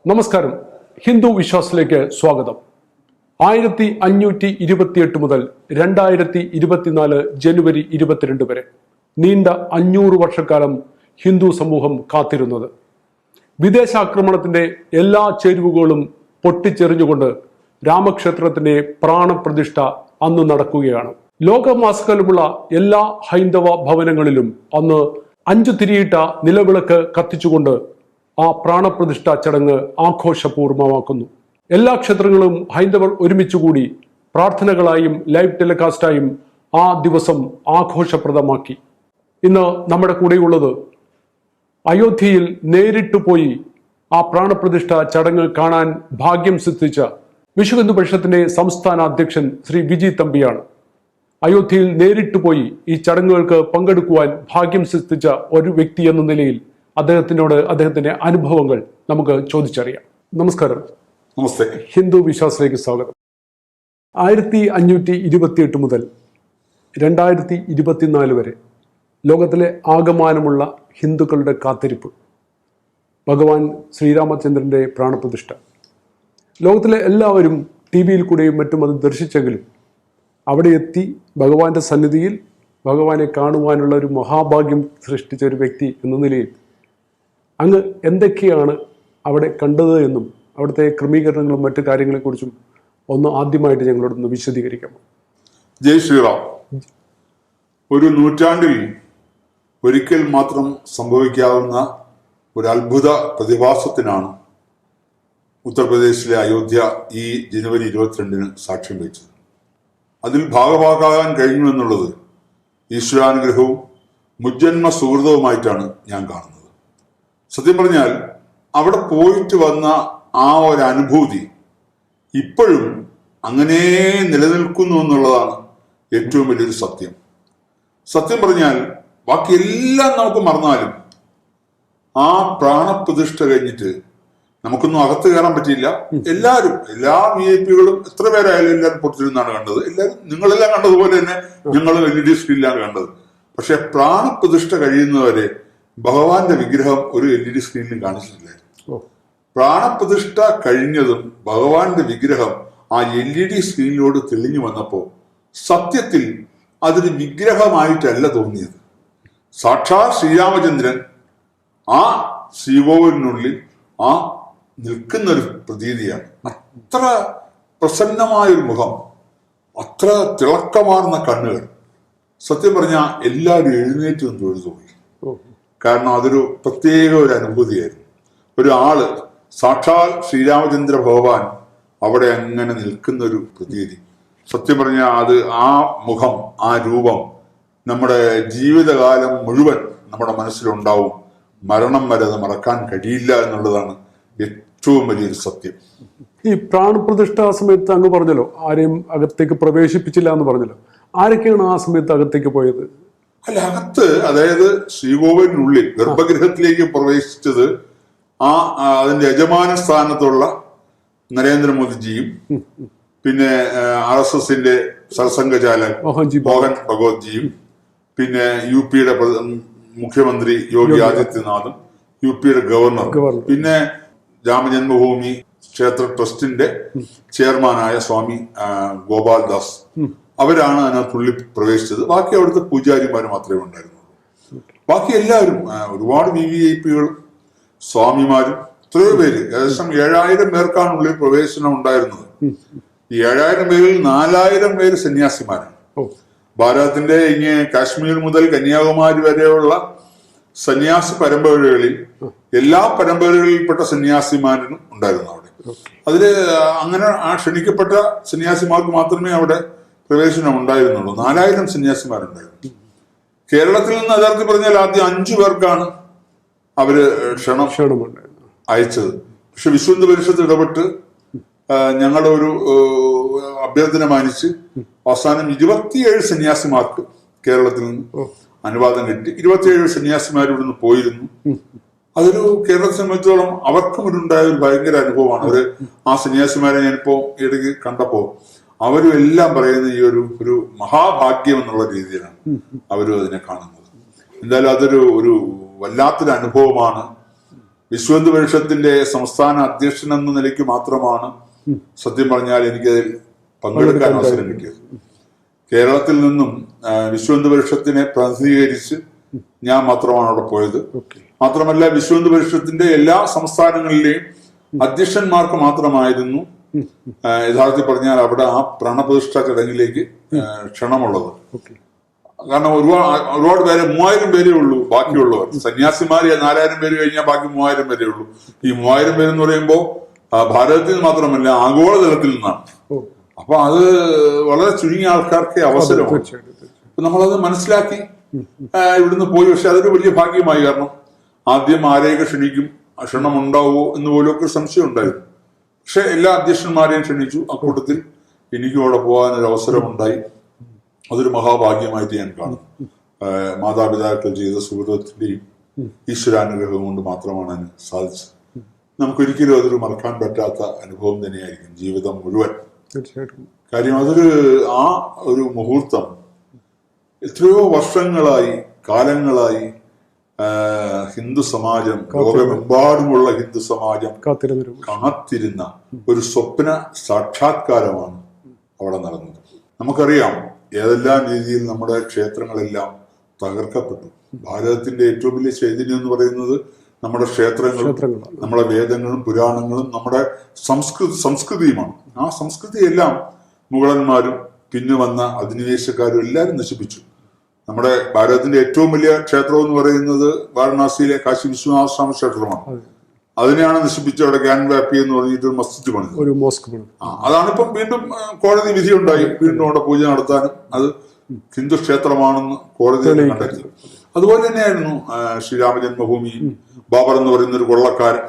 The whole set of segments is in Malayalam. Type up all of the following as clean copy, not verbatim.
നമസ്കാരം. ഹിന്ദു വിശ്വാസത്തിലേക്ക് സ്വാഗതം. 1528 മുതൽ 2024 ജനുവരി 22 വരെ നീണ്ട 500 വർഷക്കാലം ഹിന്ദു സമൂഹം കാത്തിരുന്നത്. വിദേശാക്രമണത്തിന്റെ എല്ലാ ചേരുവകളും പൊട്ടിച്ചെറിഞ്ഞുകൊണ്ട് രാമക്ഷേത്രത്തിന്റെ പ്രാണപ്രതിഷ്ഠ അന്ന് നടക്കുകയാണ്. ലോകമാസകലമുള്ള എല്ലാ ഹൈന്ദവ ഭവനങ്ങളിലും അന്ന് 5 തിരിയിട്ട നിലവിളക്ക് കത്തിച്ചുകൊണ്ട് ആ പ്രാണപ്രതിഷ്ഠ ചടങ്ങ് ആഘോഷപൂർവമാക്കുന്നു. എല്ലാ ക്ഷേത്രങ്ങളും ഹൈന്ദവർ ഒരുമിച്ചുകൂടി പ്രാർത്ഥനകളായും ലൈവ് ടെലികാസ്റ്റായും ആ ദിവസം ആഘോഷപ്രദമാക്കി. ഇന്ന് നമ്മുടെ കൂടെയുള്ളത് അയോധ്യയിൽ നേരിട്ട് പോയി ആ പ്രാണപ്രതിഷ്ഠ ചടങ്ങ് കാണാൻ ഭാഗ്യം സിദ്ധിച്ച വിശ്വ ഹിന്ദു പരിഷത്തിന്റെ സംസ്ഥാന അധ്യക്ഷൻ ശ്രീ വിജി തമ്പിയാണ്. അയോധ്യയിൽ നേരിട്ട് പോയി ഈ ചടങ്ങുകൾക്ക് പങ്കെടുക്കുവാൻ ഭാഗ്യം സിദ്ധിച്ച ഒരു വ്യക്തി എന്ന നിലയിൽ അദ്ദേഹത്തിന്റെ അനുഭവങ്ങൾ നമുക്ക് ചോദിച്ചറിയാം. നമസ്കാരം. നമസ്തേ. ഹിന്ദു വിശ്വാസത്തിലേക്ക് സ്വാഗതം. 1528 മുതൽ 2024 വരെ ലോകത്തിലെ ആകമാനമുള്ള ഹിന്ദുക്കളുടെ കാത്തിരിപ്പ്, ഭഗവാൻ ശ്രീരാമചന്ദ്രന്റെ പ്രാണപ്രതിഷ്ഠ. ലോകത്തിലെ എല്ലാവരും TV-യിൽ കൂടെയും മറ്റും അത് ദർശിച്ചെങ്കിലും അവിടെ എത്തി ഭഗവാന്റെ സന്നിധിയിൽ ഭഗവാനെ കാണുവാനുള്ള ഒരു മഹാഭാഗ്യം സൃഷ്ടിച്ച ഒരു വ്യക്തി എന്ന നിലയിൽ അങ്ങ് എന്തൊക്കെയാണ് അവിടെ കണ്ടത് എന്നും അവിടുത്തെ ക്രമീകരണങ്ങളും മറ്റു കാര്യങ്ങളെക്കുറിച്ചും ഒന്ന് ആദ്യമായിട്ട് ഞങ്ങളോടൊന്ന് വിശദീകരിക്കാമോ? ജയ് ശ്രീറാം. ഒരു നൂറ്റാണ്ടിൽ ഒരിക്കൽ മാത്രം സംഭവിക്കാവുന്ന ഒരു അത്ഭുത പ്രതിഭാസത്തിനാണ് ഉത്തർപ്രദേശിലെ അയോധ്യ ഈ ജനുവരി 22 സാക്ഷ്യം വഹിച്ചത്. അതിൽ ഭാഗഭാക്കാകാൻ കഴിഞ്ഞു എന്നുള്ളത് ഈശ്വരാനുഗ്രഹവും മുജ്ജന്മ സുഹൃതവുമായിട്ടാണ് ഞാൻ കാണുന്നത്. സത്യം പറഞ്ഞാൽ അവിടെ പോയിട്ട് വന്ന ആ ഒരു അനുഭൂതി ഇപ്പോഴും അങ്ങനെ നിലനിൽക്കുന്നു എന്നുള്ളതാണ് ഏറ്റവും വലിയൊരു സത്യം. സത്യം പറഞ്ഞാൽ ബാക്കി എല്ലാം നമുക്ക് മറന്നാലും ആ പ്രാണപ്രതിഷ്ഠ കഴിഞ്ഞിട്ട് നമുക്കൊന്നും അകത്ത് കയറാൻ പറ്റിയില്ല. എല്ലാവരും, എല്ലാ VIP-കളും എത്ര പേരായാലും എല്ലാവരും പുറത്തിരുന്നാണ് കണ്ടത്. എല്ലാവരും നിങ്ങളെല്ലാം കണ്ടതുപോലെ തന്നെ ഞങ്ങൾ LED സ്ക്രീനിലാണ് കണ്ടത്. പക്ഷെ പ്രാണപ്രതിഷ്ഠ കഴിയുന്നവരെ ഭഗവാന്റെ വിഗ്രഹം ഒരു LED സ്ക്രീനിലും കാണിച്ചിട്ടില്ലായിരുന്നു. പ്രാണപ്രതിഷ്ഠ കഴിഞ്ഞതും ഭഗവാന്റെ വിഗ്രഹം ആ LED സ്ക്രീനിലോട് തെളിഞ്ഞു വന്നപ്പോൾ സത്യത്തിൽ അതൊരു വിഗ്രഹമായിട്ടല്ല തോന്നിയത്. സാക്ഷാൽ ശ്രീരാമചന്ദ്രൻ ആ ശ്രീകോവിലിനുള്ളിൽ ആ നിൽക്കുന്നൊരു പ്രതീതിയാണ്. അത്ര പ്രസന്നമായൊരു മുഖം, അത്ര തിളക്കമാർന്ന കണ്ണുകൾ. സത്യം പറഞ്ഞാൽ എല്ലാവരും എഴുന്നേറ്റ് തൊഴുതു പോയി. കാരണം അതൊരു പ്രത്യേക ഒരു അനുഭൂതിയായിരുന്നു. ഒരു ആള്, സാക്ഷാൽ ശ്രീരാമചന്ദ്ര ഭഗവാൻ അവിടെ അങ്ങനെ നിൽക്കുന്ന ഒരു പ്രതീതി. സത്യം പറഞ്ഞാൽ അത്, ആ മുഖം, ആ രൂപം നമ്മുടെ ജീവിതകാലം മുഴുവൻ നമ്മുടെ മനസ്സിലുണ്ടാവും. മരണം വരെ അത് മറക്കാൻ കഴിയില്ല എന്നുള്ളതാണ് ഏറ്റവും വലിയൊരു സത്യം. ഈ പ്രാണപ്രതിഷ്ഠ സമയത്ത് അങ്ങ് പറഞ്ഞല്ലോ ആരെയും അകത്തേക്ക് പ്രവേശിപ്പിച്ചില്ല എന്ന് പറഞ്ഞല്ലോ. ആരൊക്കെയാണ് ആ സമയത്ത് അകത്തേക്ക് പോയത്? അല്ല, അകത്ത്, അതായത് ശ്രീകോവിലിനുള്ളിൽ ഗർഭഗൃഹത്തിലേക്ക് പ്രവേശിച്ചത് അതിന്റെ യജമാന സ്ഥാനത്തുള്ള നരേന്ദ്രമോദിജിയും പിന്നെ RSSന്റെ സർസംഘചാലകൻ മോഹൻ ഭഗവത്ജിയും പിന്നെ UP-യുടെ മുഖ്യമന്ത്രി യോഗി ആദിത്യനാഥും UP-യുടെ ഗവർണർ, പിന്നെ രാമജന്മഭൂമി ക്ഷേത്ര ട്രസ്റ്റിന്റെ ചെയർമാനായ സ്വാമി ഗോപാൽ ദാസ്, അവരാണ് അതിനകത്തുള്ളിൽ പ്രവേശിച്ചത്. ബാക്കി അവിടുത്തെ പൂജാരിമാർ മാത്രമേ ഉണ്ടായിരുന്നുള്ളൂ. ബാക്കി എല്ലാവരും, ഒരുപാട് VIP-കളും സ്വാമിമാരും, എത്രയോ പേര്, ഏകദേശം 7000 പേർക്കാണ് ഉള്ളിൽ പ്രവേശനം ഉണ്ടായിരുന്നത്. ഈ 7000 പേരിൽ 4000 പേര് സന്യാസിമാരാണ്. ഭാരതത്തിന്റെ കാശ്മീർ മുതൽ കന്യാകുമാരി വരെയുള്ള സന്യാസി പരമ്പരകളിൽ എല്ലാ പരമ്പരകളിൽപ്പെട്ട സന്യാസിമാരും ഉണ്ടായിരുന്നു അവിടെ. അതില് അങ്ങനെ ആ ക്ഷണിക്കപ്പെട്ട സന്യാസിമാർക്ക് മാത്രമേ അവിടെ പ്രവേശനം ഉണ്ടായിരുന്നുള്ളൂ. 4000 സന്യാസിമാരുണ്ടായിരുന്നു. കേരളത്തിൽ നിന്ന് യഥാർത്ഥത്തിൽ പറഞ്ഞാൽ ആദ്യം 5 പേർക്കാണ് അവര് ക്ഷണം അയച്ചത്. പക്ഷെ വിശ്വ ഹിന്ദു പരിഷത്ത് ഇടപെട്ട് ഞങ്ങളുടെ ഒരു അഭ്യർത്ഥന മാനിച്ച് അവസാനം 27 സന്യാസിമാർക്ക് കേരളത്തിൽ നിന്ന് അനുവാദം കിട്ടി. 27 സന്യാസിമാർ ഇവിടുന്ന് പോയിരുന്നു. അതൊരു കേരളത്തെ സംബന്ധിച്ചോളം അവർക്കും ഇതുണ്ടായ ഒരു ഭയങ്കര അനുഭവമാണ്. അവര് ആ സന്യാസിമാരെ ഞാനിപ്പോ ഇടയ്ക്ക് കണ്ടപ്പോ അവരും എല്ലാം പറയുന്ന ഈ ഒരു മഹാഭാഗ്യം എന്നുള്ള രീതിയിലാണ് അവരും അതിനെ കാണുന്നത്. എന്തായാലും അതൊരു വല്ലാത്തൊരു അനുഭവമാണ്. വിശ്വഹിന്ദു പരിഷത്തിന്റെ സംസ്ഥാന അധ്യക്ഷൻ എന്ന നിലയ്ക്ക് മാത്രമാണ് സത്യം പറഞ്ഞാൽ എനിക്കതിൽ പങ്കെടുക്കാൻ അവസരം കിട്ടിയത്. കേരളത്തിൽ നിന്നും വിശ്വഹിന്ദു പരിഷത്തിനെ പ്രതിനിധീകരിച്ച് ഞാൻ മാത്രമാണ് അവിടെ പോയത്. മാത്രമല്ല വിശ്വഹിന്ദു പരിഷത്തിന്റെ എല്ലാ സംസ്ഥാനങ്ങളിലെയും അധ്യക്ഷന്മാർക്ക് മാത്രമായിരുന്നു യഥാർത്ഥത്തിൽ പറഞ്ഞാൽ അവിടെ ആ പ്രാണപ്രതിഷ്ഠ ചടങ്ങിലേക്ക് ക്ഷണമുള്ളത്. കാരണം ഒരുപാട് പേര് 3000 പേരേ ഉള്ളൂ ബാക്കിയുള്ളവർ. സന്യാസിമാര് 4000 പേര് കഴിഞ്ഞാൽ ബാക്കി 3000 പേരേ ഉള്ളൂ. ഈ 3000 പേരെന്ന് പറയുമ്പോൾ ഭാരതത്തിൽ നിന്ന് മാത്രമല്ല ആഗോളതലത്തിൽ നിന്നാണ്. അപ്പൊ അത് വളരെ ചുരുങ്ങിയ ആൾക്കാർക്ക് അവസരമാണ്. അപ്പൊ നമ്മളത് മനസ്സിലാക്കി ഇവിടുന്ന് പോയി. പക്ഷെ അതൊരു വലിയ ഭാഗ്യമായി. കാരണം ആദ്യം ആരെയൊക്കെ ക്ഷണിക്കും, ക്ഷണം ഉണ്ടാവുമോ എന്ന് പോലൊക്കെ സംശയം ഉണ്ടായിരുന്നു. പക്ഷെ എല്ലാ അധ്യക്ഷന്മാരെയും ക്ഷണിച്ചു. അക്കൂട്ടത്തിൽ എനിക്കും അവിടെ പോകാനൊരു അവസരമുണ്ടായി. അതൊരു മഹാഭാഗ്യമായിട്ട് ഞാൻ കാണും. മാതാപിതാക്കൾ ചെയ്ത സുഹൃത്തിന്റെയും ഈശ്വരാനുഗ്രഹം കൊണ്ട് മാത്രമാണ് അതിന് സാധിച്ചത്. നമുക്കൊരിക്കലും അതൊരു മറക്കാൻ പറ്റാത്ത അനുഭവം തന്നെയായിരിക്കും ജീവിതം മുഴുവൻ. കാര്യം ആ ഒരു മുഹൂർത്തം എത്രയോ വർഷങ്ങളായി, കാലങ്ങളായി ഹിന്ദു സമാജം, ലോകമെമ്പാടുമുള്ള ഹിന്ദു സമാജം കാത്തിരുന്ന ഒരു സ്വപ്ന സാക്ഷാത്കാരമാണ് അവിടെ നടന്നത്. നമുക്കറിയാം ഏതെല്ലാം രീതിയിൽ നമ്മുടെ ക്ഷേത്രങ്ങളെല്ലാം തകർക്കപ്പെട്ടു. ഭാരതത്തിന്റെ ഏറ്റവും വലിയ ചൈതന്യം എന്ന് പറയുന്നത് നമ്മുടെ ക്ഷേത്രങ്ങളും നമ്മുടെ വേദങ്ങളും പുരാണങ്ങളും നമ്മുടെ സംസ്കൃതിയുമാണ്. ആ സംസ്കൃതിയെല്ലാം മുഗളന്മാരും പിന്നെ വന്ന അധിനിവേശക്കാരും എല്ലാവരും നശിപ്പിച്ചു. നമ്മുടെ ഭാരതത്തിന്റെ ഏറ്റവും വലിയ ക്ഷേത്രം എന്ന് പറയുന്നത് വാരണാസിയിലെ കാശി വിശ്വനാഥ സ്വാമി ക്ഷേത്രമാണ്. അതിനെയാണ് നശിപ്പിച്ച് അവിടെ ഗ്യാൻ വ്യാപി എന്ന് പറഞ്ഞിട്ട് ഒരു മസ്ജിദ് പണിത്, ഒരു മോസ്ക് പണിത്. അതാണിപ്പം വീണ്ടും കോടതി വിധി ഉണ്ടായി വീണ്ടും അവിടെ പൂജ നടത്താനും അത് ഹിന്ദു ക്ഷേത്രമാണെന്ന് കോടതി കണ്ടെത്തി. അതുപോലെ തന്നെയായിരുന്നു ശ്രീരാമ ജന്മഭൂമി. ബാബർ എന്ന് പറയുന്ന ഒരു കൊള്ളക്കാരൻ,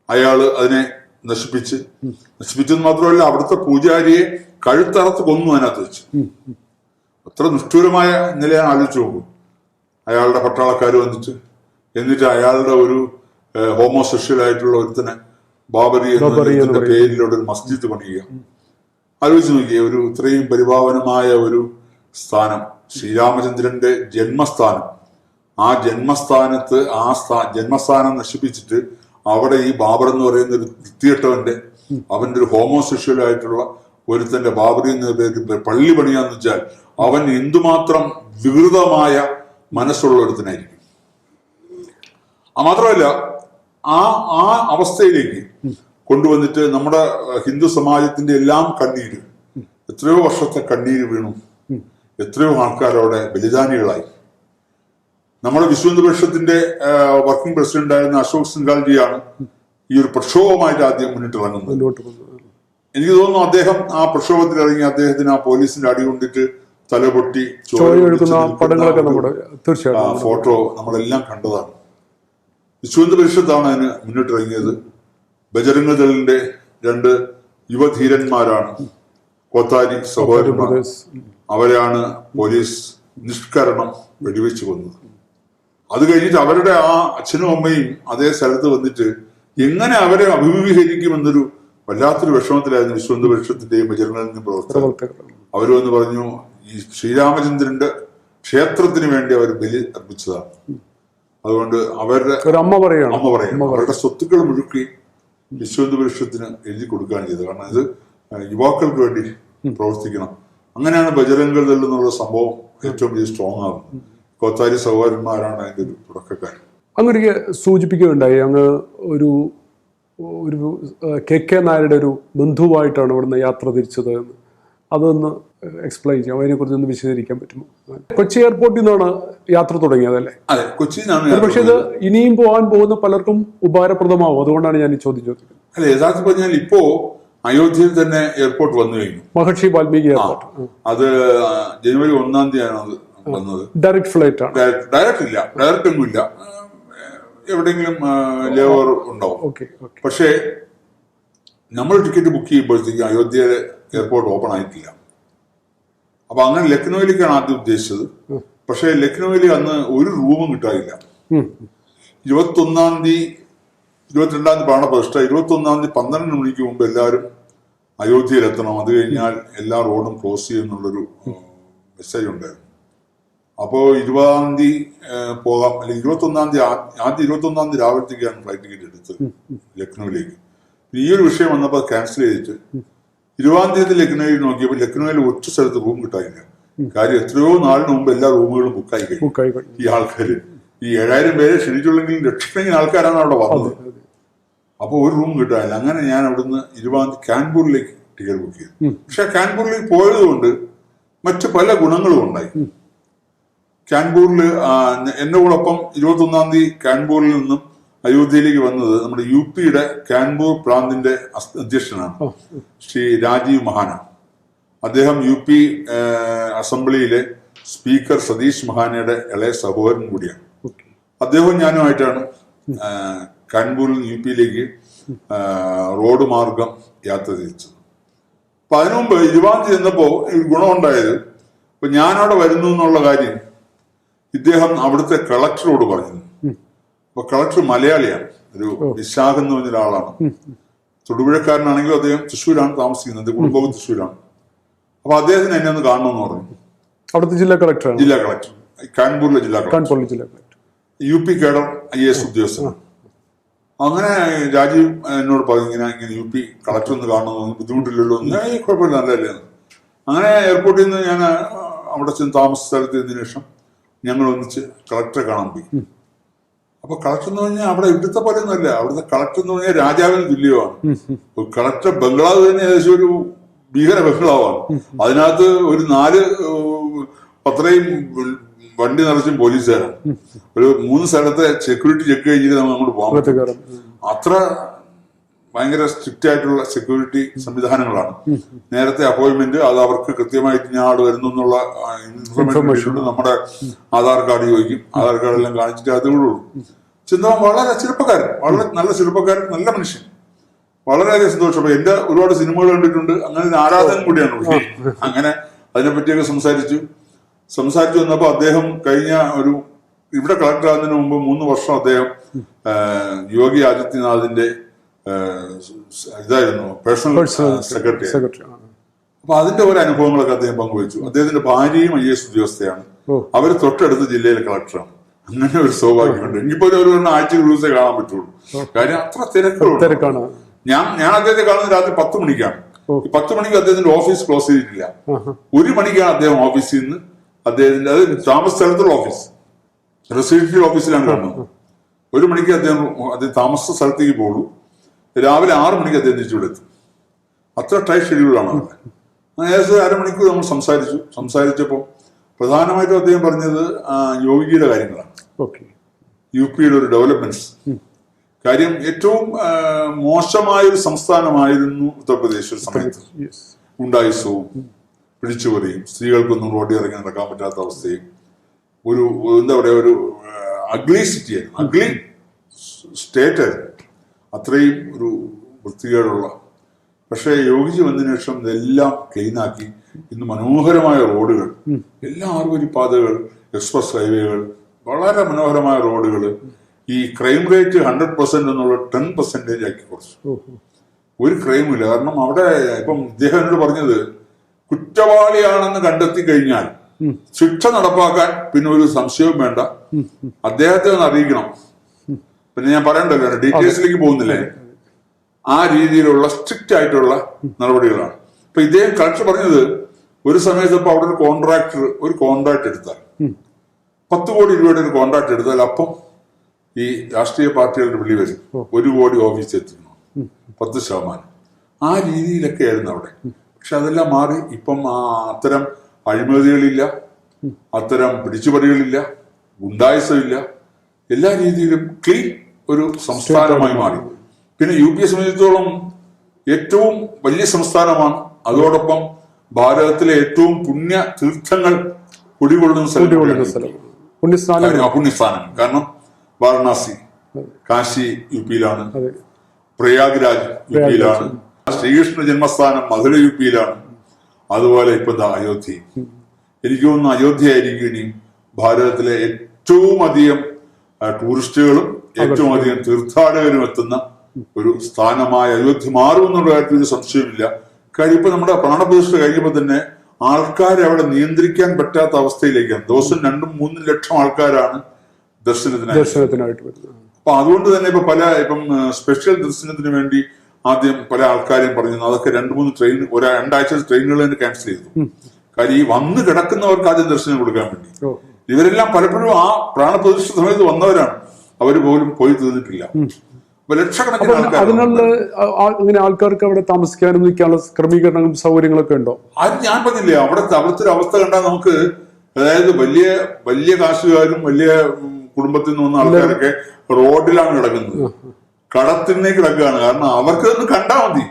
അയാള് അതിനെ നശിപ്പിച്ചെന്ന് മാത്രമല്ല അവിടുത്തെ പൂജാരിയെ കഴുത്തറത്ത് കൊന്നു അതിനകത്ത് വെച്ച്. അത്ര നിഷ്ഠൂരമായ നിലയാണ് ആലോചിച്ച് നോക്കും. അയാളുടെ പട്ടാളക്കാർ എന്നിട്ട് അയാളുടെ ഒരു ഹോമോസെക്ഷൽ ആയിട്ടുള്ള ഒരുത്തനെ ബാബരി എന്ന പേരിലുള്ള ഒരു മസ്ജിദ് പണിയുക. ആലോചിച്ച് നോക്കിയേ, ഒരു ഇത്രയും പരിപാവനമായ ഒരു സ്ഥാനം, ശ്രീരാമചന്ദ്രന്റെ ജന്മസ്ഥാനം, ആ ജന്മസ്ഥാനത്ത് ജന്മസ്ഥാനം നശിപ്പിച്ചിട്ട് അവിടെ ഈ ബാബർ എന്ന് പറയുന്ന ഒരു വൃത്തികെട്ടവന്റെ അവന്റെ ഒരു ഹോമോസെക്ഷൽ ആയിട്ടുള്ള ഒരുത്തന്റെ ബാബറി എന്ന പേരിൽ പള്ളി പണിയാന്ന് വെച്ചാൽ അവൻ എന്തുമാത്രം വികൃതമായ മനസ്സുള്ള ഒരുത്തനായിരിക്കും. മാത്രമല്ല ആ അവസ്ഥയിലേക്ക് കൊണ്ടുവന്നിട്ട് നമ്മുടെ ഹിന്ദു സമാജത്തിന്റെ എല്ലാം കണ്ണീര്, എത്രയോ വർഷത്തെ കണ്ണീര് വീണു, എത്രയോ ആൾക്കാരവിടെ ബലിദാനികളായി. നമ്മുടെ വിശ്വഹിന്ദു പരിഷത്തിന്റെ വർക്കിംഗ് പ്രസിഡന്റ് ആയിരുന്ന അശോക് സിൻഹാൽജിയാണ് ഈ ഒരു പ്രക്ഷോഭമായിട്ട് ആദ്യം മുന്നിട്ടിറങ്ങുന്നത്. എനിക്ക് തോന്നുന്നു അദ്ദേഹം ആ പ്രക്ഷോഭത്തിൽ ഇറങ്ങി അദ്ദേഹത്തിന് ആ പോലീസിന്റെ അടി കൊണ്ടിട്ട് തലപൊട്ടി ഫോട്ടോ നമ്മളെല്ലാം കണ്ടതാണ്. വിശ്വഹിന്ദു പരിഷത്താണ് അതിന് മുന്നിട്ടിറങ്ങിയത്. ബജരംഗ ദളിന്റെ 2 യുവധീരന്മാരാണ് കോത്താരി സഹോദരന്മാർ. അവരാണ് പോലീസ് നിഷ്കരണം വെടിവെച്ച് കൊന്നത്. അത് കഴിഞ്ഞിട്ട് അവരുടെ ആ അച്ഛനും അമ്മയും അതേ സ്ഥലത്ത് വന്നിട്ട് എങ്ങനെ അവരെ അഭിമുഖീകരിക്കുമെന്നൊരു വല്ലാത്തൊരു വിഷമത്തിലായിരുന്നു വിശ്വഹിന്ദു പരിഷത്തിന്റെയും ബജരംഗിന്റെയും പ്രവർത്തകർ. അവര് വന്ന് പറഞ്ഞു, ഈ ശ്രീരാമചന്ദ്രന്റെ ക്ഷേത്രത്തിന് വേണ്ടി അവർ ബലി അർപ്പിച്ചതാണ്. അതുകൊണ്ട് അവരുടെ അമ്മ പറയും അവരുടെ സ്വത്തുക്കൾ മുഴുക്കി വിശ്വഹിന്ദു പരിഷത്തിന് എഴുതി കൊടുക്കുകയാണ് ചെയ്തത്. കാരണം ഇത് യുവാക്കൾക്ക് വേണ്ടി പ്രവർത്തിക്കണം. അങ്ങനെയാണ് ബജരംഗ ദൾ എന്നുള്ള സംഭവം ഏറ്റവും വലിയ സ്ട്രോങ് ആകുന്നത്. കോത്താരി സഹോദരന്മാരാണ് അതിന്റെ ഒരു തുടക്കക്കാർ. അങ്ങൊരിക്കൽ സൂചിപ്പിക്കുകയുണ്ടായി, അങ്ങ് ഒരു കെ നായരുടെ ഒരു ബന്ധുവായിട്ടാണ് ഇവിടുന്ന് യാത്ര തിരിച്ചത് എന്ന്. അതൊന്ന് എക്സ്പ്ലെയിൻ ചെയ്യാം, അതിനെക്കുറിച്ച് ഒന്ന് വിശദീകരിക്കാൻ പറ്റുമോ? കൊച്ചി എയർപോർട്ടിൽ നിന്നാണ് യാത്ര തുടങ്ങിയത് അല്ലേ? അതെ, കൊച്ചിയിലാണ്. പക്ഷെ ഇത് ഇനിയും പോകാൻ പോകുന്ന പലർക്കും ഉപകാരപ്രദമാവും, അതുകൊണ്ടാണ് ഞാൻ ഈ ചോദ്യം ചോദിക്കുന്നത്. അല്ല, യഥാർത്ഥത്തിൽ പറഞ്ഞാൽ ഇപ്പോ അയോധ്യയിൽ തന്നെ എയർപോർട്ട് വന്നു കഴിഞ്ഞു. മഹർഷി വാൽമീകി എയർപോർട്ട്. അത് ജനുവരി 1-ാം തീയതിയാണ് അത് വന്നത്. ഡയറക്ട് ഫ്ലൈറ്റ് ആണ്. ഡയറക്റ്റ് ഒന്നുമില്ല, എവിടെയെങ്കിലും ലേവർ ഉണ്ടാവും. പക്ഷേ നമ്മൾ ടിക്കറ്റ് ബുക്ക് ചെയ്യുമ്പോഴത്തേക്കും അയോധ്യയിലെ എയർപോർട്ട് ഓപ്പൺ ആയിട്ടില്ല. അപ്പൊ അങ്ങനെ ലക്നൌവിലേക്കാണ് ആദ്യം ഉദ്ദേശിച്ചത്. പക്ഷെ ലക്നൌവിൽ അന്ന് ഒരു റൂമും കിട്ടാനില്ല. 21-ാം തീയതി 22-ാം തീയതി പ്രാണപ്രതിഷ്ഠ, 21-ാം തീയതി 12 മണിക്ക് മുമ്പ് എല്ലാവരും അയോധ്യയിൽ എത്തണം, അത് കഴിഞ്ഞാൽ എല്ലാ റോഡും ക്ലോസ് ചെയ്യുമെന്നുള്ളൊരു മെസ്സേജ് ഉണ്ടായിരുന്നു. അപ്പോൾ 20-ാം തീയതി പോകാം, അല്ലെങ്കിൽ 21-ാം തീയതി, ആദ്യം 21-ാം തീയതി രാവിലത്തേക്കാണ് ഫ്ലൈറ്റ് ടിക്കറ്റ് എടുത്തത് ലക്നൌവിലേക്ക്. ഈ ഒരു വിഷയം വന്നപ്പോൾ ക്യാൻസൽ ചെയ്തിട്ട് 20-ാം തീയതി ലക്നൌവിൽ നോക്കിയപ്പോൾ ലക്നൌവിൽ ഒറ്റ സ്ഥലത്ത് റൂം കിട്ടാനില്ല. കാര്യം എത്രയോ നാളിന് മുമ്പ് എല്ലാ റൂമുകളും ബുക്കായി കഴിഞ്ഞു. ഈ ആൾക്കാർ ഈ 7000 പേരെ ക്ഷണിച്ചുള്ളെങ്കിലും ലക്ഷക്കണക്കിന് ആൾക്കാരാണ് അവിടെ വന്നത്. അപ്പോൾ ഒരു റൂം കിട്ടാനില്ല. അങ്ങനെ ഞാൻ അവിടുന്ന് 20-ാം തീയതി കാൺപൂരിലേക്ക് ടിക്കറ്റ് ബുക്ക് ചെയ്തു. പക്ഷെ കാൺപൂരിലേക്ക് പോയത് കൊണ്ട് മറ്റു പല ഗുണങ്ങളും ഉണ്ടായി. കാൺപൂരിൽ എന്നോടൊപ്പം 21-ാം തീയതി കാൺപൂരിൽ നിന്നും അയോധ്യയിലേക്ക് വന്നത് നമ്മുടെ UP-യുടെ കാൺപൂർ പ്രാന്തിന്റെ അധ്യക്ഷനാണ് ശ്രീ രാജീവ് മഹാന. അദ്ദേഹം UP അസംബ്ലിയിലെ സ്പീക്കർ സതീഷ് മഹാനയുടെ ഇളയ സഹോദരൻ കൂടിയാണ്. അദ്ദേഹവും ഞാനുമായിട്ടാണ് കാൺപൂരിൽ നിന്ന് UP-യിലേക്ക് റോഡ് മാർഗം യാത്ര തിരിച്ചത്. അപ്പൊ അതിനു മുമ്പ് 20-ാം തീയതി ചെന്നപ്പോ ഗുണമുണ്ടായത്, ഇപ്പൊ ഞാനവിടെ വരുന്നു എന്നുള്ള കാര്യം ഇദ്ദേഹം അവിടുത്തെ കളക്ടറോട് പറഞ്ഞു. അപ്പൊ കളക്ടർ മലയാളിയാണ്, ഒരു വിശാഖ് എന്ന് പറഞ്ഞ ഒരാളാണ്. തൊടുപുഴക്കാരനാണെങ്കിലും അദ്ദേഹം തൃശ്ശൂരാണ് താമസിക്കുന്നത്, കുടുംബവും തൃശ്ശൂരാണ്. അപ്പൊ അദ്ദേഹത്തിന് എന്നെ ഒന്ന് കാണണമെന്ന് പറഞ്ഞു. അവിടുത്തെ ജില്ലാ കളക്ടർ കാൺപൂരിലെ ജില്ലാ കളക്ടർ UP കേഡർ IAS ഉദ്യോഗസ്ഥനാണ്. അങ്ങനെ രാജീവ് എന്നോട് പറഞ്ഞു, ഇങ്ങനെ UP കളക്ടർ ഒന്ന് കാണണമെന്ന്, ബുദ്ധിമുട്ടില്ലല്ലോ, കുഴപ്പമില്ല, നല്ലതല്ലേ. അങ്ങനെ എയർപോർട്ടിൽ നിന്ന് ഞാൻ അവിടെ ചെന്ന് താമസ സ്ഥലത്ത് എത്തിയതിനു ശേഷം ഞങ്ങൾ ഒന്നിച്ച് കളക്ടറെ കാണാൻ പോയി. അപ്പൊ കളക്ടർ എന്ന് പറഞ്ഞാൽ അവിടെ ഇവിടുത്തെ പോലെ ഒന്നുമല്ല. അവിടുത്തെ കളക്ടർ എന്ന് പറഞ്ഞാൽ രാജാവിന് തുല്യമാണ്. കളക്ടർ ബംഗ്ലാവ് തന്നെ ഏകദേശം ഒരു ഭീകര ബംഗ്ലാവാണ്. അതിനകത്ത് ഒരു 4 അത്രയും വണ്ടി നിറച്ചും പോലീസുകാരാണ്. ഒരു 3 സ്ഥലത്തെ സെക്യൂരിറ്റി ചെക്ക് കഴിഞ്ഞിട്ട് നമ്മൾ അങ്ങോട്ട് പോകാൻ പറ്റും. അത്ര ഭയങ്കര സ്ട്രിക്റ്റ് ആയിട്ടുള്ള സെക്യൂരിറ്റി സംവിധാനങ്ങളാണ്. നേരത്തെ അപ്പോയിന്റ്മെന്റ്, അത് അവർക്ക് കൃത്യമായിട്ട് ഞാൻ ആട് വരുന്നു എന്നുള്ള ഇൻഫർമേഷൻ, നമ്മുടെ ആധാർ കാർഡ് ചോദിക്കും. ആധാർ കാർഡെല്ലാം കാണിച്ചിട്ട് അത് വിടുള്ളൂ. ചെന്നവൻ വളരെ ചെറുപ്പക്കാരൻ, വളരെ നല്ല ചെറുപ്പക്കാരൻ, നല്ല മനുഷ്യൻ, വളരെയധികം സന്തോഷം. അപ്പൊ എന്റെ ഒരുപാട് സിനിമകൾ കണ്ടിട്ടുണ്ട്, അങ്ങനെ ഒരു ആരാധകൻ കൂടിയാണ്. അങ്ങനെ അതിനെപ്പറ്റിയൊക്കെ സംസാരിച്ചു വന്നപ്പോ അദ്ദേഹം കഴിഞ്ഞ ഇവിടെ കളക്ടർ ആകുന്നതിന് മുമ്പ് 3 വർഷം അദ്ദേഹം യോഗി ആദിത്യനാഥിന്റെ ഇതായിരുന്നു, പേഴ്സണൽ സെക്രട്ടറി. അപ്പൊ അതിന്റെ ഒരു അനുഭവങ്ങളൊക്കെ അദ്ദേഹം പങ്കുവച്ചു. അദ്ദേഹത്തിന്റെ ഭാര്യയും IAS ഉദ്യോഗസ്ഥയാണ്. അവർ തൊട്ടടുത്ത ജില്ലയിലെ കളക്ടറാണ്. അങ്ങനെ ഒരു സൗഭാഗ്യമുണ്ട്. ഇനിയിപ്പോ ഒരു ആഴ്ച ദിവസമേ കാണാൻ പറ്റുള്ളൂ. കാര്യം അത്ര തിരക്കാണ്. ഞാൻ അദ്ദേഹത്തെ കാണുന്നത് രാത്രി 10 മണിക്കാണ്. 10 മണിക്ക് അദ്ദേഹത്തിന്റെ ഓഫീസ് ക്ലോസ് ചെയ്തിട്ടില്ല. 1 മണിക്കാണ് അദ്ദേഹം ഓഫീസിൽ നിന്ന് അദ്ദേഹത്തിന്റെ, അത് താമസ സ്ഥലത്തുള്ള ഓഫീസ്, റെസിഡൻഷ്യൽ ഓഫീസിലാണ് കാണുന്നത്. 1 മണിക്ക് അദ്ദേഹം താമസ സ്ഥലത്തേക്ക് പോകുള്ളൂ. രാവിലെ 6 മണിക്ക് അദ്ദേഹം തിരിച്ചുവിടെത്തും. അത്ര ടൈറ്റ് ഷെഡ്യൂളാണ് അവിടെ. ഏകദേശം അരമണിക്കൂർ നമ്മൾ സംസാരിച്ചപ്പോൾ പ്രധാനമായിട്ടും അദ്ദേഹം പറഞ്ഞത് യോഗിയുടെ കാര്യങ്ങളാണ്. UP-യുടെ ഒരു ഡെവലപ്മെന്റ്സ് കാര്യം. ഏറ്റവും മോശമായൊരു സംസ്ഥാനമായിരുന്നു ഉത്തർപ്രദേശ് ഒരു സമയത്ത്. ഗുണ്ടായിസവും പിടിച്ചുപറിയും, സ്ത്രീകൾക്കൊന്നും റോഡിൽ ഇറങ്ങി നടക്കാൻ പറ്റാത്ത അവസ്ഥയും, ഒരു എന്താ പറയുക, ഒരു അഗ്ലി സിറ്റിയായിരുന്നു, അഗ്ലി സ്റ്റേറ്റ് ആയിരുന്നു. അത്രയും ഒരു വൃത്തികേടുള്ള. പക്ഷേ യോഗിജി വന്നതിന് ശേഷം ഇതെല്ലാം ക്ലീനാക്കി ഇന്ന് മനോഹരമായ റോഡുകൾ, എല്ലാ 6 വരിപ്പാതകൾ, എക്സ്പ്രസ് ഹൈവേകൾ, വളരെ മനോഹരമായ റോഡുകൾ. ഈ ക്രൈം റേറ്റ് 100% എന്നുള്ള 10% ആക്കി കുറച്ചു. ഒരു ക്രൈമും ഇല്ല. കാരണം അവിടെ ഇപ്പം ഇദ്ദേഹം എന്നോട് പറഞ്ഞത്, കുറ്റവാളിയാണെന്ന് കണ്ടെത്തി കഴിഞ്ഞാൽ ശിക്ഷ നടപ്പാക്കാൻ പിന്നെ ഒരു സംശയവും വേണ്ട, അദ്ദേഹത്തെ ഒന്ന് അറിയിക്കണം. പിന്നെ ഞാൻ പറയണ്ടല്ലോ, ഡീറ്റെയിൽസിലേക്ക് പോകുന്നില്ലേ, ആ രീതിയിലുള്ള സ്ട്രിക്റ്റ് ആയിട്ടുള്ള നടപടികളാണ്. ഇപ്പൊ ഇദ്ദേഹം കളക്ടർ പറഞ്ഞത്, ഒരു സമയത്ത് ഇപ്പൊ അവിടെ ഒരു കോൺട്രാക്ട് എടുത്താൽ 10 കോടി രൂപയുടെ ഒരു കോൺട്രാക്ട് എടുത്താൽ അപ്പം ഈ രാഷ്ട്രീയ പാർട്ടികളുടെ വിളി വരും, 1 കോടി ഓഫീസ് എത്തിക്കണം, 10%. ആ രീതിയിലൊക്കെ ആയിരുന്നു അവിടെ. പക്ഷെ അതെല്ലാം മാറി. ഇപ്പം അത്തരം അഴിമതികളില്ല, അത്തരം പിടിച്ചുപറികളില്ല, ഗുണ്ടായിസമില്ല, എല്ലാ രീതിയിലും ക്ലീൻ ഒരു സംസ്ഥാനമായി മാറി. പിന്നെ UP-യെ സംബന്ധിച്ചിടത്തോളം ഏറ്റവും വലിയ സംസ്ഥാനമാണ്. അതോടൊപ്പം ഭാരതത്തിലെ ഏറ്റവും പുണ്യ തീർത്ഥങ്ങൾ കുടികൊള്ളുന്ന സ്ഥലം, പുണ്യസ്ഥാനം. കാരണം വാരണാസി, കാശി UP-യിലാണ്, പ്രയാഗ്രാജ് UP-യിലാണ്, ശ്രീകൃഷ്ണ ജന്മസ്ഥാനം മധുര UP-യിലാണ്. അതുപോലെ ഇപ്പൊ അയോധ്യ. എനിക്ക് തോന്നുന്നു അയോധ്യ ആയിരിക്കും ഇനി ഭാരതത്തിലെ ഏറ്റവും അധികം ടൂറിസ്റ്റുകളും ഏറ്റവും അധികം തീർത്ഥാടകരും എത്തുന്ന ഒരു സ്ഥാനമായ അയോധ്യ മാറുമെന്നുള്ള കാര്യത്തിൽ സംശയമില്ല. കാര്യം ഇപ്പൊ നമ്മുടെ പ്രാണപ്രതിഷ്ഠ കഴിഞ്ഞപ്പോൾ തന്നെ ആൾക്കാരെ അവിടെ നിയന്ത്രിക്കാൻ പറ്റാത്ത അവസ്ഥയിലേക്കാണ്. ദിവസം 2-3 ലക്ഷം ആൾക്കാരാണ് ദർശനത്തിനായിട്ട് വരുന്നത്. അപ്പൊ അതുകൊണ്ട് തന്നെ ഇപ്പം സ്പെഷ്യൽ ദർശനത്തിന് വേണ്ടി ആദ്യം പല ആൾക്കാരെയും പറഞ്ഞു, അതൊക്കെ 2-3 ട്രെയിൻ 2 ആഴ്ച ട്രെയിനുകൾ തന്നെ ക്യാൻസൽ ചെയ്തു. കാര്യം ഈ വന്ന് കിടക്കുന്നവർക്ക് ആദ്യം ദർശനം കൊടുക്കാൻ വേണ്ടി. ഇവരെല്ലാം പലപ്പോഴും ആ പ്രാണപ്രതിഷ്ഠ സമയത്ത് വന്നവരാണ്, അവര് പോലും പോയി തീർന്നിട്ടില്ല. അപ്പൊ ലക്ഷക്കണക്കിന് ആൾക്കാർ. അതിനുള്ള അങ്ങനെ ആൾക്കാർക്ക് അവിടെ താമസിക്കാനും നിൽക്കാനുള്ള ക്രമീകരണങ്ങളും സൗകര്യങ്ങളൊക്കെ ഉണ്ടോ? അത് ഞാൻ പറഞ്ഞില്ലേ, അവിടുത്തെ ഒരു അവസ്ഥ കണ്ടാൽ നമുക്ക്, അതായത് വലിയ വലിയ കാശുകാരും വലിയ കുടുംബത്തിൽ നിന്ന് വന്ന ആൾക്കാരൊക്കെ റോഡിലാണ് കിടക്കുന്നത്, കടത്തിനെ കിടക്കുകയാണ്. കാരണം അവർക്ക് ഒന്ന് കണ്ടാൽ മതി,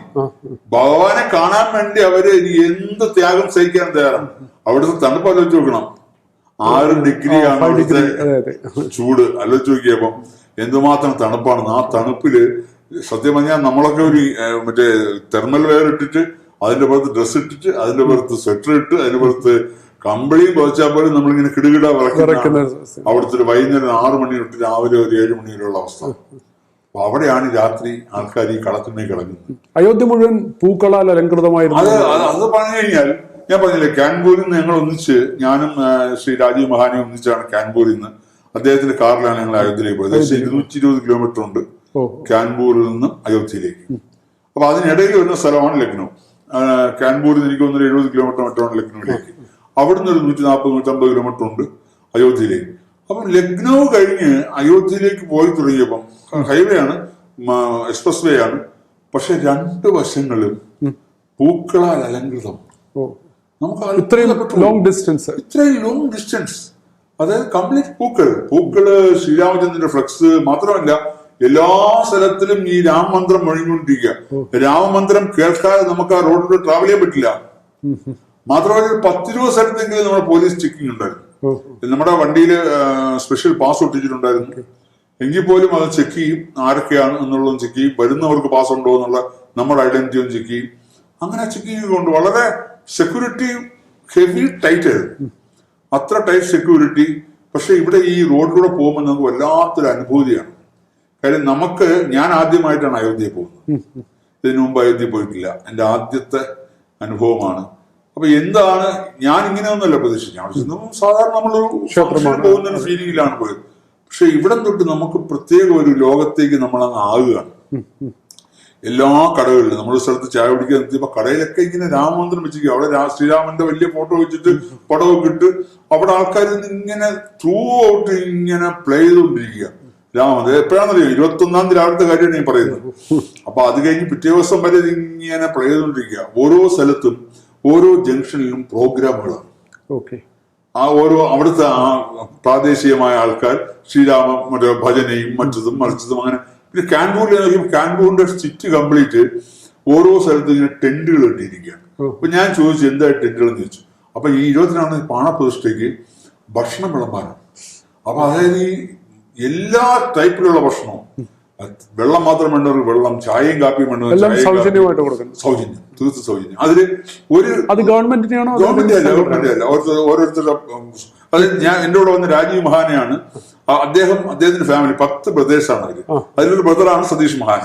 ഭഗവാനെ കാണാൻ വേണ്ടി അവര് എന്ത് ത്യാഗം സഹിക്കാൻ തയ്യാറാണ്. അവിടുത്തെ തണുപ്പ് ആലോചിച്ച് നോക്കണം, 6 ഡിഗ്രിയാണ് അവിടുത്തെ ചൂട്. ആലോചിച്ച് നോക്കിയപ്പം എന്തുമാത്രം തണുപ്പാണ്. ആ തണുപ്പില് സത്യം പറഞ്ഞാൽ നമ്മളൊക്കെ ഒരു മറ്റേ തെർമൽ വെയർ ഇട്ടിട്ട് അതിന്റെ പുറത്ത് ഡ്രസ്സ് ഇട്ടിട്ട് അതിന്റെ പുറത്ത് സ്വെറ്റർ ഇട്ട് അതിന്റെ പുറത്ത് കമ്പിളിയും പുറച്ചാൽ പോലും നമ്മളിങ്ങനെ കിടുകിട വിറക്കുന്ന അവിടുത്തെ ഒരു വൈകുന്നേരം 6 മണി തൊട്ട് രാവിലെ ഒരു 7 മണി വരെയുള്ള അവസ്ഥ. അപ്പൊ അവിടെയാണ് രാത്രി ആൾക്കാർ ഈ കളത്തിനെ കിടക്കുന്നത്. അയോധ്യ മുഴുവൻ പൂക്കളാൽ അലങ്കൃതമായിരുന്നു. അത് പറഞ്ഞു കഴിഞ്ഞാൽ ഞാൻ പറഞ്ഞില്ലേ, കാൺപൂരിൽ നിന്ന് ഞങ്ങൾ ഒന്നിച്ച്, ഞാനും ശ്രീ രാജീവ് മഹാനിയും ഒന്നിച്ചാണ് കാൺപൂരിൽ നിന്ന്, അദ്ദേഹത്തിന്റെ കാറിലാണ് ഞങ്ങൾ അയോധ്യയിലേക്ക് പോയത്. 220 കിലോമീറ്റർ ഉണ്ട് കാൺപൂരിൽ നിന്ന് അയോധ്യയിലേക്ക്. അപ്പൊ അതിനിടയിൽ വരുന്ന സ്ഥലമാണ് ലക്നൗ. കാൺപൂരിൽ നിന്ന് എനിക്ക് തോന്നുന്നു 70 കിലോമീറ്റർ മറ്റാണ് ലക്നൌവിലേക്ക്. അവിടുന്ന് ഒരു 140-150 കിലോമീറ്റർ ഉണ്ട് അയോധ്യയിലേക്ക്. അപ്പം ലക്നൗ കഴിഞ്ഞ് അയോധ്യയിലേക്ക് പോയി തുടങ്ങിയപ്പം ഹൈവേ ആണ്, എക്സ്പ്രസ് വേ ആണ്, പക്ഷെ 2 വശങ്ങളും പൂക്കളാൽ അലങ്കൃതം. നമുക്ക് ഇത്രയും ലോങ് ഡിസ്റ്റൻസ്, അതായത് കംപ്ലീറ്റ് പൂക്കള് ശ്രീരാമചന്ദ്രന്റെ ഫ്ലക്സ് മാത്രമല്ല, എല്ലാ സ്ഥലത്തിലും ഈ രാമമന്ത്രം മുഴങ്ങിക്കൊണ്ടിരിക്കുക. രാമമന്ത്രം കേൾക്കാതെ നമുക്ക് ആ റോഡിലൂടെ ട്രാവൽ ചെയ്യാൻ പറ്റില്ല. മാത്രമല്ല 10-20 സ്ഥലത്തെങ്കിലും നമ്മുടെ പോലീസ് ചെക്കിംഗ് ഉണ്ടായിരുന്നു. നമ്മുടെ വണ്ടിയിൽ സ്പെഷ്യൽ പാസ് ഒട്ടിച്ചിട്ടുണ്ടായിരുന്നു. എങ്കിൽ പോലും അത് ചെക്ക് ചെയ്യും, ആരൊക്കെയാണ് എന്നുള്ളതും ചെക്ക് ചെയ്യും, വരുന്നവർക്ക് പാസ് ഉണ്ടോ എന്നുള്ള നമ്മുടെ ഐഡന്റിറ്റി ഒന്ന് ചെക്ക് ചെയ്യും. അങ്ങനെ ചെക്കിങ് കൊണ്ട് വളരെ സെക്യൂരിറ്റി ഹെവി ടൈറ്റ് ആയിരുന്നു, അത്ര ടൈറ്റ് സെക്യൂരിറ്റി. പക്ഷെ ഇവിടെ ഈ റോഡിലൂടെ പോകുമ്പോൾ നമുക്ക് വല്ലാത്തൊരു അനുഭൂതിയാണ്. കാര്യം ഞാൻ ആദ്യമായിട്ടാണ് അയോധ്യയിൽ പോകുന്നത്, ഇതിനു മുമ്പ് അയോധ്യയിൽ പോയിട്ടില്ല, എന്റെ ആദ്യത്തെ അനുഭവമാണ്. അപ്പൊ എന്താണ്, ഞാൻ ഇങ്ങനെയൊന്നുമല്ല പ്രതീക്ഷിച്ചത്. സാധാരണ നമ്മളൊരു പോകുന്ന ഒരു ഫീലിംഗിലാണ് പോയത്. പക്ഷെ ഇവിടം തൊട്ട് നമുക്ക് പ്രത്യേക ഒരു ലോകത്തേക്ക് നമ്മൾ അങ്ങ് ആകുകയാണ്. എല്ലാ കടകളിലും നമ്മൾ സ്ഥലത്ത് ചായ കുടിക്കാൻ എത്തിയപ്പോ കടയിലൊക്കെ ഇങ്ങനെ രാമമന്ത്രം വെച്ചിരിക്കുക. അവിടെ ശ്രീരാമന്റെ വലിയ ഫോട്ടോ വെച്ചിട്ട് പടമൊക്കെ ഇട്ട് അവിടെ ആൾക്കാർ ഇങ്ങനെ ത്രൂ ഔട്ട് ഇങ്ങനെ പ്ലേ ചെയ്തുകൊണ്ടിരിക്കുക രാമൻ. എപ്പോഴാണെന്നറിയോ, 21-ാം തീയതി രാവിലത്തെ കാര്യമാണ് ഞാൻ പറയുന്നത്. അപ്പൊ അത് കഴിഞ്ഞ് പിറ്റേ ദിവസം വരെ ഇങ്ങനെ പ്ലേ ചെയ്തുകൊണ്ടിരിക്കുക. ഓരോ സ്ഥലത്തും ഓരോ ജംഗ്ഷനിലും പ്രോഗ്രാമുകളാണ്. ആ ഓരോ അവിടുത്തെ ആ പ്രാദേശികമായ ആൾക്കാർ ശ്രീരാമ മറ്റേ ഭജനയും മറ്റതും മറിച്ചതും അങ്ങനെ. പിന്നെ കാൺപൂരിന്റെ സിറ്റി കംപ്ലീറ്റ് ഓരോ സ്ഥലത്തും ഇങ്ങനെ ടെന്റുകൾ ഇട്ടിരിക്കുകയാണ്. അപ്പൊ ഞാൻ ചോദിച്ചു എന്താ ടെന്റുകൾ എന്ന് ചോദിച്ചു. അപ്പൊ ഈ 24 പ്രാണപ്രതിഷ്ഠയ്ക്ക് ഭക്ഷണം വിളമ്പാനാണ്. അപ്പൊ അതായത് ഈ എല്ലാ ടൈപ്പിലുള്ള ഭക്ഷണവും, വെള്ളം മാത്രം വേണ്ടവർക്ക് വെള്ളം, ചായയും കാപ്പിയും വേണ്ടവർ സൗജന്യമായിട്ട് കൊടുക്കണം. സൗജന്യം, തീർത്തും സൗജന്യം. അതില് ഗവൺമെന്റ് അല്ല, ഓരോരുത്തരുടെ. അത് എന്റെ കൂടെ വന്ന രാജീവ് മഹാനെയാണ്, അദ്ദേഹത്തിന്റെ ഫാമിലി 10 ബ്രദേഴ്സാണ് അവര്. അതിലൊരു ബ്രദറാണ് സതീഷ് മഹാൻ.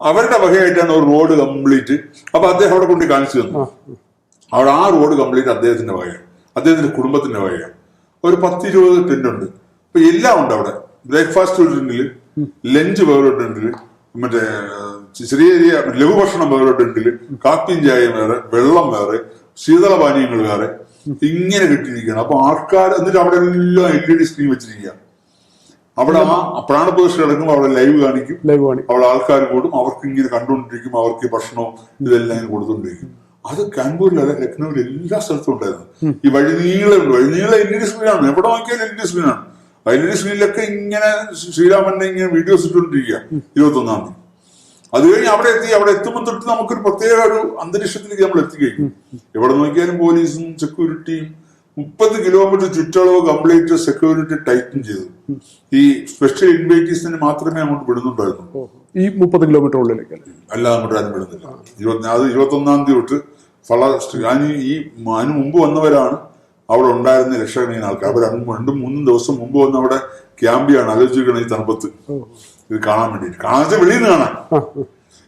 അവരുടെ വകയായിട്ടാണ് ഒരു റോഡ് കംപ്ലീറ്റ്. അപ്പൊ അദ്ദേഹം അവിടെ കൊണ്ട് കാണിച്ചു തന്നു. അവിടെ ആ റോഡ് കംപ്ലീറ്റ് അദ്ദേഹത്തിന്റെ വകയാണ്, അദ്ദേഹത്തിന്റെ കുടുംബത്തിന്റെ വകയാണ്. ഒരു 10-20 ടെന്റ് ഉണ്ട്. അപ്പൊ എല്ലാം ഉണ്ട് അവിടെ. ബ്രേക്ക്ഫാസ്റ്റ് ഒരു ടെന്റില്, ലഞ്ച് വേറെ ടെന്റില്, മറ്റേ ചെറിയ ചെറിയ ലഘുഭക്ഷണം വേറെ ടെന്റില്, കാപ്പിയും ചായയും വേറെ, വെള്ളം വേറെ, ശീതളപാനീയങ്ങൾ വേറെ, ഇങ്ങനെ കിട്ടിയിരിക്കുകയാണ്. അപ്പൊ ആൾക്കാർ എന്നിട്ട് അവിടെ എല്ലാം LED സ്ക്രീൻ വെച്ചിരിക്കുക. അവിടെ ആ പ്രാണപ്രതിഷ്ഠ കിടക്കുമ്പോൾ അവിടെ ലൈവ് കാണിക്കും, അവിടെ ആൾക്കാർ കൂടും, അവർക്ക് ഇങ്ങനെ കണ്ടുകൊണ്ടിരിക്കും, അവർക്ക് ഭക്ഷണവും ഇതെല്ലാം ഇങ്ങനെ കൊടുത്തോണ്ടിരിക്കും. അത് കാൺപൂരിലല്ല, ലക്നൌവിൽ എല്ലാ സ്ഥലത്തും ഉണ്ടായിരുന്നു. ഈ വഴിനീളെ LED സ്ക്രീനാണ്, എവിടെ നോക്കിയാലും LED സ്ക്രീനാണ്. LED സ്ക്രീനിലൊക്കെ ഇങ്ങനെ ശ്രീരാമന്റെ ഇങ്ങനെ വീഡിയോസ് ഇട്ടുകൊണ്ടിരിക്കുക 21-ാം തീയതി. അത് കഴിഞ്ഞ് അവിടെ എത്തുമ്പോൾ തൊട്ട് നമുക്കൊരു പ്രത്യേക ഒരു അന്തരീക്ഷത്തിലേക്ക് നമ്മൾ എത്തിക്കഴിഞ്ഞു. എവിടെ നോക്കിയാലും പോലീസും സെക്യൂരിറ്റിയും. 30 കിലോമീറ്റർ ചുറ്റളവ് കംപ്ലീറ്റ് സെക്യൂരിറ്റി ടൈറ്റൻ ചെയ്തു. ഈ സ്പെഷ്യൽ ഇൻവൈറ്റീസിന് മാത്രമേ അങ്ങോട്ട് വിടുന്നുണ്ടായിരുന്നു. ഈ 30 കിലോമീറ്റർ ഉള്ളിലേക്ക് അല്ല, അങ്ങോട്ട് ആരും വിടുന്നില്ല. അത് 21-ാം തീയതി തൊട്ട് അതിന് മുമ്പ് വന്നവരാണ് അവിടെ ഉണ്ടായിരുന്ന ലക്ഷക്കണക്കിന് ആൾക്കാർ. അവർ 2-3 ദിവസം മുമ്പ് വന്ന് അവിടെ ക്യാമ്പിയാണ്. ആലോചിക്കണം ഈ തണുപ്പത്ത് ഇത് കാണാൻ വേണ്ടിയിട്ട്. കാണാൻ വെച്ചാൽ വെളിയിൽ നിന്ന് കാണാൻ.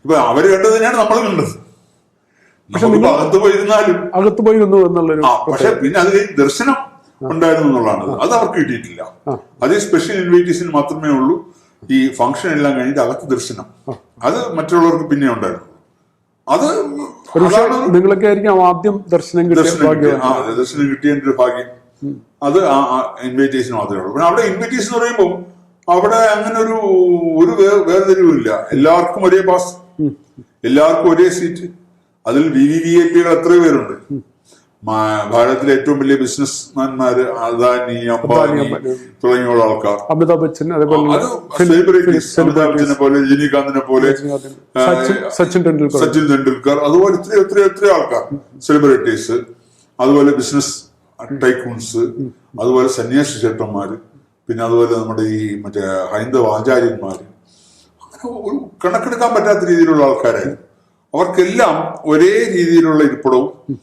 ഇപ്പൊ അവര് കണ്ടത് തന്നെയാണ് നമ്മൾ കണ്ടത്. നമുക്ക് അകത്ത് പോയിരുന്നാലും അകത്ത് പോയിരുന്നു എന്നുള്ളൊരു പക്ഷെ പിന്നെ അത് കഴിഞ്ഞ് ദർശനം ഉണ്ടായിരുന്നു എന്നുള്ളതാണ്. അത് അവർക്ക് കിട്ടിയിട്ടില്ല. അത് സ്പെഷ്യൽ ഇൻവൈറ്റീസിന് മാത്രമേ ഉള്ളൂ. ഈ ഫംഗ്ഷൻ എല്ലാം കഴിഞ്ഞിട്ട് അകത്ത് ദർശനം അത് മറ്റുള്ളവർക്ക് പിന്നെ ഉണ്ടായിരുന്നു. അത് നിങ്ങളൊക്കെ ആയിരിക്കും ആദ്യം ദർശനം കിട്ടിയതിന്റെ ഒരു ഭാഗ്യം. അത് ഇൻവൈറ്റേഷൻ മാത്രമേ ഉള്ളൂ. പിന്നെ അവിടെ ഇൻവൈറ്റേഷൻ എന്ന് പറയുമ്പോൾ അവിടെ അങ്ങനെ ഒരു വേർതിരിവില്ല. എല്ലാവർക്കും ഒരേ പാസ്, എല്ലാവർക്കും ഒരേ സീറ്റ്. അതിൽ VVIP എത്രയോ പേരുണ്ട്. ഭാരതത്തിലെ ഏറ്റവും വലിയ ബിസിനസ്മാൻമാര്, അദാനി, അംബാനി തുടങ്ങിയുള്ള ആൾക്കാർ, അമിതാഭ് ബച്ചൻ, അതേപോലെ അത് സെലിബ്രിറ്റീസ്, അമിതാഭ് ബച്ചനെ പോലെ, രജനീകാന്തിനെ പോലെ, സച്ചിൻ തെണ്ടുൽക്കർ, അതുപോലെ എത്രയോ ആൾക്കാർ, സെലിബ്രിറ്റീസ്, അതുപോലെ ബിസിനസ് ടൈക്കൂൺസ്, അതുപോലെ സന്യാസി ചേട്ടന്മാര്, പിന്നെ അതുപോലെ നമ്മുടെ ഈ മറ്റേ ഹൈന്ദവ ആചാര്യന്മാര്, അങ്ങനെ ഒരു കണക്കെടുക്കാൻ പറ്റാത്ത രീതിയിലുള്ള ആൾക്കാരായിരുന്നു. അവർക്കെല്ലാം ഒരേ രീതിയിലുള്ള ഇരിപ്പിടവും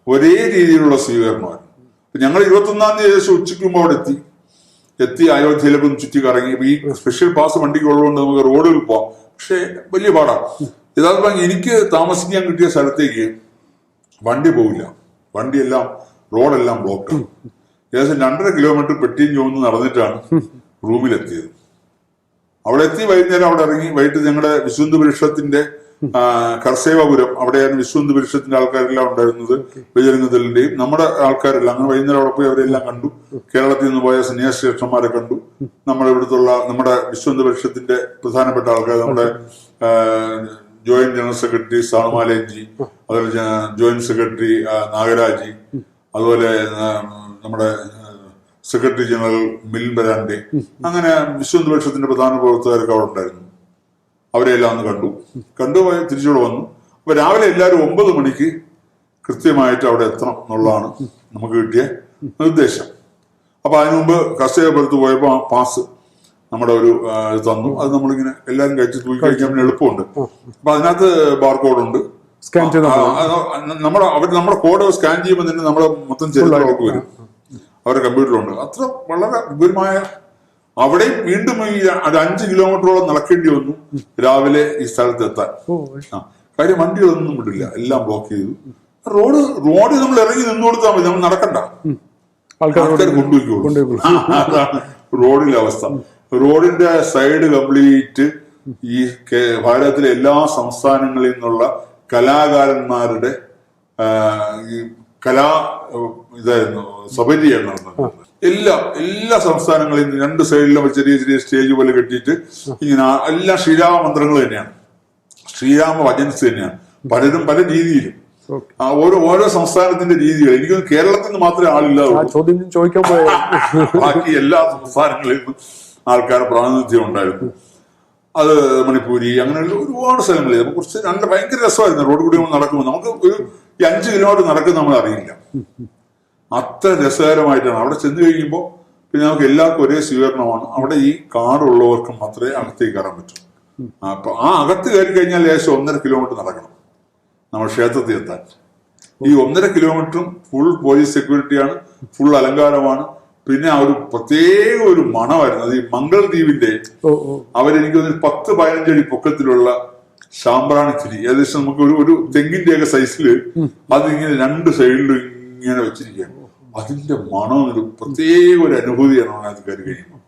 ഒരേ രീതിയിലുള്ള സ്വീകരണമായിരുന്നു. ഞങ്ങൾ 21-ാം തീയതി ഏകദേശം ഉച്ചയ്ക്ക് മുമ്പ് അവിടെ എത്തി അയോധ്യയിലൊക്കെ ഒന്ന് ചുറ്റി കറങ്ങി. ഈ സ്പെഷ്യൽ പാസ് വണ്ടിക്ക് ഉള്ളതുകൊണ്ട് നമുക്ക് റോഡിൽ പോവാം, പക്ഷെ വലിയ പാടാണ്. യഥാർത്ഥം എനിക്ക് താമസിക്കാൻ കിട്ടിയ സ്ഥലത്തേക്ക് വണ്ടി പോവില്ല. വണ്ടിയെല്ലാം റോഡെല്ലാം ബ്ലോക്കാണ്. ഏകദേശം 2.5 കിലോമീറ്റർ പെട്ടിയും ചോന്ന് നടന്നിട്ടാണ് റൂമിലെത്തിയത്. അവിടെ എത്തി വൈകുന്നേരം അവിടെ ഇറങ്ങി. വൈകിട്ട് ഞങ്ങളുടെ വിശ്വന്ത് പരിഷത്തിന്റെ കർസേവപുരം, അവിടെയാണ് വിശ്വന്ത് പരിഷത്തിന്റെ ആൾക്കാരെല്ലാം ഉണ്ടായിരുന്നത്, ബജരംഗദളിന്റെയും നമ്മുടെ ആൾക്കാരെല്ലാം. അങ്ങനെ വൈകുന്നേരം അവിടെ പോയി അവരെല്ലാം കണ്ടു. കേരളത്തിൽ നിന്ന് പോയ സന്യാസി ശ്രേഷ്ഠന്മാരെ കണ്ടു. നമ്മുടെ ഇവിടുത്തുള്ള നമ്മുടെ വിശ്വന്ത് പരിഷത്തിന്റെ പ്രധാനപ്പെട്ട ആൾക്കാർ, നമ്മുടെ ജോയിന്റ് ജനറൽ സെക്രട്ടറി സാണുമാലയൻജി, അതുപോലെ ജോയിന്റ് സെക്രട്ടറി നാഗരാജി, അതുപോലെ നമ്മുടെ സെക്രട്ടറി ജനറൽ മിലിൻ ബരാന്റെ, അങ്ങനെ വിശ്വന്ത് പരിഷത്തിന്റെ പ്രധാന പ്രവർത്തകരൊക്കെ അവിടെ ഉണ്ടായിരുന്നു. അവരെല്ലാം ഒന്ന് കണ്ടു തിരിച്ചുകൂടെ വന്നു. അപ്പൊ രാവിലെ എല്ലാവരും 9 മണിക്ക് കൃത്യമായിട്ട് അവിടെ എത്തണം എന്നുള്ളതാണ് നമുക്ക് കിട്ടിയ നിർദ്ദേശം. അപ്പൊ അതിനു മുമ്പ് കർഷകപുരത്ത് പോയപ്പോ പാസ് നമ്മുടെ ഒരു തന്നു. അത് നമ്മളിങ്ങനെ എല്ലാവരും കഴിച്ച് തൂക്കി കഴിക്കാൻ എളുപ്പമുണ്ട്. അപ്പൊ അതിനകത്ത് ബാർകോഡ് ഉണ്ട്. നമ്മുടെ കോഡ് സ്കാൻ ചെയ്യുമ്പോൾ തന്നെ നമ്മുടെ മൊത്തം ചരിത്രമൊക്കെ വരും അവരുടെ കമ്പ്യൂട്ടറിലുണ്ട്. അത്ര വളരെ വിപുലമായ. അവിടെ വീണ്ടും ഈ 5 കിലോമീറ്ററോളം നടക്കേണ്ടി വന്നു രാവിലെ ഈ സ്ഥലത്ത് എത്താൻ. കാര്യം വണ്ടികളൊന്നും വിടില്ല, എല്ലാം ബ്ലോക്ക് ചെയ്തു. റോഡ് നമ്മൾ ഇറങ്ങി നിന്ന് കൊടുത്താൽ മതി, നമ്മൾ നടക്കണ്ട, ആൾക്കാർ കൊണ്ടുപോയിക്കോളും. അതാണ് റോഡിന്റെ അവസ്ഥ. റോഡിന്റെ സൈഡ് കംപ്ലീറ്റ് ഈ ഭാരതത്തിലെ എല്ലാ സംസ്ഥാനങ്ങളിൽ നിന്നുള്ള കലാകാരന്മാരുടെ ഇതായിരുന്നു, സബരിയാണ് നടന്നത്. എല്ലാ സംസ്ഥാനങ്ങളിൽ നിന്ന് 2 സൈഡിലും ചെറിയ സ്റ്റേജ് പോലെ കെട്ടിയിട്ട് ഇങ്ങനെ എല്ലാം ശ്രീരാമ മന്ത്രങ്ങൾ തന്നെയാണ്, ശ്രീരാമ വചൻസ് തന്നെയാണ്. പലരും പല രീതിയിലും ഓരോ സംസ്ഥാനത്തിന്റെ രീതികൾ. എനിക്ക് കേരളത്തിൽ നിന്ന് മാത്രമേ ആളില്ലാതെ, ബാക്കി എല്ലാ സംസ്ഥാനങ്ങളിൽ നിന്നും ആൾക്കാർ പ്രാതിനിധ്യം ഉണ്ടായിരുന്നു. അത് മണിപ്പൂരി, അങ്ങനെയുള്ള ഒരുപാട് സ്ഥലങ്ങളിൽ കുറച്ച് ഭയങ്കര രസമായിരുന്നു. റോഡ് കൂടി നമ്മൾ നടക്കുമ്പോൾ നമുക്ക് ഒരു 5 കിലോമീറ്റർ നടക്കുന്ന നമ്മൾ അറിയില്ല. അത്ര രസകരമായിട്ടാണ്. അവിടെ ചെന്ന് കഴിയുമ്പോൾ പിന്നെ നമുക്ക് എല്ലാവർക്കും ഒരേ സ്വീകരണമാണ്. അവിടെ ഈ കാർഡുള്ളവർക്ക് മാത്രമേ അകത്തേക്ക് കയറാൻ പറ്റൂ. അപ്പൊ ആ അകത്ത് കയറി കഴിഞ്ഞാൽ ഏകദേശം 1.5 കിലോമീറ്റർ നടക്കണം നമ്മൾ ക്ഷേത്രത്തിൽ എത്താൻ. ഈ 1.5 കിലോമീറ്ററും ഫുൾ പോലീസ് സെക്യൂരിറ്റിയാണ്, ഫുൾ അലങ്കാരമാണ്. പിന്നെ ഒരു പ്രത്യേക ഒരു മണമായിരുന്നു. അത് ഈ മംഗൾ ദ്വീപിന്റെ അവരെനിക്ക് 10-15 അടി പൊക്കത്തിലുള്ള ശാമ്പ്രാണിച്ചിരി, ഏകദേശം നമുക്ക് ഒരു തെങ്ങിന്റെയൊക്കെ സൈസില് അതിങ്ങനെ 2 സൈഡിലും ഇങ്ങനെ വെച്ചിരിക്കുകയാണ്. അതിന്റെ മണം ഒരു പ്രത്യേക ഒരു അനുഭൂതിയാണ് അതിനകത്ത് കയറി കഴിയുമ്പോൾ.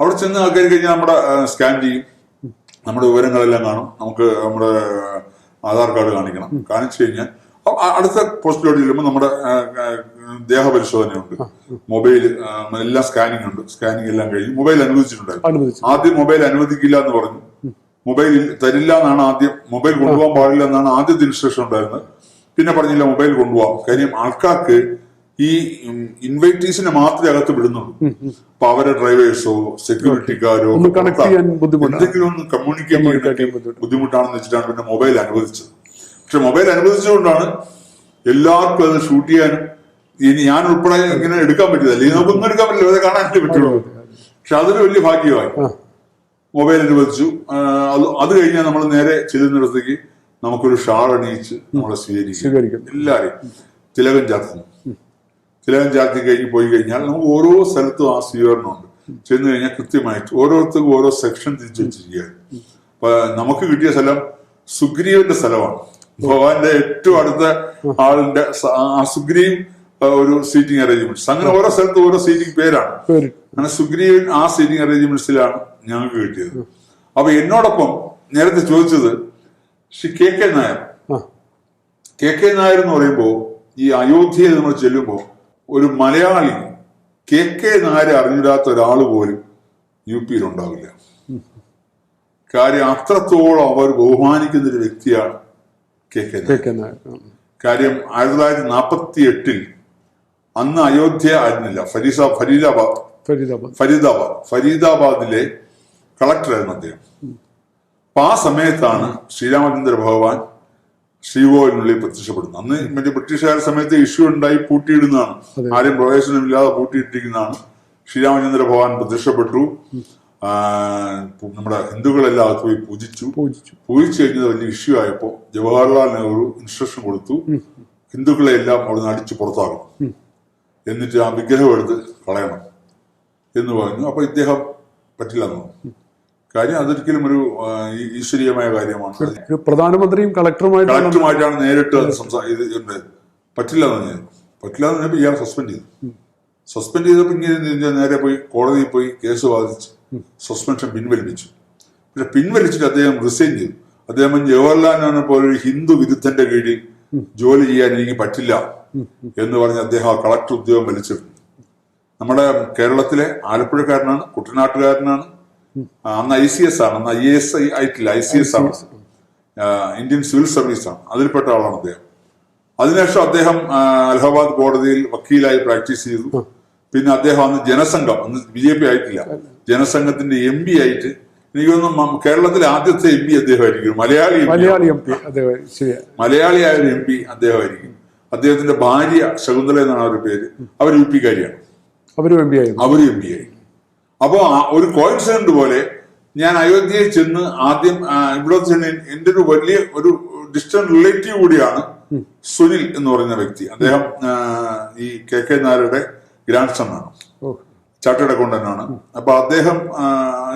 അവിടെ ചെന്ന് കയറി കഴിഞ്ഞാൽ നമ്മുടെ സ്കാൻ ചെയ്യും, നമ്മുടെ വിവരങ്ങളെല്ലാം കാണും. നമുക്ക് നമ്മുടെ ആധാർ കാർഡ് കാണിക്കണം. കാണിച്ചു കഴിഞ്ഞാൽ അടുത്ത പോസ്റ്റിലോട്ട് ചെല്ലുമ്പോൾ നമ്മുടെ ദേഹപരിശോധനയുണ്ട്, മൊബൈൽ എല്ലാം സ്കാനിങ് ഉണ്ട്. സ്കാനിങ് എല്ലാം കഴിഞ്ഞ് മൊബൈൽ അനുവദിച്ചിട്ടുണ്ടായിരുന്നു. ആദ്യം മൊബൈൽ അനുവദിക്കില്ല എന്ന് പറഞ്ഞു, മൊബൈൽ തരില്ല എന്നാണ് ആദ്യം, മൊബൈൽ കൊണ്ടുപോകാൻ പാടില്ല എന്നാണ് ആദ്യത്തെ ഇൻസ്ട്രക്ഷൻ ഉണ്ടായിരുന്നത്. പിന്നെ പറഞ്ഞില്ല മൊബൈൽ കൊണ്ടുപോകാം. കാര്യം ആൾക്കാർക്ക് ഈ ഇൻവൈറ്റീസിനെ മാത്രമേ അകത്ത് വിടുന്നുള്ളൂ. അപ്പൊ അവരെ ഡ്രൈവേഴ്സോ സെക്യൂരിറ്റിക്കാരോ എന്തെങ്കിലും ഒന്ന് കമ്മ്യൂണിക്കേറ്റ് ചെയ്യാൻ ബുദ്ധിമുട്ടാണെന്ന് വെച്ചിട്ടാണ് പിന്നെ മൊബൈൽ അനുവദിച്ചത്. പക്ഷെ മൊബൈൽ അനുവദിച്ചുകൊണ്ടാണ് എല്ലാവർക്കും അത് ഷൂട്ട് ചെയ്യാനും ഇനി ഞാൻ ഉൾപ്പെടെ ഇങ്ങനെ എടുക്കാൻ പറ്റിയതല്ല. ഇനി നമുക്കൊന്നും എടുക്കാൻ പറ്റില്ല, അത് കാണാനേ പറ്റുള്ളൂ. പക്ഷെ അതൊരു വലിയ ഭാഗ്യമായി. മൊബൈൽ അനുവദിച്ചു. അത് കഴിഞ്ഞാൽ നമ്മൾ നേരെ ചെല്ലുന്നിടത്തേക്ക് നമുക്കൊരു ഷാൾ അണിയിച്ച് നമ്മളെ സ്വീകരിക്കും. എല്ലാവരെയും തിലകം ചാർത്തുന്നു. തിലകം ചാർത്തി കഴിഞ്ഞ് പോയി കഴിഞ്ഞാൽ നമുക്ക് ഓരോ സ്ഥലത്തും ആ സ്വീകരണമുണ്ട്. ചെന്ന് കഴിഞ്ഞാൽ കൃത്യമായിട്ട് ഓരോരുത്തർക്കും ഓരോ സെക്ഷൻ തിരിച്ചു വെച്ചിരിക്കുകയാണ്. അപ്പൊ നമുക്ക് കിട്ടിയ സ്ഥലം സുഗ്രീവന്റെ സ്ഥലമാണ്. ഭഗവാന്റെ ഏറ്റവും അടുത്ത ആളിന്റെ സുഗ്രീവ് ഒരു സീറ്റിംഗ് അറേഞ്ച്മെന്റ്സ്. അങ്ങനെ ഓരോ സ്ഥലത്ത് ഓരോ സീറ്റിംഗ് പേരാണ്. അങ്ങനെ സുഗ്രീവൻ ആ സീറ്റിംഗ് അറേഞ്ച്മെന്റ്സിലാണ് ഞങ്ങൾക്ക് കിട്ടിയത്. അപ്പൊ എന്നോടൊപ്പം നേരത്തെ ചോദിച്ചത് ശ്രീ കെ നായർ. കെ നായർ എന്ന് പറയുമ്പോ ഈ അയോധ്യയിൽ നമ്മൾ ചെല്ലുമ്പോ ഒരു മലയാളി കെ നായർ അറിഞ്ഞിടാത്ത ഒരാൾ പോലും യു പിയിൽ ഉണ്ടാവില്ല. കാര്യം അത്രത്തോളം അവർ ബഹുമാനിക്കുന്ന ഒരു വ്യക്തിയാണ് കെ നായർ. കാര്യം 1948 അന്ന് അയോധ്യ ആയിരുന്നില്ല, ഫരീദാബാദിലെ കളക്ടറായിരുന്നു അദ്ദേഹം. അപ്പൊ ആ സമയത്താണ് ശ്രീരാമചന്ദ്ര ഭഗവാൻ ശ്രീകോവിലിനുള്ളിൽ പ്രത്യക്ഷപ്പെടുന്നത്. അന്ന് മറ്റേ ബ്രിട്ടീഷുകാരുടെ സമയത്ത് ഇഷ്യൂ ഉണ്ടായി പൂട്ടിയിടുന്നതാണ്, ആരും പ്രവേശനമില്ലാതെ പൂട്ടിയിട്ടിരിക്കുന്നതാണ്. ശ്രീരാമചന്ദ്ര ഭഗവാൻ പ്രത്യക്ഷപ്പെട്ടു. നമ്മുടെ ഹിന്ദുക്കളെല്ലാം അകത്ത് പോയി പൂജിച്ചു കഴിഞ്ഞത് വലിയ ഇഷ്യൂ ആയപ്പോ ജവഹർലാൽ നെഹ്റു ഇൻസ്ട്രക്ഷൻ കൊടുത്തു, ഹിന്ദുക്കളെ എല്ലാം അവിടെ അടിച്ചു പുറത്താക്കണം, എന്നിട്ട് ആ വിഗ്രഹം എടുത്ത് കളയണം എന്ന് പറഞ്ഞു. അപ്പൊ ഇദ്ദേഹം പറ്റില്ലെന്ന് പറഞ്ഞു. കാര്യം അതൊരിക്കലും ഒരു ഈശ്വരീയമായ കാര്യമാണ്. പ്രധാനമന്ത്രിയും കളക്ടറുമായിട്ടാണ് നേരിട്ട് പറ്റില്ലെന്ന് പറഞ്ഞപ്പോൾ ഇയാൾ സസ്പെൻഡ് ചെയ്തപ്പോൾ ഇങ്ങനെ നേരെ പോയി കോടതിയിൽ പോയി കേസ് വാദിച്ച് സസ്പെൻഷൻ പിൻവലിപ്പിച്ചു. പക്ഷെ പിൻവലിച്ചിട്ട് അദ്ദേഹം റിസൈൻ ചെയ്തു. അദ്ദേഹം ജവഹർലാൽ നെഹ്റു പോലെ ഒരു ഹിന്ദു വിരുദ്ധന്റെ കീഴിൽ ജോലി ചെയ്യാൻ എനിക്ക് പറ്റില്ല എന്ന് പറഞ്ഞ് അദ്ദേഹം ആ കളക്ടർ ഉദ്യോഗം വലിച്ചിരുന്നു. നമ്മുടെ കേരളത്തിലെ ആലപ്പുഴക്കാരനാണ്, കുട്ടനാട്ടുകാരനാണ്. അന്ന് ICS ആണ്, അന്ന് IAS ആയിട്ടില്ല, ICS ആണ്, ഇന്ത്യൻ സിവിൽ സർവീസ് ആണ്, അതിൽപ്പെട്ട ആളാണ് അദ്ദേഹം. അതിനുശേഷം അദ്ദേഹം അലഹബാദ് കോടതിയിൽ വക്കീലായി പ്രാക്ടീസ് ചെയ്തു. പിന്നെ അദ്ദേഹം അന്ന് ജനസംഘം, അന്ന് BJP ആയിട്ടില്ല, ജനസംഘത്തിന്റെ MP ആയിട്ട്, എനിക്ക് തോന്നുന്നു കേരളത്തിലെ ആദ്യത്തെ MP അദ്ദേഹമായിരിക്കും, മലയാളിയായ ഒരു MP അദ്ദേഹമായിരിക്കും. അദ്ദേഹത്തിന്റെ ഭാര്യ ശകുന്തള എന്നാണ് അവരുടെ പേര്. അവർ UP കാരിയാണ്, അവരും MP ആയി. അപ്പോ ഒരു കോയിൻസിഡന്റ് പോലെ ഞാൻ അയോധ്യയിൽ ചെന്ന് ആദ്യം ഇവിടെ ചെന്ന് എന്റെ ഒരു വലിയ ഒരു ഡിസ്റ്റന്റ് റിലേറ്റീവ് കൂടിയാണ് സുനിൽ എന്ന് പറയുന്ന വ്യക്തി. അദ്ദേഹം ഈ കെ നായരുടെ ഗ്രാൻഡ് സൺ ആണ്, ചാർട്ടേഡ് അക്കൗണ്ടന്റ് ആണ്. അപ്പൊ അദ്ദേഹം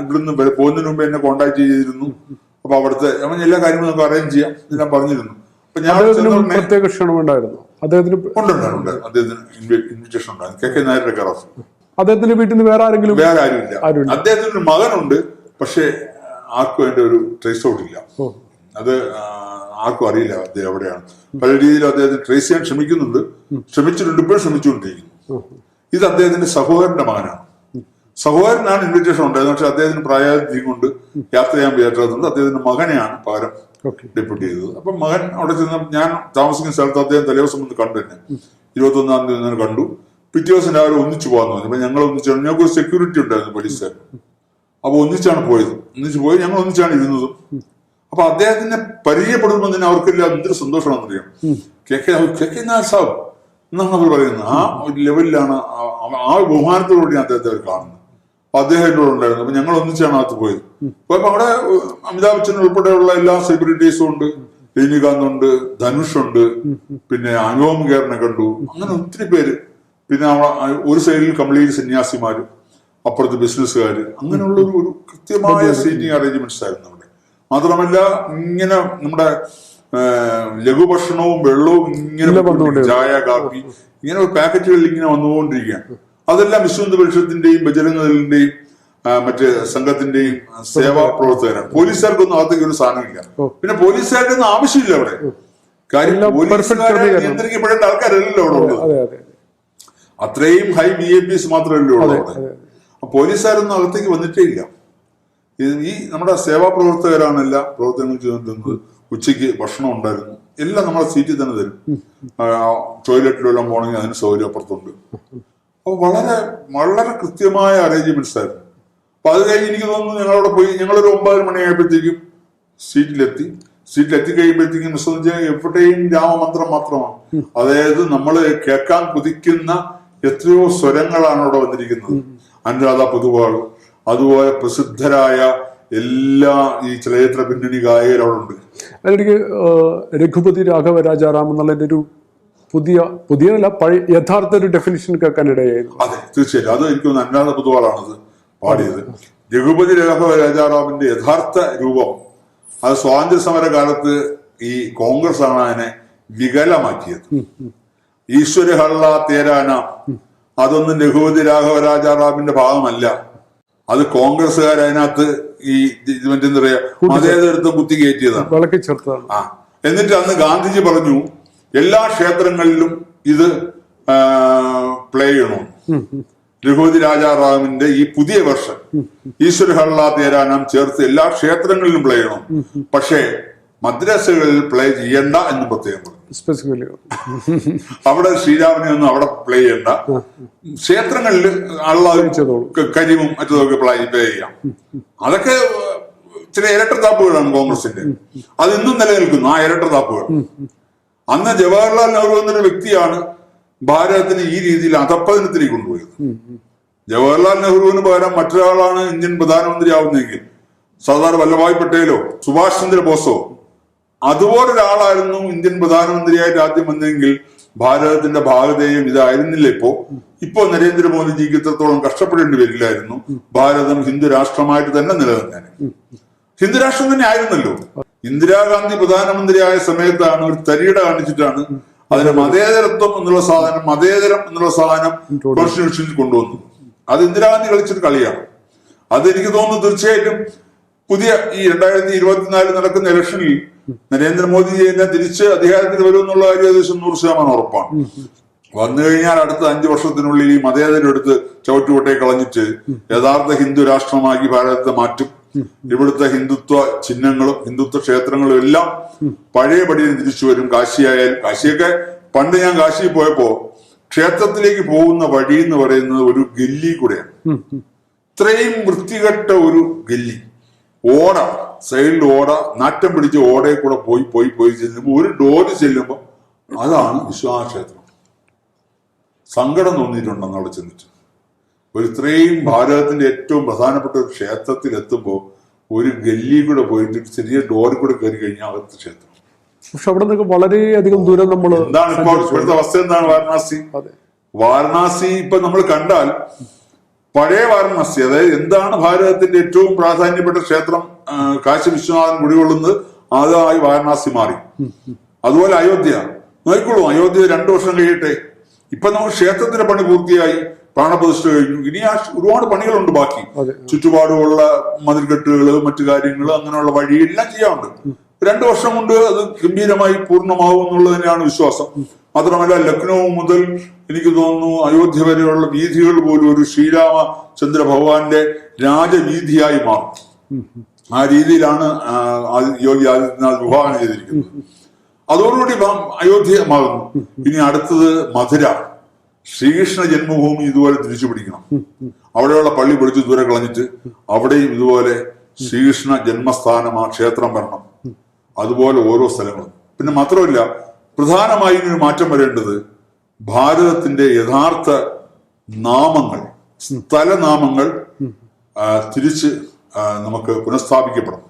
ഇവിടുന്ന് പോകുന്നതിന് മുമ്പ് എന്നെ കോണ്ടാക്ട് ചെയ്തിരുന്നു. അപ്പൊ അവിടുത്തെ എല്ലാ കാര്യങ്ങളും നമുക്ക് അറേഞ്ച് ചെയ്യാം എല്ലാം പറഞ്ഞിരുന്നു. അപ്പൊ ഞാൻ പ്രത്യേക ക്ഷണമുണ്ടായിരുന്നു അദ്ദേഹത്തിന്, ഇൻവിറ്റേഷൻ ഉണ്ടായിരുന്നു കെ നായരുടെ കെയർ. അദ്ദേഹത്തിന്റെ വീട്ടിൽ നിന്ന് വേറെ ആരുമില്ല. അദ്ദേഹത്തിന് ഒരു മകനുണ്ട്, പക്ഷെ ആർക്കും അതിന്റെ ഒരു ട്രേസ് ഔട്ട് ഇല്ല. അത് ആർക്കും അറിയില്ല അദ്ദേഹം എവിടെയാണ്. പല രീതിയിൽ അദ്ദേഹത്തിന് ട്രേസ് ചെയ്യാൻ ശ്രമിച്ചിട്ടുണ്ട്, ഇപ്പോഴും ശ്രമിച്ചുകൊണ്ടിരിക്കുന്നു. ഇത് അദ്ദേഹത്തിന്റെ സഹോദരന്റെ മകനാണ്. സഹോദരനാണ് ഇൻവിറ്റേഷൻ ഉണ്ടായത്, പക്ഷെ അദ്ദേഹത്തിന് പ്രായാധിക്യം കൊണ്ട് യാത്ര ചെയ്യാൻ പറ്റാത്തതുകൊണ്ട് അദ്ദേഹത്തിന്റെ മകനെയാണ് പകരം ഡെപ്യൂട്ടി ചെയ്തത്. അപ്പൊ മകൻ അവിടെ ചെന്ന് ഞാൻ താമസിക്കുന്ന സ്ഥലത്ത് അദ്ദേഹം തലേദിവസം ഒന്ന് കണ്ടു, തന്നെ 21-ാം തീയതി കണ്ടു. പിറ്റേ ദിവസം രാവിലെ ഒന്നിച്ചു പോകാന്ന് പറഞ്ഞു. അപ്പൊ ഞങ്ങൾ ഒന്നിച്ചാണ്, ഞങ്ങൾക്ക് സെക്യൂരിറ്റി ഉണ്ടായിരുന്നു പോലീസുകാർ. അപ്പൊ ഒന്നിച്ചാണ് പോയത്, ഞങ്ങൾ ഒന്നിച്ചാണ് ഇരുന്നതും. അപ്പൊ അദ്ദേഹത്തിനെ പരിചയപ്പെടുമ്പോൾ തന്നെ അവർക്കെല്ലാം എന്തൊരു സന്തോഷമാണെന്നറിയാം. കെ നായർ സാബ് എന്നാണ് അവർ പറയുന്നത്. ആ ഒരു ലെവലിലാണ്, ആ ബഹുമാനത്തോടുകൂടിയാണ് അദ്ദേഹത്തെ അവർ കാണുന്നത്. അപ്പൊ അദ്ദേഹം എന്നോട് ഉണ്ടായിരുന്നു. അപ്പൊ ഞങ്ങൾ ഒന്നിച്ചാണ് അകത്ത് പോയത്. അപ്പൊ അവിടെ അമിതാഭ് ബച്ചൻ ഉൾപ്പെടെയുള്ള എല്ലാ സെലിബ്രിറ്റീസും ഉണ്ട്, രജനീകാന്ത് ഉണ്ട്, ധനുഷ് ഉണ്ട്, പിന്നെ അനുപം ഖേറിനെ കണ്ടു, അങ്ങനെ ഒത്തിരി പേര്. പിന്നെ ഒരു സൈഡിൽ കംപ്ലീറ്റ് സന്യാസിമാര്, അപ്പുറത്ത് ബിസിനസ്സുകാര്, അങ്ങനെയുള്ള ഒരു കൃത്യമായ സീറ്റിംഗ് അറേഞ്ച്മെന്റ്സ് ആയിരുന്നു അവിടെ. മാത്രമല്ല ഇങ്ങനെ നമ്മുടെ ലഘുഭക്ഷണവും വെള്ളവും ഇങ്ങനെ ചായ, കാപ്പി, ഇങ്ങനെ പാക്കറ്റുകളിൽ ഇങ്ങനെ വന്നുകൊണ്ടിരിക്കുകയാണ്. അതെല്ലാം വിശ്വഹിന്ദു പരിഷത്തിന്റെയും ബജരംഗദളിന്റെയും മറ്റേ സംഘത്തിന്റെയും സേവാ പ്രവർത്തകരാണ്. പോലീസുകാർക്കൊന്നും അകത്തേക്ക് ഒരു സാധനമില്ല. പിന്നെ പോലീസുകാർക്കൊന്നും ആവശ്യമില്ല അവിടെ. കാര്യം പോലീസുകാരെ നിയന്ത്രിക്കപ്പെടേണ്ട ആൾക്കാരല്ലല്ലോ അവിടെ ഉള്ളത്. അത്രയും ഹൈ VIPs മാത്രമല്ലേ ഉള്ളൂ അവിടെ. പോലീസുകാരൊന്നും അകത്തേക്ക് വന്നിട്ടേ ഇല്ല. ഈ നമ്മുടെ സേവാ പ്രവർത്തകരാണ് എല്ലാ പ്രവർത്തനങ്ങളും ചെയ്തുകൊണ്ടിരുന്നത്. ഉച്ചയ്ക്ക് ഭക്ഷണം ഉണ്ടായിരുന്നു, എല്ലാം നമ്മളെ സീറ്റിൽ തന്നെ തരും. ടോയ്ലറ്റിലെല്ലാം പോകണമെങ്കിൽ അതിന് സൗകര്യം അപ്പുറത്തുണ്ട്. അപ്പൊ വളരെ വളരെ കൃത്യമായ അറേഞ്ച്മെന്റ്സ് ആയിരുന്നു. അപ്പൊ അത് കഴിഞ്ഞ് എനിക്ക് തോന്നുന്നു ഞങ്ങളവിടെ പോയി, ഞങ്ങളൊരു 9 മണിയായപ്പോഴത്തേക്കും സീറ്റിലെത്തി കഴിയുമ്പോഴത്തേക്കും എവിടെയും രാമമന്ത്രം മാത്രമാണ്. അതായത് നമ്മൾ കേൾക്കാൻ കുതിക്കുന്ന എത്രയോ സ്വരങ്ങളാണ് അവിടെ വന്നിരിക്കുന്നത്. അനുരാധ പൊതുവാൾ, അതുപോലെ പ്രസിദ്ധരായ എല്ലാ ഈ ചലച്ചിത്ര പിന്നണി ഗായകർ അവിടെ ഉണ്ട്. അതിലേക്ക് രഘുപതി രാഘവ രാജാറാം എന്നുള്ളതിന്റെ ഒരു പുതിയതല്ല, പഴയ യഥാർത്ഥ ഒരു ഡെഫിനിഷൻ കേൾക്കാനിടയായിരുന്നു. അതെ, തീർച്ചയായിട്ടും. അത് എനിക്ക് തോന്നുന്നു അനുരാധ പൊതുവാളാണത് പാടിയത്. രഘുപതി രാഘവ രാജാറാമിന്റെ യഥാർത്ഥ രൂപം അത് സ്വാതന്ത്ര്യ സമര കാലത്ത് ഈ കോൺഗ്രസ് ആണ് അതിനെ വികലമാക്കിയത്. ഈശ്വര ഹള്ള തേരാന അതൊന്നും രഘുപതി രാഘവ രാജാറാമിന്റെ ഭാഗമല്ല. അത് കോൺഗ്രസ്സുകാർ അതിനകത്ത് ഈ മറ്റെന്താ പറയാ മതേതരത്വം കുത്തി കയറ്റിയതാണ്. ആ എന്നിട്ട് അന്ന് ഗാന്ധിജി പറഞ്ഞു എല്ലാ ക്ഷേത്രങ്ങളിലും ഇത് പ്ലേ ചെയ്യണമെന്ന്. രഘുപതി രാജാറാമിന്റെ ഈ പുതിയ വർഷം ഈശ്വര ഹള്ള തേരാനം ചേർത്ത് എല്ലാ ക്ഷേത്രങ്ങളിലും പ്ലേ ചെയ്യണം. പക്ഷേ മദ്രസകളിൽ പ്ലേ ചെയ്യണ്ട എന്ന് പ്രത്യേകം പറഞ്ഞു. അവിടെ ശ്രീരാമനെ ഒന്നും അവിടെ പ്ലേ ചെയ്യണ്ട, ക്ഷേത്രങ്ങളിൽ കരിമും മറ്റതൊക്കെ പ്ലേ ചെയ്യാം. അതൊക്കെ ചില ഇരട്ടത്താപ്പുകളാണ് കോൺഗ്രസിന്റെ. അത് ഇന്നും നിലനിൽക്കുന്നു ആ ഇരട്ടത്താപ്പുകൾ. അന്ന് ജവഹർലാൽ നെഹ്റു എന്നൊരു വ്യക്തിയാണ് ഭാരതത്തിന് ഈ രീതിയിൽ അധപ്പതനത്തിലേക്ക് കൊണ്ടുപോയത്. ജവഹർലാൽ നെഹ്റുവിന് പകരം മറ്റൊരാളാണ് ഇന്ത്യൻ പ്രധാനമന്ത്രി ആവുന്നതെങ്കിൽ സർദാർ വല്ലഭായ് പട്ടേലോ സുഭാഷ് ചന്ദ്രബോസോ അതുപോലൊരാളായിരുന്നു ഇന്ത്യൻ പ്രധാനമന്ത്രിയായിട്ട് ആദ്യം വന്നതെങ്കിൽ ഭാരതത്തിന്റെ ഭാഗതയും ഇതായിരുന്നില്ല. ഇപ്പോ നരേന്ദ്രമോദിജിക്ക് ഇത്രത്തോളം കഷ്ടപ്പെടേണ്ടി വരില്ലായിരുന്നു. ഭാരതം ഹിന്ദു രാഷ്ട്രമായിട്ട് തന്നെ നിലനിന്നേനെ. ഹിന്ദു രാഷ്ട്രം തന്നെ ആയിരുന്നല്ലോ. ഇന്ദിരാഗാന്ധി പ്രധാനമന്ത്രിയായ സമയത്താണ് ഒരു തരികിട കാണിച്ചിട്ടാണ് അതിന് മതേതരത്വം എന്നുള്ള സാധനം, മതേതരം എന്നുള്ള സാധനം കോൺസ്റ്റിറ്റ്യൂഷനിൽ കൊണ്ടുവന്നു. അത് ഇന്ദിരാഗാന്ധി കളിച്ചൊരു കളിയാണ്. അതെനിക്ക് തോന്നുന്നു തീർച്ചയായിട്ടും പുതിയ ഈ 2024 നടക്കുന്ന ഇലക്ഷനിൽ നരേന്ദ്രമോദി തന്നെ തിരിച്ച് അധികാരത്തിൽ വരുമെന്നുള്ള കാര്യം ഏകദേശം 100% ഉറപ്പാണ്. വന്നു കഴിഞ്ഞാൽ അടുത്ത 5 വർഷത്തിനുള്ളിൽ ഈ മതേതരം എടുത്ത് ചവിട്ടുകൊട്ടയെ കളഞ്ഞിട്ട് യഥാർത്ഥ ഹിന്ദു രാഷ്ട്രമാക്കി ഭാരതത്തെ മാറ്റും. ഇവിടുത്തെ ഹിന്ദുത്വ ചിഹ്നങ്ങളും ഹിന്ദുത്വ ക്ഷേത്രങ്ങളും എല്ലാം പഴയപടിയിൽ തിരിച്ചു വരും. കാശിയായാലും, കാശിയൊക്കെ പണ്ട് ഞാൻ കാശിയിൽ പോയപ്പോ ക്ഷേത്രത്തിലേക്ക് പോകുന്ന വഴി എന്ന് പറയുന്നത് ഒരു ഗല്ലി കൂടെയാണ്. ഇത്രയും വൃത്തികെട്ട ഒരു ഗല്ലി, ഓട സൈഡിൽ ഓട, നാറ്റം പിടിച്ച് ഓടയിൽ കൂടെ പോയി ചെല്ലുമ്പോൾ ഒരു ഡോറ് ചെല്ലുമ്പോൾ അതാണ് വിശ്വനാഥ ക്ഷേത്രം. സങ്കടം തോന്നിയിട്ടുണ്ടെന്ന് അവിടെ ചെന്നിട്ട്. ഒരു ഇത്രയും ഭാരതത്തിന്റെ ഏറ്റവും പ്രധാനപ്പെട്ട ഒരു ക്ഷേത്രത്തിൽ എത്തുമ്പോൾ ഒരു ഗല്ലി കൂടെ പോയിട്ട് ചെറിയ ഡോറിൽ കൂടെ കയറി കഴിഞ്ഞാൽ അകത്ത് ക്ഷേത്രം. പക്ഷെ അവിടെ നിന്നൊക്കെ വളരെയധികം ദൂരം നമ്മൾ എന്താണ് ഇപ്പോൾ ഇപ്പോഴത്തെ അവസ്ഥ? എന്താണ് വാരണാസി ഇപ്പൊ നമ്മൾ കണ്ടാൽ പഴയ വാരണാസി, അതായത് എന്താണ് ഭാരതത്തിന്റെ ഏറ്റവും പ്രാധാന്യപ്പെട്ട ക്ഷേത്രം കാശി വിശ്വനാഥൻ കുടികൊള്ളുന്നത്, അതായി വാരണാസി മാറി. അതുപോലെ അയോധ്യ നോക്കിക്കോളൂ, അയോധ്യ 2 വർഷം കഴിയട്ടെ. ഇപ്പൊ നമുക്ക് ക്ഷേത്രത്തിന്റെ പണി പൂർത്തിയായി, പ്രാണപ്രതിഷ്ഠ കഴിഞ്ഞു. ഇനി ഒരുപാട് പണികളുണ്ട് ബാക്കി. ചുറ്റുപാടുമുള്ള മതിൽക്കെട്ടുകള്, മറ്റു കാര്യങ്ങൾ, അങ്ങനെയുള്ള വഴിയെല്ലാം ചെയ്യാറുണ്ട്. 2 വർഷം കൊണ്ട് അത് ഗംഭീരമായി പൂർണ്ണമാവും എന്നുള്ളത് തന്നെയാണ് വിശ്വാസം. മാത്രമല്ല ലക്നൗ മുതൽ എനിക്ക് തോന്നുന്നു അയോധ്യ വരെയുള്ള വീഥികൾ പോലും ഒരു ശ്രീരാമചന്ദ്ര ഭഗവാന്റെ രാജവീഥിയായി മാറും. ആ രീതിയിലാണ് യോഗി ആദിത്യനാഥ് വിഭാവന ചെയ്തിരിക്കുന്നത്. അതോടുകൂടി അയോധ്യ മാറുന്നു. ഇനി അടുത്തത് മധുര. ശ്രീകൃഷ്ണ ജന്മഭൂമി ഇതുപോലെ തിരിച്ചു പിടിക്കണം. അവിടെയുള്ള പള്ളി പൊളിച്ച് ദൂരെ കളഞ്ഞിട്ട് അവിടെയും ഇതുപോലെ ശ്രീകൃഷ്ണ ജന്മസ്ഥാനം ആ ക്ഷേത്രം വരണം. അതുപോലെ ഓരോ സ്ഥലങ്ങളും. പിന്നെ മാത്രമല്ല, പ്രധാനമായും ഒരു മാറ്റം വരേണ്ടത് ഭാരതത്തിന്റെ യഥാർത്ഥ നാമങ്ങൾ, സ്ഥലനാമങ്ങൾ തിരിച്ച് നമുക്ക് പുനഃസ്ഥാപിക്കപ്പെടണം.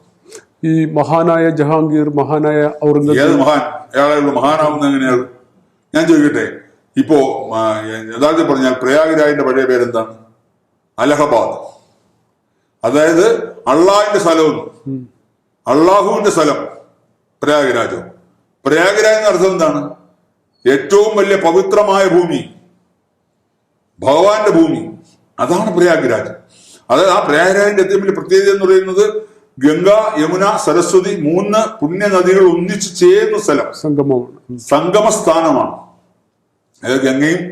ഈ മഹാനായ ജഹാംഗീർ, മഹാനായ ഔറംഗസേബ്, ഏത് മഹാൻ അയാളുള്ള മഹാനാവുന്നത് എങ്ങനെയാണ്? ഞാൻ ചോദിക്കട്ടെ, ഇപ്പോ യഥാർത്ഥത്തിൽ പറഞ്ഞാൽ പ്രയാഗ്രാജിന്റെ പഴയ പേരെന്താണ്? അലഹബാദ്. അതായത് അള്ളാഹിന്റെ സ്ഥലമൊന്നും, അള്ളാഹുവിന്റെ സ്ഥലം പ്രയാഗ്രാജോ. പ്രയാഗ്രാജ് എന്ന അർത്ഥം എന്താണ്? ഏറ്റവും വലിയ പവിത്രമായ ഭൂമി, ഭഗവാന്റെ ഭൂമി, അതാണ് പ്രയാഗ്രാജ്. അതായത് ആ പ്രയാഗ്രാജിന്റെ ഏറ്റവും വലിയ പ്രത്യേകത എന്ന് പറയുന്നത് ഗംഗ, യമുന, സരസ്വതി 3 പുണ്യ നദികൾ ഒന്നിച്ചു ചേരുന്ന സ്ഥലം, സംഗമസ്ഥാനമാണ്. അതായത് ഗംഗയും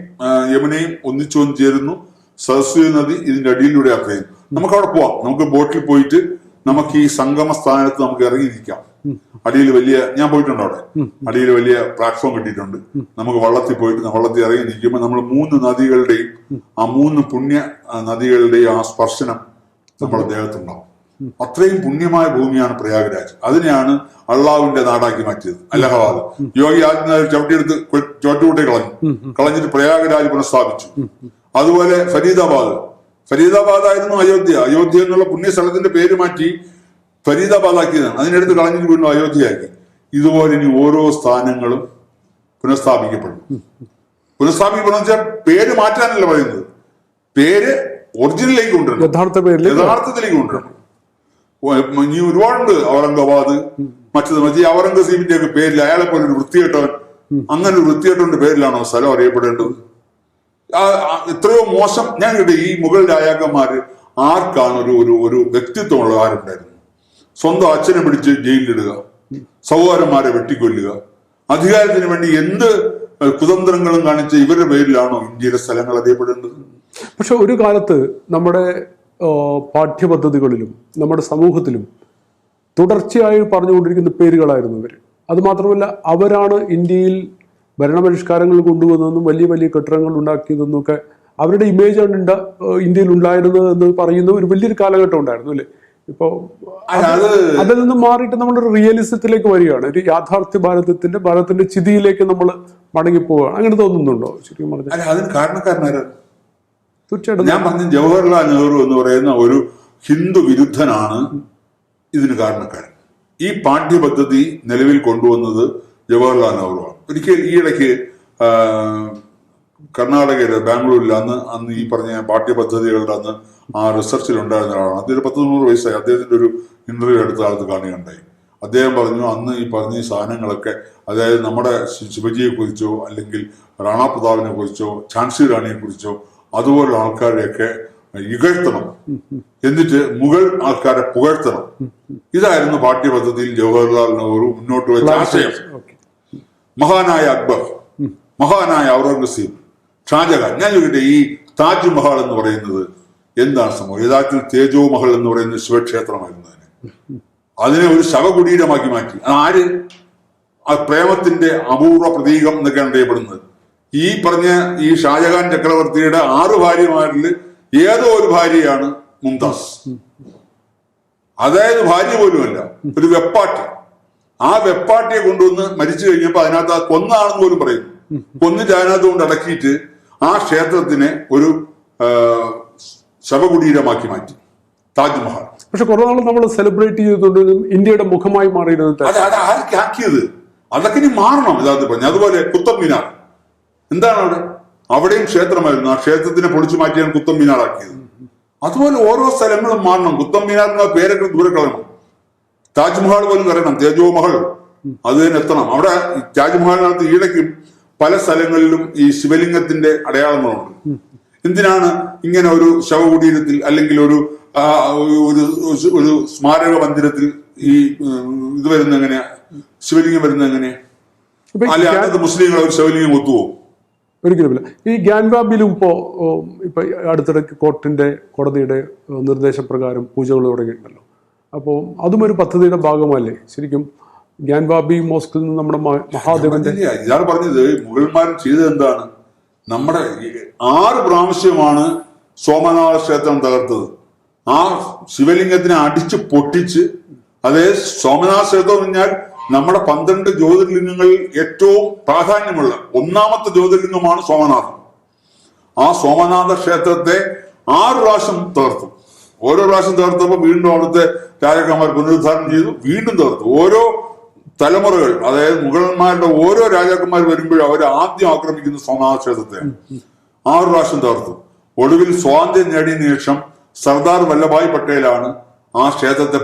യമുനയും ഒന്നിച്ചു വന്ന് ചേരുന്നു. സരസ്വതി നദി ഇതിന്റെ അടിയിലൂടെ യാത്ര ചെയ്യുന്നു. നമുക്ക് അവിടെ പോവാം. നമുക്ക് ബോട്ടിൽ പോയിട്ട് നമുക്ക് ഈ സംഗമ സ്ഥാനത്ത് നമുക്ക് ഇറങ്ങിയിരിക്കാം. അടിയിൽ വലിയ, ഞാൻ പോയിട്ടുണ്ട് അവിടെ, അടിയിൽ വലിയ പ്ലാറ്റ്ഫോം കിട്ടിയിട്ടുണ്ട്. നമുക്ക് വള്ളത്തിൽ പോയിട്ട് വള്ളത്തിൽ ഇറങ്ങി നിൽക്കുമ്പോൾ നമ്മൾ 3 നദികളുടെയും ആ 3 പുണ്യ നദികളുടെയും ആ സ്പർശനം നമ്മുടെ ദേഹത്തുണ്ടാവും. അത്രയും പുണ്യമായ ഭൂമിയാണ് പ്രയാഗ്രാജ്. അതിനെയാണ് അള്ളാഹുവിന്റെ നാടാക്കി മാറ്റിയത് അലഹബാദ്. യോഗി ആദിത്യനാഥ് ചവിട്ടിയെടുത്ത് ചോട്ടുകൂട്ടി കളഞ്ഞിട്ട് പ്രയാഗ്രാജ് പുനഃസ്ഥാപിച്ചു. അതുപോലെ ഫരീദാബാദ് ആയിരുന്നു അയോധ്യ എന്നുള്ള പുണ്യ സ്ഥലത്തിന്റെ പേര് മാറ്റി ഫരീദാബാദ് ആക്കിയതാണ്. അതിനെടുത്ത് കളഞ്ഞിട്ട് വീണ്ടും അയോധ്യയാക്കി. ഇതുപോലെ ഇനി ഓരോ സ്ഥാനങ്ങളും പുനഃസ്ഥാപിക്കപ്പെടും. പുനഃസ്ഥാപിക്കപ്പെടുന്ന വെച്ചാൽ പേര് മാറ്റാനല്ല പറയുന്നത്, പേര് ഒറിജിനലിലേക്ക് കൊണ്ടുവരണം, യഥാർത്ഥത്തിലേക്ക് കൊണ്ടുവരണം. ഇനി ഒരുപാടുണ്ട്. ഔറംഗാബാദ്, മറ്റത് മറ്റേ ഔറംഗസീബിന്റെ ഒക്കെ പേരിൽ അയാളെ പോലെ ഒരു വൃത്തികെട്ടവൻ, അങ്ങനെ ഒരു വൃത്തികെട്ടവന്റെ പേരിലാണോ സ്ഥലം അറിയപ്പെടേണ്ടത്? എത്രയോ മോശം. ഞാൻ കേട്ടെ, ഈ മുഗൾ രാജാക്കന്മാര് ആർക്കാണ് ഒരു വ്യക്തിത്വമുള്ള ആരുണ്ടായിരുന്നു? സ്വന്തം അച്ഛനെ പിടിച്ച് ജയിലിലിടുക, സഹോദരന്മാരെ വെട്ടിക്കൊല്ലുക, അധികാരത്തിന് വേണ്ടി എന്ത് കുതന്ത്രങ്ങളും കാണിച്ച് ഇവരുടെ പേരിലാണോ ഇന്ത്യയിലെ സ്ഥലങ്ങൾ അറിയപ്പെടേണ്ടത്? പക്ഷെ ഒരു കാലത്ത് നമ്മുടെ പാഠ്യപദ്ധതികളിലും നമ്മുടെ സമൂഹത്തിലും തുടർച്ചയായി പറഞ്ഞുകൊണ്ടിരിക്കുന്ന പേരുകളായിരുന്നു ഇവർ. അതുമാത്രമല്ല, അവരാണ് ഇന്ത്യയിൽ ഭരണപരിഷ്കാരങ്ങൾ കൊണ്ടുവന്നതെന്നും വലിയ വലിയ കെട്ടിടങ്ങൾ ഉണ്ടാക്കിയതെന്നും ഒക്കെ അവരുടെ ഇമേജാണ് ഇന്ത്യയിൽ ഉണ്ടായിരുന്നത് എന്ന് പറയുന്ന ഒരു വലിയൊരു കാലഘട്ടം ഉണ്ടായിരുന്നു അല്ലേ? ഇപ്പോൾ അതിൽ നിന്ന് മാറിയിട്ട് നമ്മളൊരു റിയലിസത്തിലേക്ക് വരികയാണ്, ഒരു യാഥാർത്ഥ്യ ഭാരതത്തിന്റെ ചിതിയിലേക്ക് നമ്മൾ മടങ്ങിപ്പോവുകയാണ്. അങ്ങനെ തോന്നുന്നുണ്ടോ ശരിക്കും പറഞ്ഞാൽ? അതിന് കാരണക്കാരനാരാണ്? തീർച്ചയായിട്ടും ഞാൻ പറഞ്ഞ ജവഹർലാൽ നെഹ്റു എന്ന് പറയുന്ന ഒരു ഹിന്ദു വിരുദ്ധനാണ് ഇതിന് കാരണക്കാരൻ. ഈ പാഠ്യപദ്ധതി നിലവിൽ കൊണ്ടുവന്നത് ജവഹർലാൽ നെഹ്റുവാണ്. ഒരിക്കൽ ഈയിടയ്ക്ക് കർണാടകയിലെ ബാംഗ്ലൂരിൽ അന്ന് ഈ പറഞ്ഞ പാഠ്യപദ്ധതികളുടെ അന്ന് ആ റിസർച്ചിൽ ഉണ്ടായിരുന്ന ഒരാളാണ്. അദ്ദേഹം 19 വയസ്സായി. അദ്ദേഹത്തിന്റെ ഒരു ഇന്റർവ്യൂ എടുത്ത കാലത്ത് കാണുകയുണ്ടായി. അദ്ദേഹം പറഞ്ഞു, അന്ന് ഈ പറഞ്ഞ ഈ സാധനങ്ങളൊക്കെ, അതായത് നമ്മുടെ ശിവജിയെ കുറിച്ചോ അല്ലെങ്കിൽ റാണാ പ്രതാപിനെ കുറിച്ചോ ഝാൻസി റാണിയെ കുറിച്ചോ അതുപോലുള്ള ആൾക്കാരെയൊക്കെ ഇകഴ്ത്തണം, എന്നിട്ട് മുഗൾ ആൾക്കാരെ പുകഴ്ത്തണം. ഇതായിരുന്നു പാഠ്യപദ്ധതിയിൽ ജവഹർലാൽ നെഹ്റു മുന്നോട്ട് വെച്ച ആശയം. മഹാനായ അക്ബർ, മഹാനായ ഔറംഗസീബ്, ഷാജഹാൻ. ഞാൻ ചോദിക്കട്ടെ, ഈ താജ്മഹൽ എന്ന് പറയുന്നത് എന്താണ് സംഭവം? യഥാർത്ഥത്തിൽ തേജോ മഹൽ എന്ന് പറയുന്നത് ശിവക്ഷേത്രമായിരുന്നു. അതിനെ ഒരു ശവകുടീരമാക്കി മാറ്റി. ആര്? ആ പ്രേമത്തിന്റെ അപൂർവ പ്രതീകം എന്നൊക്കെയാണ് അറിയപ്പെടുന്നത്. ഈ പറഞ്ഞ ഈ ഷാജഹാൻ ചക്രവർത്തിയുടെ 6 ഭാര്യമാരിൽ ഏതോ ഒരു ഭാര്യയാണ് മുംതാസ്. അതായത് ഭാര്യ പോലുമല്ല, ഒരു വെപ്പാട്ടി. ആ വെപ്പാട്ടിയെ കൊണ്ടുവന്ന് മരിച്ചു കഴിഞ്ഞപ്പോൾ അതിനകത്ത് കൊന്നാണെന്ന് പോലും പറയുന്നു. കൊന്നിട്ട് അതിനകത്ത് കൊണ്ട് അടക്കിയിട്ട് ആ ക്ഷേത്രത്തിനെ ഒരു ശവകുടീരമാക്കി മാറ്റി താജ്മഹൽ. പക്ഷെ കുറെ നാൾ നമ്മൾ സെലിബ്രേറ്റ് ചെയ്തുകൊണ്ട് ഇന്ത്യയുടെ മുഖമായി മാറിയിരുന്നത് അത് ആക്കിയത് അതൊക്കെ ഇനി മാറണം. യഥാർത്ഥത്തിൽ പറഞ്ഞു. അതുപോലെ കുത്തബ് മിനാർ എന്താണ്? അവിടെയും ക്ഷേത്രമായിരുന്നു. ആ ക്ഷേത്രത്തിനെ പൊളിച്ചു മാറ്റിയാണ് കുത്തബ് മിനാർ ആക്കിയത്. അതുപോലെ ഓരോ സ്ഥലങ്ങളും മാറണം. കുത്തബ് മിനാർ എന്ന പേരൊക്കെ ദൂരെ കളയണം. താജ്മഹൽ പോലും പറയണം, തേജോ മഹൽ അത് തന്നെ എത്തണം. അവിടെ താജ്മഹലിനകത്ത് ഈടയ്ക്കും പല സ്ഥലങ്ങളിലും ഈ ശിവലിംഗത്തിന്റെ അടയാളങ്ങളുണ്ട്. എന്തിനാണ് ഇങ്ങനെ ഒരു ശവകുടീരത്തിൽ അല്ലെങ്കിൽ ഒരു സ്മാരക മന്ദിരത്തിൽ ഈ ഇത് വരുന്നത് എങ്ങനെയാ? ശിവലിംഗം വരുന്നത് എങ്ങനെയാ? അല്ലെ അന്നത്തെ മുസ്ലിങ്ങൾ ഒരു ശിവലിംഗം ഒത്തുപോകും? ഒരിക്കലുമില്ല. ഈ ഗ്യാൻവാബിലും ഇപ്പോ അടുത്തിടയ്ക്ക് കോടതിയുടെ നിർദ്ദേശപ്രകാരം പൂജകൾ തുടങ്ങിയിട്ടുണ്ടല്ലോ. അപ്പോൾ അതും ഒരു പദ്ധതിയുടെ ഭാഗമല്ലേ ശരിക്കും? ഗ്യാൻവാബി മോസ്കിൽ നിന്ന് നമ്മുടെ മഹാദേവന്റെ ഇയാൾ പറഞ്ഞത് മുഗൾമാർ ചെയ്തത് എന്താണ്? നമ്മുടെ 6 പ്രാവശ്യമാണ് സോമനാഥ ക്ഷേത്രം തകർത്തത്. ആ ശിവലിംഗത്തിനെ അടിച്ച് പൊട്ടിച്ച്, അതേ സോമനാഥ ക്ഷേത്രം എന്ന് പറഞ്ഞാൽ നമ്മുടെ 12 ജ്യോതിർലിംഗങ്ങളിൽ ഏറ്റവും പ്രാധാന്യമുള്ള 1ാമത്തെ ജ്യോതിർലിംഗമാണ് സോമനാഥം. ആ സോമനാഥ ക്ഷേത്രത്തെ 6 പ്രാവശ്യം തകർത്തു. ഓരോ പ്രാവശ്യം തകർത്തപ്പോൾ വീണ്ടും അവിടുത്തെ രാജാക്കന്മാർ പുനരുദ്ധാരണം ചെയ്തു, വീണ്ടും തകർത്തു. ഓരോ തലമുറകൾ, അതായത് മുഗളന്മാരുടെ ഓരോ രാജാക്കന്മാർ വരുമ്പോഴും അവർ ആദ്യം ആക്രമിക്കുന്ന സോമനാഥ ക്ഷേത്രത്തെയാണ്. 6 പ്രാവശ്യം തകർത്തു. ഒടുവിൽ സ്വാതന്ത്ര്യം നേടിയതിനു ശേഷം സർദാർ വല്ലഭായ് പട്ടേലാണ് ആ ക്ഷേത്രത്തെ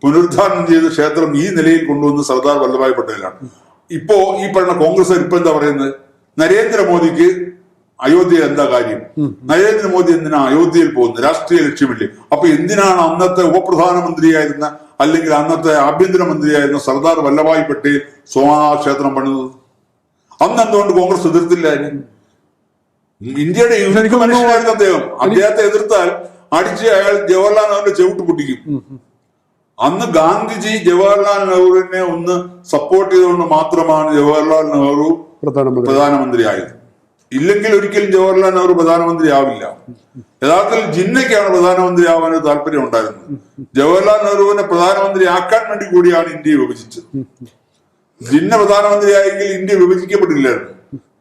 പുനരുദ്ധാരണം ചെയ്ത ക്ഷേത്രം ഈ നിലയിൽ കൊണ്ടുവന്ന് സർദാർ വല്ലഭായ് പട്ടേലാണ്. ഇപ്പോ ഈ പറഞ്ഞ കോൺഗ്രസ് ഇപ്പൊ എന്താ പറയുന്നത്? നരേന്ദ്രമോദിക്ക് അയോധ്യയിൽ എന്താ കാര്യം? നരേന്ദ്രമോദി എന്തിനാ അയോധ്യയിൽ പോകുന്നത്? രാഷ്ട്രീയ ലക്ഷ്യമില്ലേ? അപ്പൊ എന്തിനാണ് അന്നത്തെ ഉപപ്രധാനമന്ത്രിയായിരുന്ന അല്ലെങ്കിൽ അന്നത്തെ ആഭ്യന്തരമന്ത്രിയായിരുന്ന സർദാർ വല്ലഭായ് പട്ടേൽ സോമനാഥ ക്ഷേത്രം പണിതത്? അന്ന് എന്തുകൊണ്ട് കോൺഗ്രസ് എതിർത്തില്ലായിരുന്നു? ഇന്ത്യയുടെ മനുഷ്യനായിരുന്നു അദ്ദേഹം. അദ്ദേഹത്തെ എതിർത്താൽ അടിച്ച് അയാൾ ജവഹർലാൽ നെഹ്റുവിന്റെ ചെവിട്ട് പൊട്ടിക്കും. അന്ന് ഗാന്ധിജി ജവഹർലാൽ നെഹ്റുവിനെ ഒന്ന് സപ്പോർട്ട് ചെയ്തുകൊണ്ട് മാത്രമാണ് ജവഹർലാൽ നെഹ്റു പ്രധാനമന്ത്രിയായത്. ഇല്ലെങ്കിൽ ഒരിക്കലും ജവഹർലാൽ നെഹ്റു പ്രധാനമന്ത്രി ആവില്ല. യഥാർത്ഥത്തിൽ ജിന്നയ്ക്കാണ് പ്രധാനമന്ത്രി ആവാൻ താല്പര്യം ഉണ്ടായിരുന്നത്. ജവഹർലാൽ നെഹ്റുവിനെ പ്രധാനമന്ത്രി ആക്കാൻ വേണ്ടി കൂടിയാണ് ഇന്ത്യയെ വിഭജിച്ചത്. ജിന്ന പ്രധാനമന്ത്രിയായെങ്കിൽ ഇന്ത്യ വിഭജിക്കപ്പെട്ടില്ലായിരുന്നു.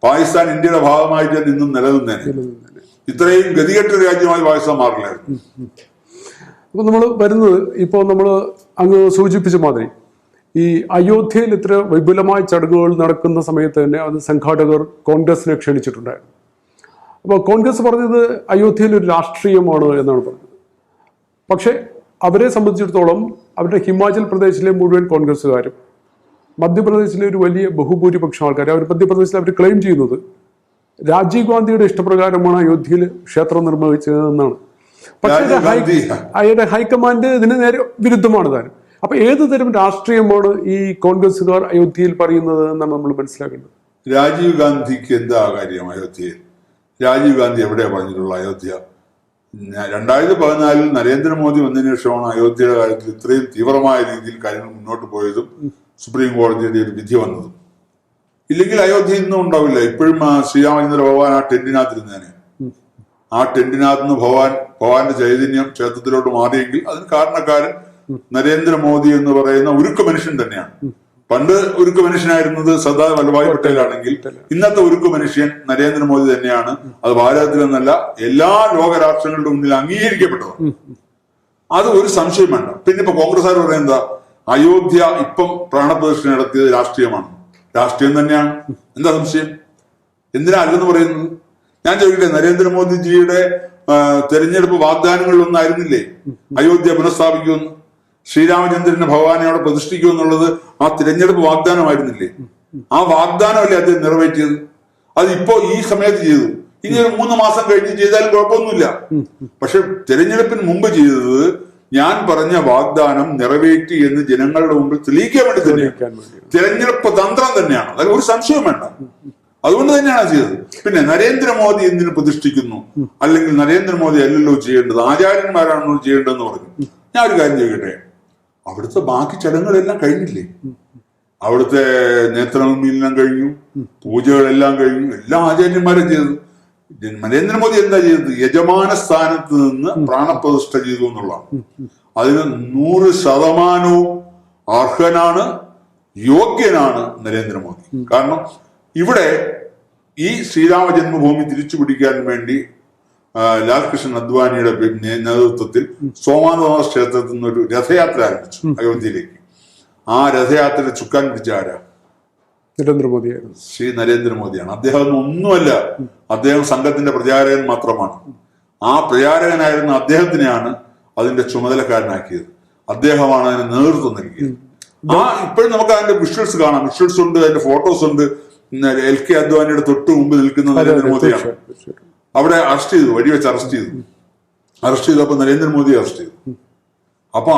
പാകിസ്ഥാൻ ഇന്ത്യയുടെ ഭാഗമായിട്ട് ഇന്നും നിലനിന്നേനെ. ഇത്രയും ഗതികെട്ട രാജ്യമായി പാകിസ്ഥാൻ മാറില്ലായിരുന്നു. അപ്പൊ നമ്മൾ വരുന്നത് ഇപ്പോൾ നമ്മൾ അങ്ങ് സൂചിപ്പിച്ച മാതിരി ഈ അയോധ്യയിൽ ഇത്ര വിപുലമായ ചടങ്ങുകൾ നടക്കുന്ന സമയത്ത് തന്നെ അത് സംഘാടകർ കോൺഗ്രസിനെ ക്ഷണിച്ചിട്ടുണ്ടായിരുന്നു. അപ്പോൾ കോൺഗ്രസ് പറഞ്ഞത് അയോധ്യയിൽ ഒരു രാഷ്ട്രീയമാണ് എന്നാണ് പറഞ്ഞത്. പക്ഷേ അവരെ സംബന്ധിച്ചിടത്തോളം അവരുടെ ഹിമാചൽ പ്രദേശിലെ മുഴുവൻ കോൺഗ്രസ്സുകാരും മധ്യപ്രദേശിലെ ഒരു വലിയ ബഹുഭൂരിപക്ഷം ആൾക്കാർ അവർ മധ്യപ്രദേശിൽ അവർ ക്ലെയിം ചെയ്യുന്നത് രാജീവ് ഗാന്ധിയുടെ ഇഷ്ടപ്രകാരമാണ് അയോധ്യയിൽ ക്ഷേത്രം നിർമ്മിച്ചതെന്നാണ്. പക്ഷേ അയാളുടെ ഹൈക്കമാൻഡ് ഇതിന് നേരെ വിരുദ്ധമാണ് താനും. അപ്പൊ ഏത് തരം രാഷ്ട്രീയമാണ് ഈ കോൺഗ്രസ്സുകാർ അയോധ്യയിൽ പറയുന്നത് എന്നാണ് നമ്മൾ മനസ്സിലാക്കേണ്ടത്. രാജീവ് ഗാന്ധിക്ക് എന്താ കാര്യം അയോധ്യയിൽ? രാജീവ് ഗാന്ധി എവിടെയാ പറഞ്ഞിട്ടുള്ള അയോധ്യ? 2014 നരേന്ദ്രമോദി വന്നതിന് ശേഷമാണ് അയോധ്യയുടെ കാര്യത്തിൽ ഇത്രയും തീവ്രമായ രീതിയിൽ കാര്യങ്ങൾ മുന്നോട്ട് പോയതും സുപ്രീം കോടതിയുടെ ഒരു വിധി വന്നതും. ഇല്ലെങ്കിൽ അയോധ്യ ഇന്നും ഉണ്ടാവില്ല. ഇപ്പോഴും ശ്രീരാമചന്ദ്ര ഭഗവാൻ ആ ടെന്റിനകത്തിരുന്നേനെ. ആ ടെന്റിനകത്ത് നിന്ന് ഭഗവാന്റെ ചൈതന്യം ക്ഷേത്രത്തിലോട്ട് മാറിയെങ്കിൽ അതിന് കാരണക്കാരൻ നരേന്ദ്രമോദി എന്ന് പറയുന്ന ഉരുക്ക് മനുഷ്യൻ തന്നെയാണ്. പണ്ട് ഉരുക്ക് മനുഷ്യനായിരുന്നത് സർദാർ വല്ലഭായ് പട്ടേലാണെങ്കിൽ ഇന്നത്തെ ഉരുക്ക് മനുഷ്യൻ നരേന്ദ്രമോദി തന്നെയാണ്. അത് ഭാരതത്തിലെന്നല്ല എല്ലാ ലോകരാഷ്ട്രങ്ങളുടെ മുന്നിൽ അംഗീകരിക്കപ്പെട്ടതാണ്. അത് ഒരു സംശയം വേണ്ട. പിന്നെ ഇപ്പൊ കോൺഗ്രസ്സുകാർ പറയുന്നത് എന്താ? അയോധ്യ ഇപ്പം പ്രാണപ്രതിഷ്ഠ നടത്തിയത് രാഷ്ട്രീയമാണ്. രാഷ്ട്രീയം തന്നെയാണ്, എന്താ സംശയം? എന്തിനാ അല്ലെന്ന് പറയുന്നത്? ഞാൻ ചോദിക്കട്ടെ, നരേന്ദ്രമോദിജിയുടെ തെരഞ്ഞെടുപ്പ് വാഗ്ദാനങ്ങളിലൊന്നായിരുന്നില്ലേ അയോധ്യ പുനഃസ്ഥാപിക്കുമെന്ന്? ശ്രീരാമചന്ദ്രനെ ഭഗവാനെ അവിടെ പ്രതിഷ്ഠിക്കുമെന്നുള്ളത് ആ തിരഞ്ഞെടുപ്പ് വാഗ്ദാനമായിരുന്നില്ലേ? ആ വാഗ്ദാനമല്ലേ അദ്ദേഹം നിറവേറ്റിയത്? അത് ഇപ്പോ ഈ സമയത്ത് ചെയ്തു. ഇനി ഒരു 3 മാസം കഴിഞ്ഞ് ചെയ്താലും കുഴപ്പമൊന്നുമില്ല. പക്ഷെ തെരഞ്ഞെടുപ്പിന് മുമ്പ് ചെയ്തത് ഞാൻ പറഞ്ഞ വാഗ്ദാനം നിറവേറ്റി എന്ന് ജനങ്ങളുടെ മുമ്പിൽ തെളിയിക്കാൻ വേണ്ടി തന്നെയാണ്. തിരഞ്ഞെടുപ്പ് തന്ത്രം തന്നെയാണ്, അതിൽ ഒരു സംശയവും വേണ്ട. അതുകൊണ്ട് തന്നെയാണ് ചെയ്തത്. പിന്നെ നരേന്ദ്രമോദി എന്തിനു പ്രതിഷ്ഠിക്കുന്നു? അല്ലെങ്കിൽ നരേന്ദ്രമോദി അല്ലല്ലോ ചെയ്യേണ്ടത്, ആചാര്യന്മാരാണല്ലോ ചെയ്യേണ്ടതെന്ന് പറഞ്ഞു. ഞാൻ ഒരു കാര്യം ചോദിക്കട്ടെ, അവിടുത്തെ ബാക്കി ചടങ്ങുകളെല്ലാം കഴിഞ്ഞില്ലേ? അവിടുത്തെ നേത്രനിർമ്മീലനം കഴിഞ്ഞു, പൂജകളെല്ലാം കഴിഞ്ഞു, എല്ലാ ആചാര്യന്മാരും ചെയ്തത്. നരേന്ദ്രമോദി എന്താ ചെയ്തത്? യജമാന സ്ഥാനത്ത് നിന്ന് പ്രാണപ്രതിഷ്ഠ ചെയ്തു എന്നുള്ളതാണ്. അതിന് 100% അർഹനാണ്, യോഗ്യനാണ് നരേന്ദ്രമോദി. കാരണം ഇവിടെ ഈ ശ്രീരാമ ജന്മഭൂമി തിരിച്ചു പിടിക്കാൻ വേണ്ടി ലാൽ കൃഷ്ണൻ അദ്വാനിയുടെ നേതൃത്വത്തിൽ സോമനാഥ ക്ഷേത്രത്തിൽ നിന്ന് ഒരു രഥയാത്ര ആരംഭിച്ചു അയോധ്യയിലേക്ക്. ആ രഥയാത്രയുടെ ചുക്കാൻ പിടിച്ച ആരാ? നരേന്ദ്രമോദിയായിരുന്നു. ശ്രീ നരേന്ദ്രമോദിയാണ്. അദ്ദേഹം ഒന്നുമല്ല, അദ്ദേഹം സംഘത്തിന്റെ പ്രചാരകൻ മാത്രമാണ്. ആ പ്രചാരകനായിരുന്ന അദ്ദേഹത്തിനെയാണ് അതിന്റെ ചുമതലക്കാരനാക്കിയത്. അദ്ദേഹമാണ് അതിന് നേതൃത്വം നൽകിയത്. ഇപ്പോഴും നമുക്ക് അതിന്റെ വിഷ്വൽസ് കാണാം. വിഷ്വൽസ് ഉണ്ട്, അതിന്റെ ഫോട്ടോസ് ഉണ്ട്. LK അദ്വാനിയുടെ തൊട്ട് മുമ്പ് നിൽക്കുന്ന നരേന്ദ്രമോദിയാണ്. അവിടെ അറസ്റ്റ് ചെയ്തു, വെടിവെച്ച് അറസ്റ്റ് ചെയ്തപ്പോ നരേന്ദ്രമോദി അറസ്റ്റ് ചെയ്തു. അപ്പൊ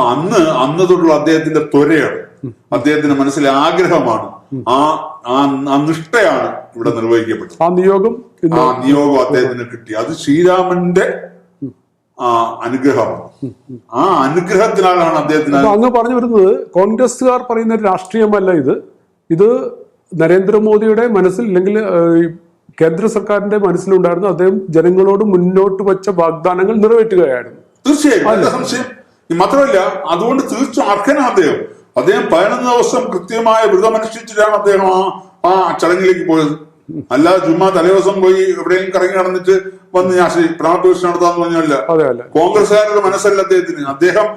അന്ന് തൊട്ടുള്ള അദ്ദേഹത്തിന്റെ ത്വരയാണ്, അദ്ദേഹത്തിന്റെ മനസ്സിലെ ആഗ്രഹമാണ്, ആ നിഷ്ഠയാണ് ഇവിടെ നിർവഹിക്കപ്പെട്ടത്. ആ നിയോഗം അദ്ദേഹത്തിന് കിട്ടി. അത് ശ്രീരാമന്റെ അനുഗ്രഹമാണ്. ആ അനുഗ്രഹത്തിനാലാണ് അദ്ദേഹത്തിന്. അങ്ങ് പറഞ്ഞു വരുന്നത് കോൺഗ്രസ്സുകാർ പറയുന്ന ഒരു രാഷ്ട്രീയമല്ല ഇത് നരേന്ദ്രമോദിയുടെ മനസ്സിൽ, അല്ലെങ്കിൽ കേന്ദ്ര സർക്കാരിന്റെ മനസ്സിലുണ്ടായിരുന്നു. അദ്ദേഹം ജനങ്ങളോട് മുന്നോട്ട് വെച്ച വാഗ്ദാനങ്ങൾ നിറവേറ്റുകയായിരുന്നു. തീർച്ചയായും. മാത്രമല്ല, അതുകൊണ്ട് തീർച്ചയായും അർഹനാണ് അദ്ദേഹം. 11 ദിവസം കൃത്യമായ വ്രതമനുഷ്ഠിച്ചിട്ടാണ് അദ്ദേഹം ആ ചടങ്ങിലേക്ക് പോയത്. അല്ലാതെ ചുമ്മാ തലേദിവസം പോയി എവിടെയും കറങ്ങി നടന്നിട്ട് വന്ന് ഞാൻ പ്രാണപ്രതിഷ്ഠ നടത്താന്ന് പറഞ്ഞല്ല. കോൺഗ്രസ്സുകാരുടെ മനസ്സല്ല അദ്ദേഹത്തിന്. അദ്ദേഹം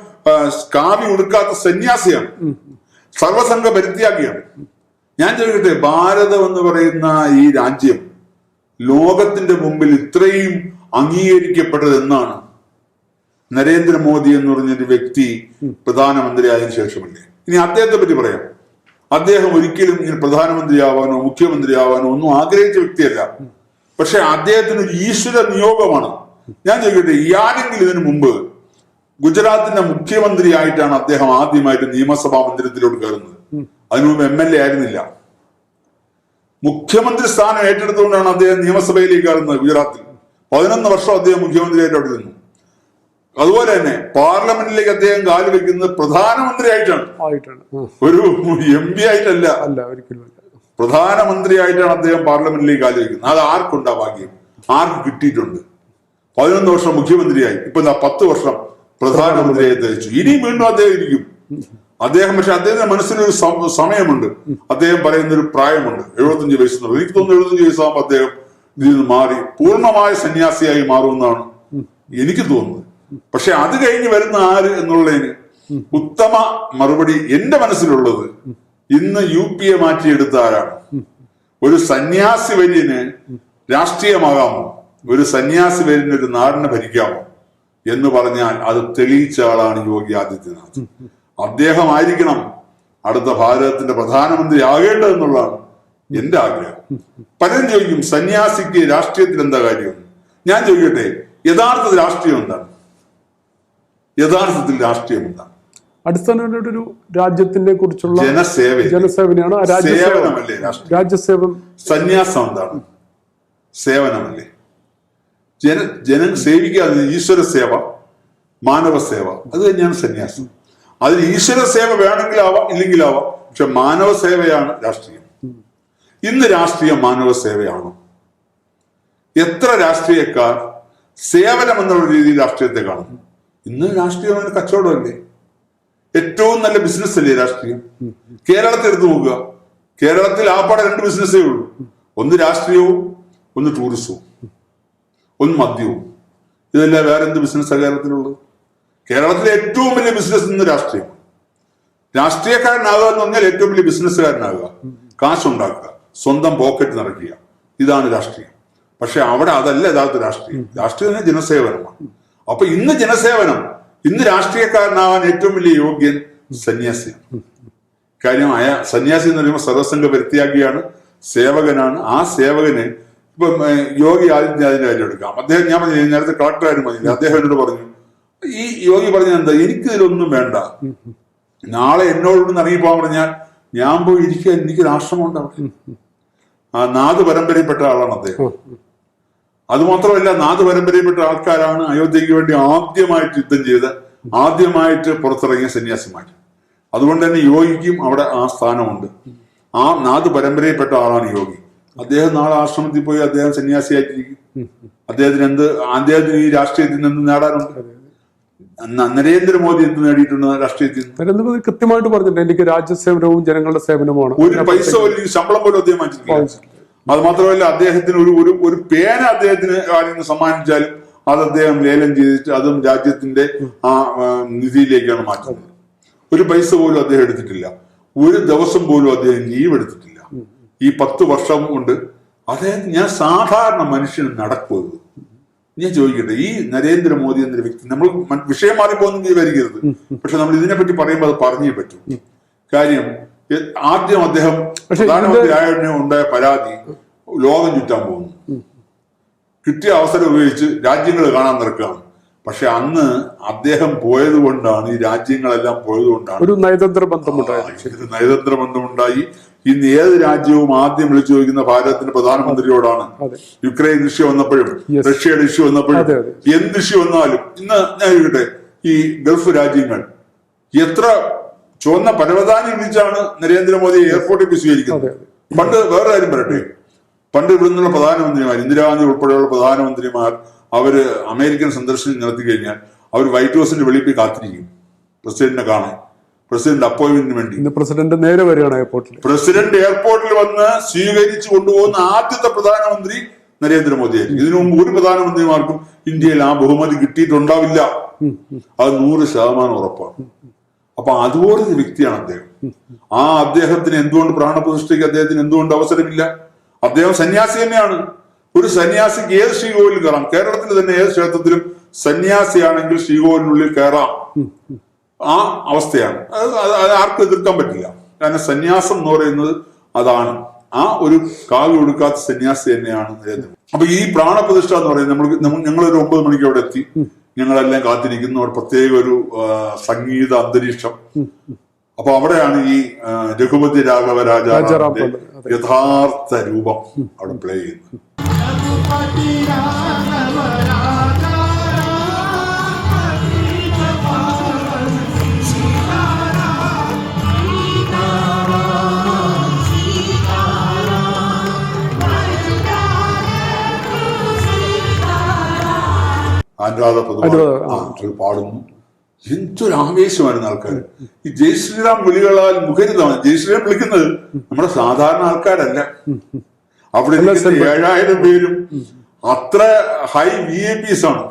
കാവി ഉടുക്കാത്ത സന്യാസിയാണ്, സർവസംഘ പരിത്യാഗിയാണ്. ഞാൻ ചോദിക്കട്ടെ, ഭാരതം എന്ന് പറയുന്ന ഈ രാജ്യം ലോകത്തിന്റെ മുമ്പിൽ ഇത്രയും അംഗീകരിക്കപ്പെട്ടത് എന്നാണ്? നരേന്ദ്രമോദി എന്ന് പറഞ്ഞൊരു വ്യക്തി പ്രധാനമന്ത്രിയായതിനു ശേഷമല്ലേ? ഇനി അദ്ദേഹത്തെ പറ്റി പറയാം. അദ്ദേഹം ഒരിക്കലും ഇങ്ങനെ പ്രധാനമന്ത്രിയാവാനോ മുഖ്യമന്ത്രിയാവാനോ ഒന്നും ആഗ്രഹിച്ച വ്യക്തിയല്ല. പക്ഷെ അദ്ദേഹത്തിന് ഒരു ഈശ്വര നിയോഗമാണ്. ഞാൻ ചോദിക്കട്ടെ, ആരെങ്കിലും ഇതിനു മുമ്പ് ഗുജറാത്തിന്റെ മുഖ്യമന്ത്രി ആയിട്ടാണ് അദ്ദേഹം ആദ്യമായിട്ട് നിയമസഭാ മന്ദിരത്തിലോട്ട് കയറുന്നത്. അതിനു മുമ്പ് MLA ആയിരുന്നില്ല. മുഖ്യമന്ത്രി സ്ഥാനം ഏറ്റെടുത്തുകൊണ്ടാണ് അദ്ദേഹം നിയമസഭയിലേക്ക് കയറുന്നത്. ഗുജറാത്തിൽ 11 വർഷം അദ്ദേഹം മുഖ്യമന്ത്രിയായിട്ട് അവിടെ ഇരുന്നു. അതുപോലെ തന്നെ പാർലമെന്റിലേക്ക് അദ്ദേഹം കാല് വെക്കുന്നത് പ്രധാനമന്ത്രി ആയിട്ടാണ്, ഒരു MP ആയിട്ടല്ല. പ്രധാനമന്ത്രിയായിട്ടാണ് അദ്ദേഹം പാർലമെന്റിലേക്ക് കാല് വെക്കുന്നത്. അത് ആർക്കുണ്ടാ ഭാഗ്യം? ആർക്ക് കിട്ടിയിട്ടുണ്ട്? 11 വർഷം മുഖ്യമന്ത്രിയായി, ഇപ്പൊ 10 വർഷം പ്രധാനമന്ത്രിയായി തയ്ച്ചു. ഇനിയും വീണ്ടും അദ്ദേഹം ഇരിക്കും. പക്ഷെ അദ്ദേഹത്തിന്റെ മനസ്സിലൊരു സമയമുണ്ട്. അദ്ദേഹം പറയുന്ന ഒരു പ്രായമുണ്ട്, 75 വയസ്സെന്നുള്ളത്. എനിക്ക് തോന്നുന്നു 75 വയസ്സാകുമ്പോൾ അദ്ദേഹം ഇതിൽ നിന്ന് മാറി പൂർണ്ണമായ സന്യാസിയായി മാറുമെന്നാണ് എനിക്ക് തോന്നുന്നത്. പക്ഷെ അത് കഴിഞ്ഞ് വരുന്ന ആര് എന്നുള്ളതിന് ഉത്തമ മറുപടി എന്റെ മനസ്സിലുള്ളത്, ഇന്ന് UP മാറ്റിയെടുത്ത ആരാണ്? ഒരു സന്യാസി വര്യന് രാഷ്ട്രീയമാകാമോ? ഒരു സന്യാസി വര്യന് ഒരു നാടിനെ ഭരിക്കാമോ? എന്ന് പറഞ്ഞാൽ അത് തെളിയിച്ച ആളാണ് യോഗി ആദിത്യനാഥ്. അദ്ദേഹമായിരിക്കണം അടുത്ത ഭാരതത്തിന്റെ പ്രധാനമന്ത്രി ആകേണ്ടതെന്നുള്ളതാണ് എന്റെ ആഗ്രഹം. പലരും ചോദിക്കും സന്യാസിക്ക് രാഷ്ട്രീയത്തിൽ എന്താ കാര്യം? ഞാൻ ചോദിക്കട്ടെ, യഥാർത്ഥത്തിൽ രാഷ്ട്രീയം എന്താണ്? യഥാർത്ഥത്തിൽ രാഷ്ട്രീയം എന്താണ്? അടിസ്ഥാനമായിട്ട് ഒരു രാജ്യത്തിനെ കുറിച്ചുള്ള ജനസേവനമാണ്. സേവനമല്ലേ രാജ്യസേവനം? സന്യാസം എന്താണ്? സേവനമല്ലേ? ജനം സേവിക്കാതെ ഈശ്വര സേവ, മാനവ സേവ, അത് തന്നെയാണ് സന്യാസം. അതിന് ഈശ്വര സേവ വേണമെങ്കിലാവാം, ഇല്ലെങ്കിലാവാം. പക്ഷെ മാനവ സേവയാണ് രാഷ്ട്രീയം. ഇന്ന് രാഷ്ട്രീയം മാനവ സേവയാണോ? എത്ര രാഷ്ട്രീയക്കാർ സേവനം എന്നുള്ള രീതിയിൽ രാഷ്ട്രീയത്തെ കാണുന്നു? ഇന്ന് രാഷ്ട്രീയം അതിന് കച്ചവടമല്ലേ? ഏറ്റവും നല്ല ബിസിനസ് അല്ലേ രാഷ്ട്രീയം? കേരളത്തിൽ എടുത്തു നോക്കുക. കേരളത്തിൽ ആപ്പാടെ 2 ബിസിനസ്സേ ഉള്ളൂ. ഒന്ന് രാഷ്ട്രീയവും, ഒന്ന് ടൂറിസവും, ഒന്ന് മദ്യവും. ഇതല്ല വേറെ എന്ത് ബിസിനസ്സാണ് കേരളത്തിലുള്ളത്? കേരളത്തിലെ ഏറ്റവും വലിയ ബിസിനസ് ഇന്ന് രാഷ്ട്രീയം. രാഷ്ട്രീയക്കാരനാകുക എന്ന് പറഞ്ഞാൽ ഏറ്റവും വലിയ ബിസിനസ്സുകാരനാകുക, കാശുണ്ടാക്കുക, സ്വന്തം പോക്കറ്റ് നിറയ്ക്കുക. ഇതാണ് രാഷ്ട്രീയം. പക്ഷെ അവിടെ അതല്ല യഥാർത്ഥ രാഷ്ട്രീയം. രാഷ്ട്രീയം ജനസേവനമാണ്. അപ്പൊ ഇന്ന് ജനസേവനം, ഇന്ന് രാഷ്ട്രീയക്കാരനാവാൻ ഏറ്റവും വലിയ യോഗ്യൻ സന്യാസിയാണ്. കാര്യം സന്യാസി എന്ന് പറയുമ്പോൾ സർവസംഘ പരിത്യാഗിയാണ്, സേവകനാണ്. ആ സേവകന് ഇപ്പൊ യോഗി ആദിത്യനാഥിന്റെ കാര്യം എടുക്കാം. അദ്ദേഹം, ഞാൻ പറഞ്ഞു നേരത്തെ കളക്ടറായിരുന്നു പറഞ്ഞില്ല, അദ്ദേഹം എന്നോട് പറഞ്ഞു, ഈ യോഗി പറഞ്ഞ എന്താ, എനിക്കിതിലൊന്നും വേണ്ട, നാളെ എന്നോടൊന്ന് ഇറങ്ങിപ്പോകാൻ പറഞ്ഞാൽ ഞാൻ പോയി ഇരിക്കുക, എനിക്ക് രാഷ്ട്രം ഉണ്ടാവും. ആ നാദ് പരമ്പരയിൽപ്പെട്ട ആളാണ് അദ്ദേഹം. അതുമാത്രമല്ല, നാദ് പരമ്പരയിൽപ്പെട്ട ആൾക്കാരാണ് അയോധ്യയ്ക്ക് വേണ്ടി ആദ്യമായിട്ട് യുദ്ധം ചെയ്ത് ആദ്യമായിട്ട് പുറത്തിറങ്ങിയ സന്യാസിമാർ. അതുകൊണ്ട് തന്നെ യോഗിക്കും അവിടെ ആ സ്ഥാനമുണ്ട്. ആ നാദ് പരമ്പരയിൽപ്പെട്ട ആളാണ് യോഗി. അദ്ദേഹം നാളെ ആശ്രമത്തിൽ പോയി അദ്ദേഹം സന്യാസിയായിട്ടിരിക്കും. അദ്ദേഹത്തിന് ഈ രാഷ്ട്രീയത്തിൽ നിന്ന് നേടാനുണ്ട്. നരേന്ദ്രമോദി എന്ത് നേടിയിട്ടുണ്ട് രാഷ്ട്രീയത്തിൽ? നരേന്ദ്രമോദി കൃത്യമായിട്ട് പറഞ്ഞിട്ടുണ്ട്, എനിക്ക് രാജ്യസേവനവും ജനങ്ങളുടെ സേവനവുമാണ്. ഒരു പൈസ പോലും, ശമ്പളം പോലും അദ്ദേഹം വാങ്ങിച്ചിട്ടില്ല. അത് മാത്രമല്ല, അദ്ദേഹത്തിന് ഒരു പേന അദ്ദേഹത്തിന് ആരെങ്കിലും സമ്മാനിച്ചാലും അത് അദ്ദേഹം ലേലം ചെയ്തിട്ട് അതും രാജ്യത്തിന്റെ ആ നിധിയിലേക്കാണ് മാറ്റുന്നത്. ഒരു പൈസ പോലും അദ്ദേഹം എടുത്തിട്ടില്ല. ഒരു ദിവസം പോലും അദ്ദേഹം ലീവ് എടുത്തിട്ടില്ല. ഈ 10 വർഷം കൊണ്ട് അദ്ദേഹം, ഞാൻ സാധാരണ മനുഷ്യന് നടക്കുന്നത്. ഞാൻ ചോദിക്കട്ടെ, ഈ നരേന്ദ്രമോദി എന്നൊരു വ്യക്തി, നമ്മൾ വിഷയം മാറിപ്പോന്നും വരികരുത്, പക്ഷെ നമ്മൾ ഇതിനെപ്പറ്റി പറയുമ്പോൾ അത് പറഞ്ഞേ പറ്റൂ. കാര്യം, ആദ്യം അദ്ദേഹം പ്രധാനമന്ത്രി ആയതിന് ഉണ്ടായ പരാതി, ലോകം ചുറ്റാൻ പോകുന്നു, കിട്ടിയ അവസരം ഉപയോഗിച്ച് രാജ്യങ്ങൾ കാണാൻ നിൽക്കുകയാണ്. പക്ഷെ അന്ന് അദ്ദേഹം പോയത് കൊണ്ടാണ്, ഈ രാജ്യങ്ങളെല്ലാം പോയത് കൊണ്ടാണ് ഒരു നയതന്ത്ര ബന്ധമുണ്ടായി. നയതന്ത്ര ബന്ധമുണ്ടായി. ഇന്ന് ഏത് രാജ്യവും ആദ്യം വിളിച്ചു ചോദിക്കുന്ന ഭാരതത്തിന്റെ പ്രധാനമന്ത്രിയോടാണ്. യുക്രൈൻ ഇഷ്യൂ വന്നപ്പോഴും, റഷ്യയുടെ ഇഷ്യൂ വന്നപ്പോഴും, എന്ത് ഇഷ്യൂ വന്നാലും. ഇന്ന് ഞാൻ ചോദിക്കട്ടെ, ഈ ഗൾഫ് രാജ്യങ്ങൾ എത്ര ചുവന്ന പരവതാനി വിളിച്ചാണ് നരേന്ദ്രമോദി എയർപോർട്ടിൽ സ്വീകരിക്കുന്നത്. പണ്ട് വേറെ കാര്യം പറയട്ടെ, പണ്ട് ഇവിടെ നിന്നുള്ള പ്രധാനമന്ത്രിമാർ, ഇന്ദിരാഗാന്ധി ഉൾപ്പെടെയുള്ള പ്രധാനമന്ത്രിമാർ, അവര് അമേരിക്കൻ സന്ദർശനം നടത്തി കഴിഞ്ഞാൽ അവർ വൈറ്റ് ഹൗസിന്റെ വെളിയിൽ പോയി കാത്തിരിക്കും പ്രസിഡന്റിനെ കാണാൻ, പ്രസിഡന്റ് അപ്പോയിന്റ്മെന്റിന് വേണ്ടി. പ്രസിഡന്റ് നേരെ വരികയാണ് എയർപോർട്ടിൽ. പ്രസിഡന്റ് എയർപോർട്ടിൽ വന്ന് സ്വീകരിച്ചു കൊണ്ടുപോകുന്ന ആദ്യത്തെ പ്രധാനമന്ത്രി നരേന്ദ്രമോദിയായിരിക്കും. ഇതിനു മുമ്പ് ഒരു പ്രധാനമന്ത്രിമാർക്കും ഇന്ത്യയിൽ ആ ബഹുമതി കിട്ടിയിട്ടുണ്ടാവില്ല. അത് 100% ഉറപ്പാണ്. അപ്പൊ അതുപോലൊരു വ്യക്തിയാണ് അദ്ദേഹം. ആ അദ്ദേഹത്തിന് എന്തുകൊണ്ട് പ്രാണപ്രതിഷ്ഠയ്ക്ക് അദ്ദേഹത്തിന് എന്തുകൊണ്ട് അവസരമില്ല? അദ്ദേഹം സന്യാസി തന്നെയാണ്. ഒരു സന്യാസിക്ക് ഏത് ശ്രീകോവിലിൽ കയറാം. കേരളത്തിൽ തന്നെ ഏത് ക്ഷേത്രത്തിലും സന്യാസിയാണെങ്കിൽ ശ്രീകോവിലിനുള്ളിൽ കയറാം. ആ അവസ്ഥയാണ്. അത് ആർക്കും എതിർക്കാൻ പറ്റില്ല. കാരണം സന്യാസം എന്ന് പറയുന്നത് അതാണ്. ആ ഒരു കാവ്യ കൊടുക്കാത്ത സന്യാസി തന്നെയാണ് നരേന്ദ്രൻ. അപ്പൊ ഈ പ്രാണപ്രതിഷ്ഠ എന്ന് പറയുന്നത്, ഞങ്ങളൊരു 9 മണിക്ക് അവിടെ എത്തി. ഞങ്ങളെല്ലാം കാത്തിരിക്കുന്നു. അവിടെ പ്രത്യേക ഒരു സംഗീത അന്തരീക്ഷം. അപ്പൊ അവിടെയാണ് ഈ രഘുപതി രാഘവ രാജാറാമിന്റെ യഥാർത്ഥ രൂപം അവിടെ പ്ലേ ചെയ്യുന്നത്. അനുരാധ പൊതുവാൾ പാടുന്നു. എന്തൊരു ആവേശമായിരുന്നു ആൾക്കാർ. ഈ ജയ് ശ്രീറാം വിളികളാൽ മുഖരിതമാണ്. ജയ് ശ്രീറാം വിളിക്കുന്നത് നമ്മുടെ സാധാരണ ആൾക്കാരല്ല. അവിടെ 7000 പേരും അത്ര ഹൈ VIP ആണ്.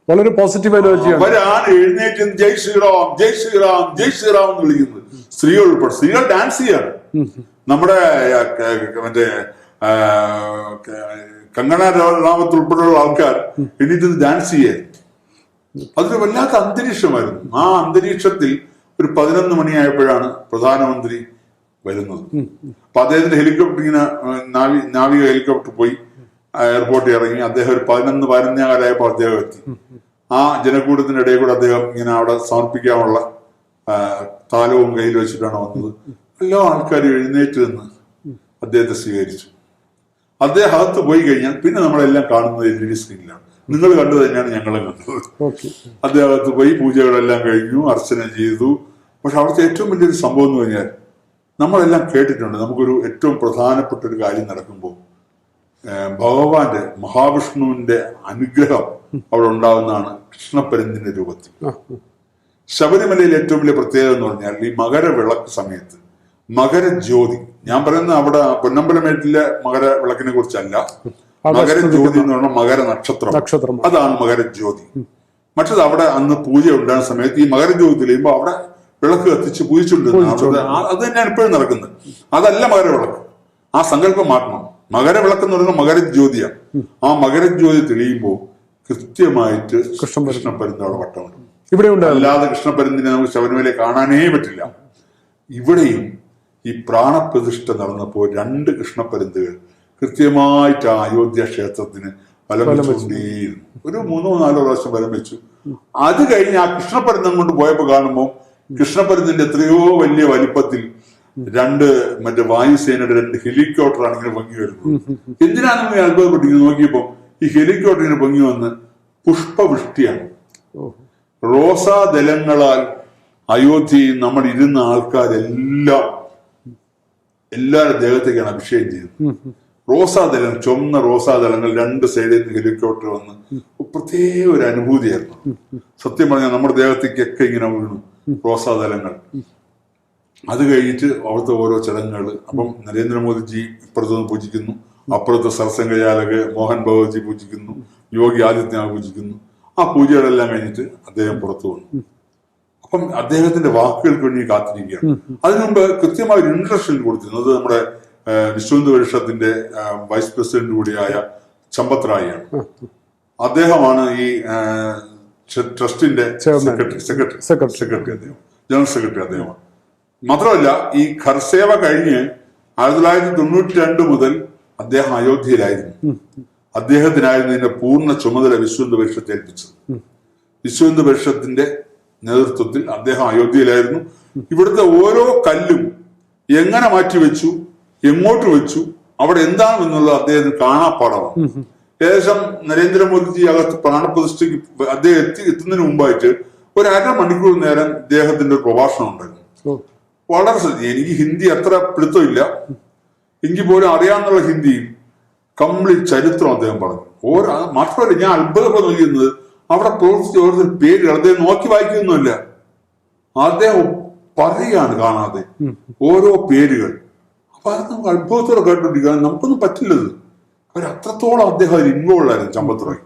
വളരെ പോസിറ്റീവ് എനർജിയാണ്. അവരാണ് എഴുന്നേറ്റ് ജയ് ശ്രീറാം, ജയ് ശ്രീറാം, ജയ് ശ്രീറാം എന്ന് വിളിക്കുന്നത്. സ്ത്രീകൾ ഉൾപ്പെടെ. സ്ത്രീകൾ ഡാൻസ് ചെയ്യാണ്. നമ്മുടെ മറ്റേ കങ്കണ റണാവത്ത് ഉൾപ്പെടെയുള്ള ആൾക്കാർ എണീറ്റ് ഡാൻസ് ചെയ്യാൻ. അതൊരു വല്ലാത്ത അന്തരീക്ഷമായിരുന്നു. ആ അന്തരീക്ഷത്തിൽ ഒരു 11 മണിയായപ്പോഴാണ് പ്രധാനമന്ത്രി വരുന്നത്. അപ്പൊ അദ്ദേഹത്തിന്റെ ഹെലികോപ്റ്റർ ഇങ്ങനെ നാവിക ഹെലികോപ്റ്റർ പോയി എയർപോർട്ടിൽ ഇറങ്ങി. അദ്ദേഹം ഒരു 11-15 കാലമായപ്പോൾ അദ്ദേഹം എത്തി. ആ ജനക്കൂട്ടത്തിന്റെ ഇടയിൽ കൂടെ അദ്ദേഹം ഇങ്ങനെ അവിടെ സമർപ്പിക്കാനുള്ള താലവും കയ്യിൽ വെച്ചിട്ടാണ് വന്നത്. എല്ലാ ആൾക്കാരും എഴുന്നേറ്റ് നിന്ന് അദ്ദേഹത്തെ സ്വീകരിച്ചു. അദ്ദേഹം അകത്ത് പോയി കഴിഞ്ഞാൽ പിന്നെ നമ്മളെല്ലാം കാണുന്നത് LED സ്ക്രീനിലാണ്. നിങ്ങൾ കണ്ടത് തന്നെയാണ് ഞങ്ങളും കണ്ടത്. അദ്ദേഹത്ത് പോയി പൂജകളെല്ലാം കഴിഞ്ഞു, അർച്ചന ചെയ്തു. പക്ഷെ അവിടുത്തെ ഏറ്റവും വലിയൊരു സംഭവം എന്ന് പറഞ്ഞാൽ നമ്മളെല്ലാം കേട്ടിട്ടുണ്ട്, നമുക്കൊരു ഏറ്റവും പ്രധാനപ്പെട്ട ഒരു കാര്യം നടക്കുമ്പോൾ ഭഗവാന്റെ മഹാവിഷ്ണുവിന്റെ അനുഗ്രഹം അവിടെ ഉണ്ടാകുന്നതാണ് കൃഷ്ണപരന്തിന്റെ രൂപത്തിൽ. ശബരിമലയിൽ ഏറ്റവും വലിയ പ്രത്യേകത എന്ന് പറഞ്ഞാൽ ഈ മകരവിളക്ക് സമയത്ത് മകരജ്യോതി, ഞാൻ പറയുന്ന അവിടെ പൊന്നമ്പലമേട്ടിലെ മകരവിളക്കിനെ കുറിച്ചല്ല, മകരജ്യോതി എന്ന് പറഞ്ഞാൽ മകര നക്ഷത്രം, അതാണ് മകരജ്യോതി. മറ്റത് അവിടെ അന്ന് പൂജ ഉണ്ടാകുന്ന സമയത്ത് ഈ മകരജ്യോതി തെളിയുമ്പോൾ അവിടെ വിളക്ക് കത്തിച്ച് പൂജിച്ചുകൊണ്ടിരുന്നത്. അത് തന്നെയാണ് ഇപ്പോഴും നടക്കുന്നത്. അതല്ല മകരവിളക്ക്, ആ സങ്കല്പം മാറ്റണം. മകരവിളക്ക് എന്ന് പറയുന്നത് മകരജ്യോതിയാണ്. ആ മകരജ്യോതി തെളിയുമ്പോൾ കൃത്യമായിട്ട് കൃഷ്ണപരുന്താണ് വട്ടമുണ്ട്. ഇവിടെ അല്ലാതെ കൃഷ്ണപരുന്തിനെ നമുക്ക് ശബരിമലയിൽ കാണാനേ പറ്റില്ല. ഇവിടെയും ഈ പ്രാണപ്രതിഷ്ഠ നടന്നപ്പോൾ 2 കൃഷ്ണപരുന്തുകൾ കൃത്യമായിട്ട് ആ അയോധ്യ ക്ഷേത്രത്തിന് വലം വെച്ചുകൊണ്ടേയിരുന്നു. ഒരു 3-4 പ്രാവശ്യം വലം വെച്ചു. അത് കഴിഞ്ഞ് ആ കൃഷ്ണപരുന്തം കൊണ്ട് പോയപ്പോ കാണുമ്പോൾ കൃഷ്ണപരുന്തിന്റെ എത്രയോ വലിയ വലിപ്പത്തിൽ 2 മറ്റേ വായുസേനയുടെ 2 ഹെലികോപ്റ്ററാണ് ഇങ്ങനെ പൊങ്ങി വരുന്നത്. എന്തിനാണ് നമ്മൾ അത്ഭുതപ്പെട്ടിരിക്കുന്നത് നോക്കിയപ്പോ ഈ ഹെലികോപ്റ്ററിന് പൊങ്ങി വന്ന് പുഷ്പവൃഷ്ടിയാണ്. റോസാദലങ്ങളാൽ അയോധ്യയിൽ നമ്മൾ ഇരുന്ന ആൾക്കാരെല്ലാം എല്ലാവരുടെ ദേഹത്തേക്കാണ് അഭിഷേകം ചെയ്തത്. റോസാദലം, ചുവന്ന റോസാദലങ്ങൾ 2 സൈഡിൽ നിന്ന് ഹെലികോപ്റ്റർ വന്ന് പ്രത്യേക ഒരു അനുഭൂതിയായിരുന്നു. സത്യം പറഞ്ഞാൽ നമ്മുടെ ദേഹത്തേക്കൊക്കെ ഇങ്ങനെ വീണു റോസാദലങ്ങൾ. അത് കഴിഞ്ഞിട്ട് അവിടുത്തെ ഓരോ ചടങ്ങുകൾ. അപ്പം നരേന്ദ്രമോദിജി ഇപ്പുറത്തുനിന്ന് പൂജിക്കുന്നു, അപ്പുറത്ത് സർസംഘചാലക് മോഹൻ ഭഗവത്ജി പൂജിക്കുന്നു, യോഗി ആദിത്യനാഥ് പൂജിക്കുന്നു. ആ പൂജകളെല്ലാം കഴിഞ്ഞിട്ട് അദ്ദേഹം പുറത്തു വന്നു. അപ്പം അദ്ദേഹത്തിന്റെ വാക്കുകൾക്ക് വേണ്ടി കാത്തിരിക്കുകയാണ്. അതിനുമുമ്പ് കൃത്യമായ ഒരു ഇൻട്രഡക്ഷൻ കൊടുത്തിരുന്നത് നമ്മുടെ വിശ്വഹിന്ദു പരിഷത്തിന്റെ വൈസ് പ്രസിഡന്റ് കൂടിയായ ചമ്പത് റായിയാണ്. അദ്ദേഹമാണ് ഈ ട്രസ്റ്റിന്റെ സെക്രട്ടറി അദ്ദേഹം, ജനറൽ സെക്രട്ടറി അദ്ദേഹമാണ്. മാത്രമല്ല ഈ ഖർസേവ കഴിഞ്ഞ് 1992 മുതൽ അദ്ദേഹം അയോധ്യയിലായിരുന്നു. അദ്ദേഹത്തിനായിരുന്നു ഇതിന്റെ പൂർണ്ണ ചുമതല വിശ്വഹിന്ദു പരിഷത്ത് ഏൽപ്പിച്ചത്. വിശ്വഹിന്ദു പരിഷത്തിന്റെ നേതൃത്വത്തിൽ അദ്ദേഹം അയോധ്യയിലായിരുന്നു. ഇവിടുത്തെ ഓരോ കല്ലും എങ്ങനെ മാറ്റിവെച്ചു, എങ്ങോട്ട് വെച്ചു, അവിടെ എന്താണെന്നുള്ളത് അദ്ദേഹത്തിന് കാണാപ്പാടമാണ്. ഏകദേശം നരേന്ദ്രമോദിജി അകത്ത് പ്രാണപ്രതിഷ്ഠയ്ക്ക് അദ്ദേഹം എത്തുന്നതിന് മുമ്പായിട്ട് ഒരു 1/2 മണിക്കൂർ നേരം അദ്ദേഹത്തിന്റെ പ്രഭാഷണം ഉണ്ടായിരുന്നു. വളരെ എനിക്ക് ഹിന്ദി അത്ര പിടുത്തമില്ല, എങ്കിൽ പോലും അറിയാവുന്ന ഹിന്ദിയിൽ കംപ്ലീറ്റ് ചരിത്രം അദ്ദേഹം പറഞ്ഞു. മാത്രമല്ല ഞാൻ അത്ഭുതപ്പെട്ട് നോക്കുന്നത് അവിടെ പ്രവർത്തിച്ച ഓരോരുത്തർ പേരുകൾ അദ്ദേഹം നോക്കി വായിക്കുകയൊന്നുമില്ല, അദ്ദേഹം പറയുകയാണ് കാണാതെ ഓരോ പേരുകൾ. അപ്പൊ അത് നമുക്ക് അത്ഭുതത്തോടെ കേട്ടോണ്ടിരിക്കാൻ നമുക്കൊന്നും പറ്റില്ലത്. അവരത്രത്തോളം അദ്ദേഹം അതിൽ ഇൻവോൾവ് ആയിരുന്നു. ചമ്പത് റായ്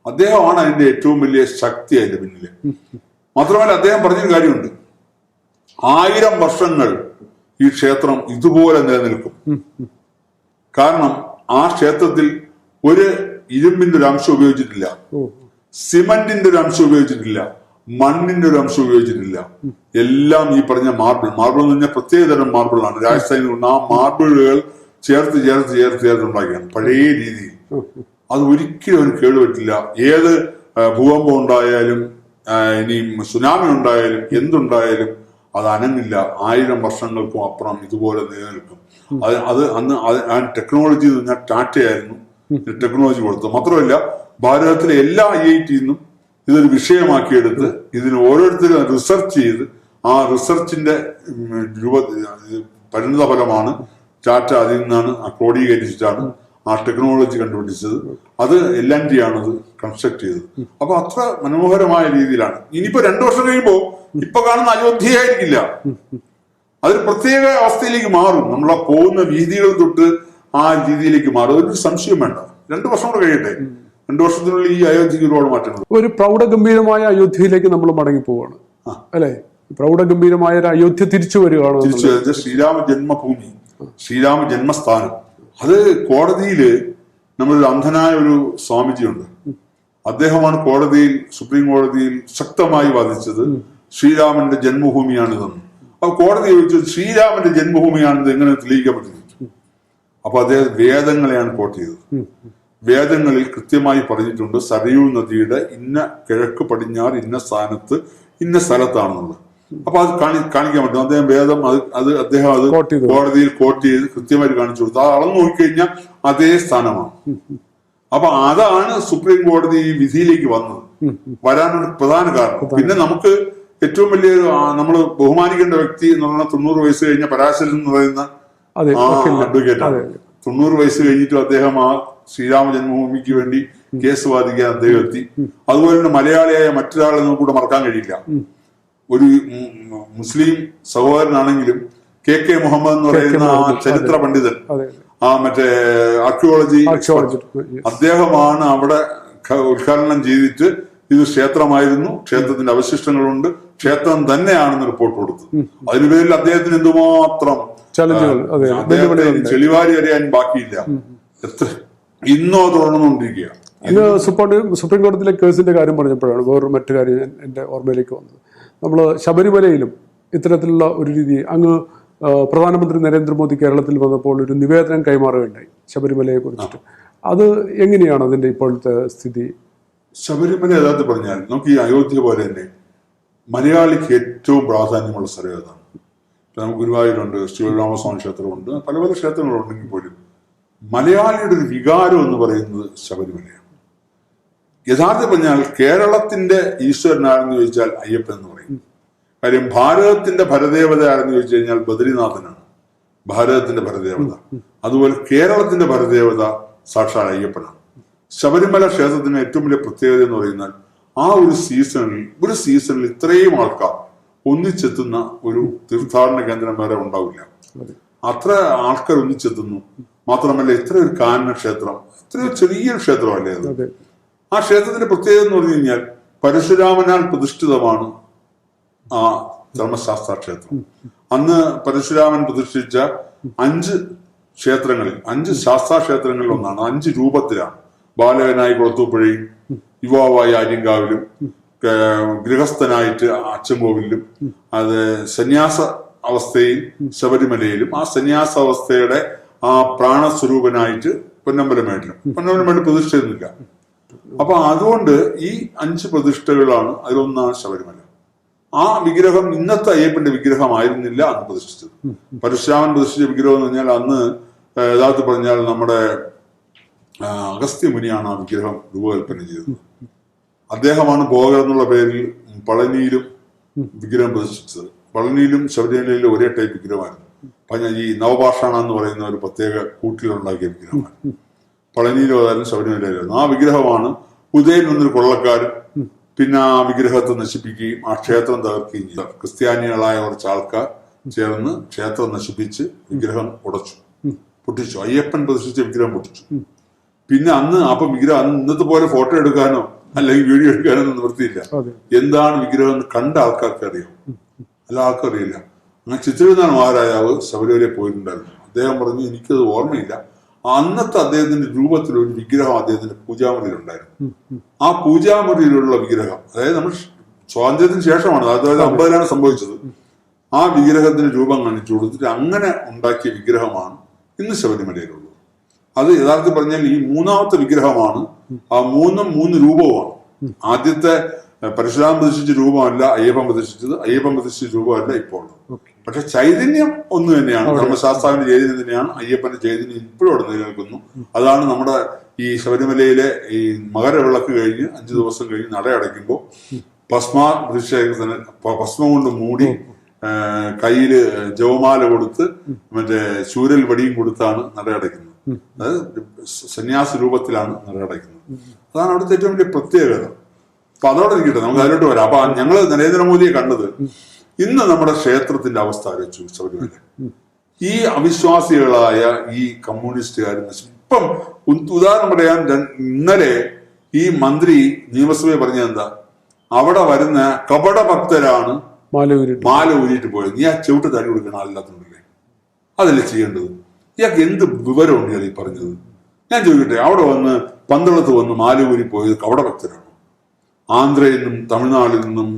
അദ്ദേഹമാണ് അതിന്റെ ഏറ്റവും വലിയ ശക്തി അതിന്റെ പിന്നില്. മാത്രമല്ല അദ്ദേഹം പറഞ്ഞൊരു കാര്യമുണ്ട്, 1000 വർഷങ്ങൾ ഈ ക്ഷേത്രം ഇതുപോലെ നിലനിൽക്കും. കാരണം ആ ക്ഷേത്രത്തിൽ ഒരു ഇരുമ്പിന്റെ ഒരു അംശം ഉപയോഗിച്ചിട്ടില്ല, സിമന്റിന്റെ ഒരു അംശം ഉപയോഗിച്ചിട്ടില്ല, മണ്ണിന്റെ ഒരു അംശം ഉപയോഗിച്ചിട്ടില്ല. എല്ലാം ഈ പറഞ്ഞ മാർബിൾ എന്ന് പറഞ്ഞാൽ പ്രത്യേകതരം മാർബിളാണ്. രാജസ്ഥാനിൽ ആ മാർബിളുകൾ ചേർത്ത് ഉണ്ടാക്കിയാണ് പഴയ രീതിയിൽ. അത് ഒരിക്കലും അവന് കേടുപറ്റില്ല. ഏത് ഭൂകമ്പം ഉണ്ടായാലും ഇനി സുനാമി ഉണ്ടായാലും എന്തുണ്ടായാലും അത് അനങ്ങില്ല. 1000 വർഷങ്ങൾക്കും അപ്പുറം ഇതുപോലെ നിലനിൽക്കും. അത് അന്ന് ടെക്നോളജി എന്ന് പറഞ്ഞാൽ ടാറ്റയായിരുന്നു ടെക്നോളജി കൊടുത്തത്. മാത്രമല്ല ഭാരതത്തിലെ എല്ലാ IIT-ന്നും ഇതൊരു വിഷയമാക്കിയെടുത്ത് ഇതിന് ഓരോരുത്തരും റിസർച്ച് ചെയ്ത് ആ റിസർച്ചിന്റെ പരിണിത ഫലമാണ് ടാറ്റ. അതിൽ നിന്നാണ് ക്രോഡീകരിച്ചിട്ടാണ് ആ ടെക്നോളജി കണ്ടുപിടിച്ചത്. അത് LNT ആണത് കൺസ്ട്രക്ട് ചെയ്തത്. അപ്പൊ അത്ര മനോഹരമായ രീതിയിലാണ്. ഇനിയിപ്പോ 2 വർഷം കഴിയുമ്പോൾ ഇപ്പൊ കാണുന്ന അയോധ്യയായിരിക്കില്ല, അതൊരു പ്രത്യേക അവസ്ഥയിലേക്ക് മാറും. നമ്മൾ ആ പോകുന്ന വീതികൾ തൊട്ട് ആ രീതിയിലേക്ക് മാറും. അതൊരു സംശയം വേണ്ട. 2 വർഷം കൂടെ കഴിയട്ടെ. 2 വർഷത്തിനുള്ളിൽ ഈ അയോധ്യക്ക് ഒരുപാട് മാറ്റങ്ങൾ. ഒരു പ്രൗഢഗംഭീരമായ അയോധ്യയിലേക്ക് നമ്മൾ മടങ്ങി പോവാണ് അല്ലെ? പ്രൗഢഗംഭീരമായ ഒരു അയോധ്യ തിരിച്ചു വരികയാണ്. ശ്രീരാമ ജന്മഭൂമി, ശ്രീരാമ ജന്മസ്ഥാനം. അത് കോടതിയില് നമ്മളൊരു അന്ധനായ ഒരു സ്വാമിജിയുണ്ട്. അദ്ദേഹമാണ് സുപ്രീം കോടതിയിൽ ശക്തമായി വാദിച്ചത് ശ്രീരാമന്റെ ജന്മഭൂമിയാണിതെന്ന്. അപ്പൊ കോടതി ചോദിച്ചത് ശ്രീരാമന്റെ ജന്മഭൂമിയാണെന്ന് എങ്ങനെ തെളിയിക്കാൻ പറ്റുന്നു? അപ്പൊ അദ്ദേഹം വേദങ്ങളെയാണ് കോട്ട് ചെയ്തത്. വേദങ്ങളിൽ കൃത്യമായി പറഞ്ഞിട്ടുണ്ട് സരയൂ നദിയുടെ ഇന്ന കിഴക്ക് പടിഞ്ഞാറ് ഇന്ന സ്ഥാനത്ത് ഇന്ന സ്ഥലത്താണെന്നുള്ളത്. അപ്പൊ അത് കാണിക്കാൻ പറ്റും. അദ്ദേഹം വേദം അദ്ദേഹം അത് കോടതിയിൽ കോട്ട് ചെയ്ത് കൃത്യമായിട്ട് കാണിച്ചു കൊടുത്തു. അത് അളന്നു നോക്കിക്കഴിഞ്ഞാൽ അതേ സ്ഥാനമാണ്. അപ്പൊ അതാണ് സുപ്രീം കോടതി ഈ വിധിയിലേക്ക് വരാനൊരു പ്രധാന കാരണം. പിന്നെ നമുക്ക് ഏറ്റവും വലിയ നമ്മൾ ബഹുമാനിക്കേണ്ട വ്യക്തി എന്ന് പറഞ്ഞാൽ 90 വയസ്സ് കഴിഞ്ഞ പരാശരൻ എന്ന് പറയുന്ന അഡ്വക്കേറ്റാണ്. 90 വയസ്സ് കഴിഞ്ഞിട്ടും അദ്ദേഹം ആ ശ്രീരാമ ജന്മഭൂമിക്ക് വേണ്ടി കേസ് വാദിക്കാൻ അദ്ദേഹം എത്തി. അതുപോലെ തന്നെ മലയാളിയായ മറ്റൊരാളെ നമുക്ക് മറക്കാൻ കഴിയില്ല. ഒരു മുസ്ലിം സഹോദരനാണെങ്കിലും KK മുഹമ്മദ് എന്ന് പറയുന്ന ആ ചരിത്ര പണ്ഡിതൻ, ആ മറ്റേ ആർക്കിയോളജി, അദ്ദേഹമാണ് അവിടെ ഉദ്ഘാടനം ചെയ്തിട്ട് ഇത് ക്ഷേത്രമായിരുന്നു, ക്ഷേത്രത്തിന്റെ അവശിഷ്ടങ്ങളുണ്ട്, ക്ഷേത്രം തന്നെയാണെന്ന് റിപ്പോർട്ട് കൊടുത്തത്. അതിന് പേരിൽ അദ്ദേഹത്തിന് എന്തുമാത്രം ചെളിവാരി അറിയാൻ ബാക്കിയില്ല. ഇന്നോ തുടർന്നുകൊണ്ടിരിക്കുക. ഇത് സുപ്രീം കോടതിയിലെ കേസിന്റെ കാര്യം പറഞ്ഞപ്പോഴാണ് വേറൊരു മറ്റു കാര്യം എന്റെ ഓർമ്മയിലേക്ക് വന്നത്. നമ്മൾ ശബരിമലയിലും ഇത്തരത്തിലുള്ള ഒരു രീതി അങ്ങ് പ്രധാനമന്ത്രി നരേന്ദ്രമോദി കേരളത്തിൽ വന്നപ്പോൾ ഒരു നിവേദനം കൈമാറുകയുണ്ടായി ശബരിമലയെ കുറിച്ചിട്ട്. അത് എങ്ങനെയാണ് അതിന്റെ ഇപ്പോഴത്തെ സ്ഥിതി? ശബരിമല യഥാർത്ഥ പറഞ്ഞാൽ നമുക്ക് ഈ അയോധ്യ പോലെ തന്നെ മലയാളിക്ക് ഏറ്റവും പ്രാധാന്യമുള്ള സ്ഥലം ഏതാണ്? നമുക്ക് ഗുരുവായൂരുണ്ട്, ശ്രീരാമസ്വാമി ക്ഷേത്രമുണ്ട്, പല പല ക്ഷേത്രങ്ങളുണ്ടെങ്കിൽ പോലും മലയാളിയുടെ ഒരു വികാരം എന്ന് പറയുന്നത് ശബരിമലയാണ്. യഥാർത്ഥ പറഞ്ഞാൽ കേരളത്തിന്റെ ഈശ്വരനാരെന്ന് ചോദിച്ചാൽ അയ്യപ്പൻ എന്ന് പറയും. കാര്യം ഭാരതത്തിന്റെ പരദേവത ആരെന്ന് ചോദിച്ചു കഴിഞ്ഞാൽ ബദ്രിനാഥനാണ് ഭാരതത്തിന്റെ പരദേവത. അതുപോലെ കേരളത്തിന്റെ പരദേവത സാക്ഷാൽ അയ്യപ്പനാണ്. ശബരിമല ക്ഷേത്രത്തിന് ഏറ്റവും വലിയ പ്രത്യേകത എന്ന് പറയുന്നത് ആ ഒരു സീസണിൽ ഇത്രയും ആൾക്കാർ ഒന്നിച്ചെത്തുന്ന ഒരു തീർത്ഥാടന കേന്ദ്രം വേറെ ഉണ്ടാവില്ല. അത്ര ആൾക്കാർ ഒന്നിച്ചെത്തുന്നു. മാത്രമല്ല ഇത്ര ഒരു കാനന ക്ഷേത്രം, ഇത്രയും ചെറിയൊരു ക്ഷേത്രമല്ലേ അത്. ആ ക്ഷേത്രത്തിന്റെ പ്രത്യേകത എന്ന് പറഞ്ഞു കഴിഞ്ഞാൽ പരശുരാമനാൽ പ്രതിഷ്ഠിതമാണ് ആ ധർമ്മശാസ്ത്ര ക്ഷേത്രം. അന്ന് പരശുരാമൻ പ്രതിഷ്ഠിച്ച 5 ക്ഷേത്രങ്ങളിൽ 5 ശാസ്താ ക്ഷേത്രങ്ങളിൽ ഒന്നാണ്. 5 രൂപത്തിലാണ്. ബാലകനായി കുളത്തൂപ്പുഴയും, യുവാവായി ആര്യങ്കാവിലും, ഗൃഹസ്ഥനായിട്ട് അച്ചൻകോവിലും, അത് സന്യാസ അവസ്ഥയിൽ ശബരിമലയിലും, ആ സന്യാസ അവസ്ഥയുടെ ആ പ്രാണസ്വരൂപനായിട്ട് പൊന്നമ്പലമേട്ടിലും പ്രതിഷ്ഠ ചെയ്യുന്നില്ല. അപ്പൊ അതുകൊണ്ട് ഈ 5 പ്രതിഷ്ഠകളാണ്. അതിലൊന്നാണ് ശബരിമല. ആ വിഗ്രഹം ഇന്നത്തെ അയ്യപ്പന്റെ വിഗ്രഹമായിരുന്നില്ല അന്ന് പ്രതിഷ്ഠിച്ചത്. പരശുരാമൻ പ്രതിഷ്ഠിച്ച വിഗ്രഹം എന്ന് പറഞ്ഞാൽ അന്ന് യഥാർത്ഥ പറഞ്ഞാൽ നമ്മുടെ അഗസ്ത്യ മുനിയാണ് ആ വിഗ്രഹം രൂപകൽപ്പന ചെയ്തത്. അദ്ദേഹമാണ് ഭോഗർ എന്നുള്ള പേരിൽ പളനിയിലും വിഗ്രഹം പ്രതിഷ്ഠിച്ചത്. പളനിയിലും ശബരിമലയിലും ഒരേ ടൈപ്പ് വിഗ്രഹമായിരുന്നു. ഈ നവപാഷാണ എന്ന് പറയുന്ന ഒരു പ്രത്യേക കൂട്ടിലുണ്ടാക്കിയ വിഗ്രഹമാണ്. പളനിയിലും അതായിരുന്നു ശബരിമലയിലായിരുന്നു. ആ വിഗ്രഹമാണ് ഉദയൻ എന്നൊരു കൊള്ളക്കാരൻ പിന്നെ ആ വിഗ്രഹത്തെ നശിപ്പിക്കുകയും ആ ക്ഷേത്രം തകർക്കുകയും ചെയ്തു. ക്രിസ്ത്യാനികളായ കുറച്ച് ആൾക്കാർ ചേർന്ന് ക്ഷേത്രം നശിപ്പിച്ച് വിഗ്രഹം പൊട്ടിച്ചു. അയ്യപ്പൻ പ്രതിഷ്ഠിച്ച വിഗ്രഹം പൊട്ടിച്ചു. പിന്നെ അപ്പൊ വിഗ്രഹം ഇന്നത്തെ പോലെ ഫോട്ടോ എടുക്കാനോ അല്ലെങ്കിൽ വീഡിയോ എടുക്കാനോ ഒന്നും നിവൃത്തിയില്ല. എന്താണ് വിഗ്രഹം എന്ന് കണ്ട ആൾക്കാർക്ക് അറിയാം, അല്ല ആൾക്കറിയില്ല. അങ്ങനെ ചിത്രവിധാന മഹാരാജാവ് ശബരിമലയിൽ പോയിട്ടുണ്ടായിരുന്നു. അദ്ദേഹം പറഞ്ഞു എനിക്കത് ഓർമ്മയില്ല. അന്നത്തെ അദ്ദേഹത്തിന്റെ രൂപത്തിൽ ഒരു വിഗ്രഹം അദ്ദേഹത്തിന്റെ പൂജാമുറിയിലുണ്ടായിരുന്നു. ആ പൂജാമുറിയിലുള്ള വിഗ്രഹം, അതായത് നമ്മൾ സ്വാതന്ത്ര്യത്തിന് ശേഷമാണ്, അതായത് 50-ലാണ് സംഭവിച്ചത്. ആ വിഗ്രഹത്തിന് രൂപം കാണിച്ചു കൊടുത്തിട്ട് അങ്ങനെ ഉണ്ടാക്കിയ വിഗ്രഹമാണ് ഇന്ന് ശബരിമലയിലുള്ളത്. അത് യഥാർത്ഥത്തിൽ പറഞ്ഞാൽ ഈ 3ാമത്തെ വിഗ്രഹമാണ്. ആ 3 രൂപവുമാണ്. ആദ്യത്തെ പരശുരാമൻ പ്രതിഷ്ഠിച്ച രൂപമല്ല അയ്യപ്പൻ പ്രതിഷ്ഠിച്ചത്, അയ്യപ്പൻ പ്രതിഷ്ഠിച്ച രൂപമല്ല ഇപ്പോൾ ഉള്ളത്. പക്ഷെ ചൈതന്യം ഒന്ന് തന്നെയാണ്. ധർമ്മശാസ്താവിന്റെ ചൈതന്യം തന്നെയാണ്. അയ്യപ്പന്റെ ചൈതന്യം ഇപ്പോഴും അവിടെ നിലനിൽക്കുന്നു. അതാണ് നമ്മുടെ ഈ ശബരിമലയിലെ ഈ മകരവിളക്ക് കഴിഞ്ഞ് 5 ദിവസം കഴിഞ്ഞ് നട അടയ്ക്കുമ്പോൾ ഭസ്മാഭിഷേകത്തിന് ഭസ്മം കൊണ്ട് മൂടി കയ്യില് ജവമാല കൊടുത്ത് മറ്റേ ശൂരൽ വടിയും കൊടുത്താണ് നട അടയ്ക്കുന്നത്. അതായത് സന്യാസ രൂപത്തിലാണ് നട അടയ്ക്കുന്നത്. അതാണ് അവിടുത്തെ ഏറ്റവും വലിയ പ്രത്യേകത. അപ്പൊ അതോടെ ഇരിക്കട്ടെ, നമുക്ക് അതിലോട്ട് വരാം. അപ്പൊ ഞങ്ങള് നരേന്ദ്രമോദിയെ കണ്ടത് ഇന്ന് നമ്മുടെ ക്ഷേത്രത്തിന്റെ അവസ്ഥ ആലോചിച്ചു. ശബരിമല ഈ അവിശ്വാസികളായ ഈ കമ്മ്യൂണിസ്റ്റുകാർ ഇപ്പം ഉദാഹരണം പറയാൻ, ഇന്നലെ ഈ മന്ത്രി നിയമസഭയെ പറഞ്ഞ എന്താ, അവിടെ വരുന്ന കപട ഭക്തരാണ് മാല ഊരിയിട്ട് പോയത്. നീ ആ ചവിട്ട് തടി കൊടുക്കണം, അല്ലാത്തുണ്ടല്ലേ? അതല്ലേ ചെയ്യേണ്ടത്? ഇയാൾക്ക് എന്ത് വിവരമുണ്ട് ഇയാൾ ഈ പറഞ്ഞത്? ഞാൻ ചോദിക്കട്ടെ, അവിടെ വന്ന് പന്തളത്ത് വന്ന് മാലൂരി പോയത് കവട ഭക്തരാണ്. ആന്ധ്രയിൽ നിന്നും തമിഴ്നാട്ടിൽ നിന്നും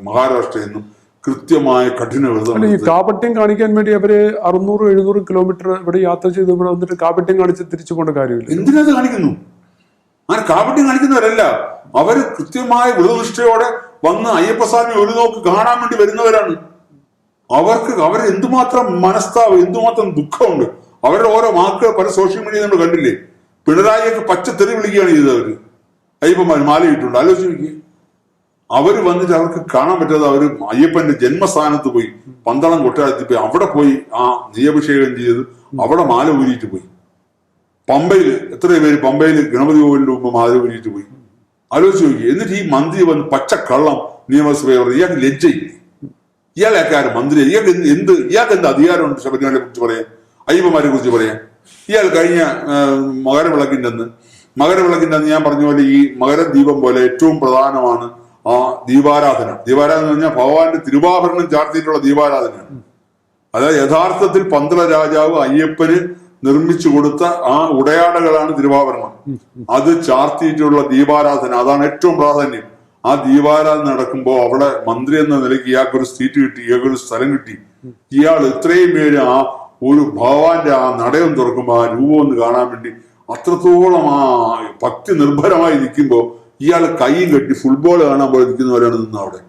മഹാരാഷ്ട്രയിൽ നിന്നും കൃത്യമായ കഠിന വ്രതം. ഈ കാപട്യം കാണിക്കാൻ വേണ്ടി അവര് 600-700 കിലോമീറ്റർ ഇവിടെ യാത്ര ചെയ്ത് ഇവിടെ വന്നിട്ട് കാപട്യം കാണിച്ച് തിരിച്ചു പോകേണ്ട കാര്യമില്ല. എന്തിനത് കാണിക്കുന്നു? അങ്ങനെ കാപട്യം കാണിക്കുന്നവരല്ല, അവര് കൃത്യമായ വ്രതനിഷ്ഠയോടെ വന്ന് അയ്യപ്പസ്വാമി ഒരു നോക്ക് കാണാൻ വേണ്ടി വരുന്നവരാണ്. അവർ എന്തുമാത്രം മനസ്താവ്, എന്തുമാത്രം ദുഃഖമുണ്ട്. അവരുടെ ഓരോ വാക്കുകൾ പല സോഷ്യൽ മീഡിയ നമ്മൾ കണ്ടില്ലേ. പിണറായിയൊക്കെ പച്ചത്തെറി വിളിക്കുകയാണ് ചെയ്തത്. അവര് അയ്യപ്പന്മാർ മാലയിട്ടുണ്ട്. ആലോചിക്കുക, അവര് വന്നിട്ട് അവർക്ക് കാണാൻ പറ്റാതെ അവര് അയ്യപ്പന്റെ ജന്മസ്ഥാനത്ത് പോയി, പന്തളം കൊട്ടാരത്തിൽ പോയി, അവിടെ പോയി ആ നെയ്യഭിഷേകം ചെയ്ത് അവിടെ മാല ഊരിയിട്ട് പോയി. പമ്പയില് എത്രയോ പേര് പമ്പയില് ഗണപതി കോവിലിന്റെ മുമ്പ് മാല ഊരിയിട്ട് പോയി. ആലോചിച്ച് നോക്കി. എന്നിട്ട് ഈ മന്ത്രി വന്ന് പച്ചക്കള്ളം നിയമസഭയെ പറഞ്ഞു. ഇയാൾക്ക് ലജ്ജയില്ലേ? ഇയാളൊക്കെ ആരും മന്ത്രി? ഇയാൾക്ക് എന്ത് അധികാരമുണ്ട് ശബരിമലയെ കുറിച്ച് പറയാൻ, അയ്യപ്പന്മാരെ കുറിച്ച് പറയാൻ? ഇയാൾ കഴിഞ്ഞ മകരവിളക്കിന്റെ അന്ന് ഞാൻ പറഞ്ഞ പോലെ ഈ മകരദീപം പോലെ ഏറ്റവും പ്രധാനമാണ് ആ ദീപാരാധന. ദീപാരാധന എന്ന് പറഞ്ഞാൽ ഭഗവാന്റെ തിരുവാഭരണം ചാർത്തിയിട്ടുള്ള ദീപാരാധനയാണ്. അതായത് യഥാർത്ഥത്തിൽ പന്തള രാജാവ് അയ്യപ്പന് നിർമ്മിച്ചു കൊടുത്ത ആ ഉടയാടകളാണ് തിരുവാഭരണം. അത് ചാർത്തിയിട്ടുള്ള ദീപാരാധന, അതാണ് ഏറ്റവും പ്രാധാന്യം. ആ ദീപാരാധന നടക്കുമ്പോൾ അവിടെ മന്ത്രി എന്ന നിലയ്ക്ക് ഇയാൾക്കൊരു സീറ്റ് കിട്ടി, ഇയാൾക്കൊരു സ്ഥലം കിട്ടി. ഇയാൾ ഇത്രയും പേര് ആ ഒരു ഭഗവാന്റെ ആ നടയം തുറക്കുമ്പോൾ ആ രൂപം ഒന്ന് കാണാൻ വേണ്ടി അത്രത്തോളം ആ ഭക്തി നിർഭരമായി നിൽക്കുമ്പോൾ ഇയാൾ കൈയും കെട്ടി ഫുട്ബോൾ കാണാൻ പോലെ നിൽക്കുന്നവരാണ് നിന്ന് അവിടെ.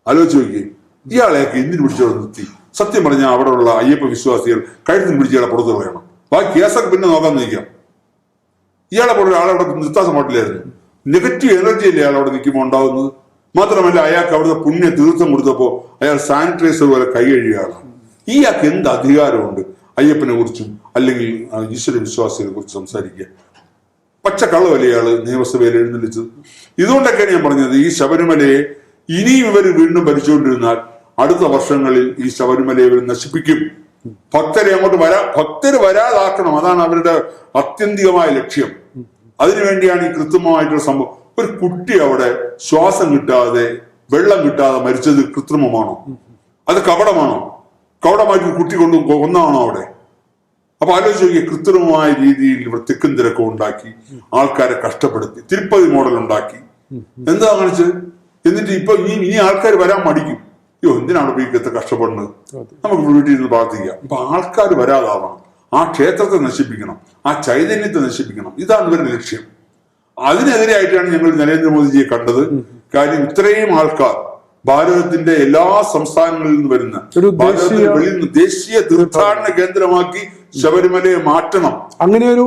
ആലോചിച്ച് നോക്കി. ഇയാളെയൊക്കെ എന്തിനു പിടിച്ചോടെ നിർത്തി? സത്യം പറഞ്ഞാൽ അവിടെയുള്ള അയ്യപ്പ വിശ്വാസികൾ കഴുത്തിന് പിടിച്ച് ഇയാളെ പുറത്തു കളയണം. ബാക്കി കേസൊക്കെ പിന്നെ നോക്കാൻ നിൽക്കാം. ഇയാളെ പോലെ ഒരാളവിടെ നിർത്താൻ പാടില്ലായിരുന്നു. നെഗറ്റീവ് എനർജി അല്ലേ അയാളവിടെ നിൽക്കുമ്പോൾ ഉണ്ടാവുന്നത്. മാത്രമല്ല അയാൾക്ക് അവിടുത്തെ പുണ്യ തീർത്ഥം കൊടുത്തപ്പോൾ അയാൾ സാനിറ്റൈസർ പോലെ കൈ കഴുകിയ ആളാണ്. ഇയാൾക്ക് എന്ത് അധികാരമുണ്ട് അയ്യപ്പനെ കുറിച്ചും അല്ലെങ്കിൽ ഈശ്വര വിശ്വാസികളെ കുറിച്ച് സംസാരിക്കുക? പച്ചക്കള്ളവല്ലേ ഇയാള് നിയമസഭയിൽ എഴുന്നള്ളിച്ചത്. ഇതുകൊണ്ടൊക്കെയാണ് ഞാൻ പറഞ്ഞത്, ഈ ശബരിമലയെ ഇനിയും ഇവർ വീണ്ടും ഭരിച്ചുകൊണ്ടിരുന്നാൽ അടുത്ത വർഷങ്ങളിൽ ഈ ശബരിമലയെ ഇവർ നശിപ്പിക്കും. ഭക്തര് വരാതാക്കണം. അതാണ് അവരുടെ ആത്യന്തികമായ ലക്ഷ്യം. അതിനുവേണ്ടിയാണ് ഈ കൃത്രിമമായിട്ടുള്ള സംഭവം. ഒരു കുട്ടി അവിടെ ശ്വാസം കിട്ടാതെ വെള്ളം കിട്ടാതെ മരിച്ചത് കൃത്രിമമാണോ? അത് കപടമാണോ? കപടമായിട്ട് കുട്ടി കൊണ്ട് കൊന്നാണോ അവിടെ? അപ്പൊ ആലോചിച്ച് നോക്കിയ, കൃത്രിമമായ രീതിയിൽ ഇവിടെ തിക്കും തിരക്കും ഉണ്ടാക്കി ആൾക്കാരെ കഷ്ടപ്പെടുത്തി തിരുപ്പതി മോഡൽ ഉണ്ടാക്കി. എന്താ കാണിച്ചത്? എന്നിട്ട് ഇപ്പൊ ഇനി ആൾക്കാർ വരാൻ മടിക്കും. അയ്യോ, എന്തിനാണ് വീക്കത്തെ കഷ്ടപ്പെടുന്നത്? നമുക്ക് വീട്ടിൽ നിന്ന് പ്രാർത്ഥിക്കാം. അപ്പൊ ആൾക്കാർ വരാതാവണം. ആ ക്ഷേത്രത്തെ നശിപ്പിക്കണം, ആ ചൈതന്യത്തെ നശിപ്പിക്കണം. ഇതാണ് ഇവരുടെ ലക്ഷ്യം. അതിനെതിരായിട്ടാണ് ഞങ്ങൾ നരേന്ദ്രമോദിജിയെ കണ്ടത്. കാര്യം ഇത്രയും ആൾക്കാർ ഭാരതത്തിന്റെ എല്ലാ സംസ്ഥാനങ്ങളിൽ നിന്ന് വരുന്ന ഭാരതത്തിന് വെളിയിൽ നിന്ന് ദേശീയ തീർത്ഥാടന കേന്ദ്രമാക്കി ശബരിമലയെ മാറ്റണം. അങ്ങനെ ഒരു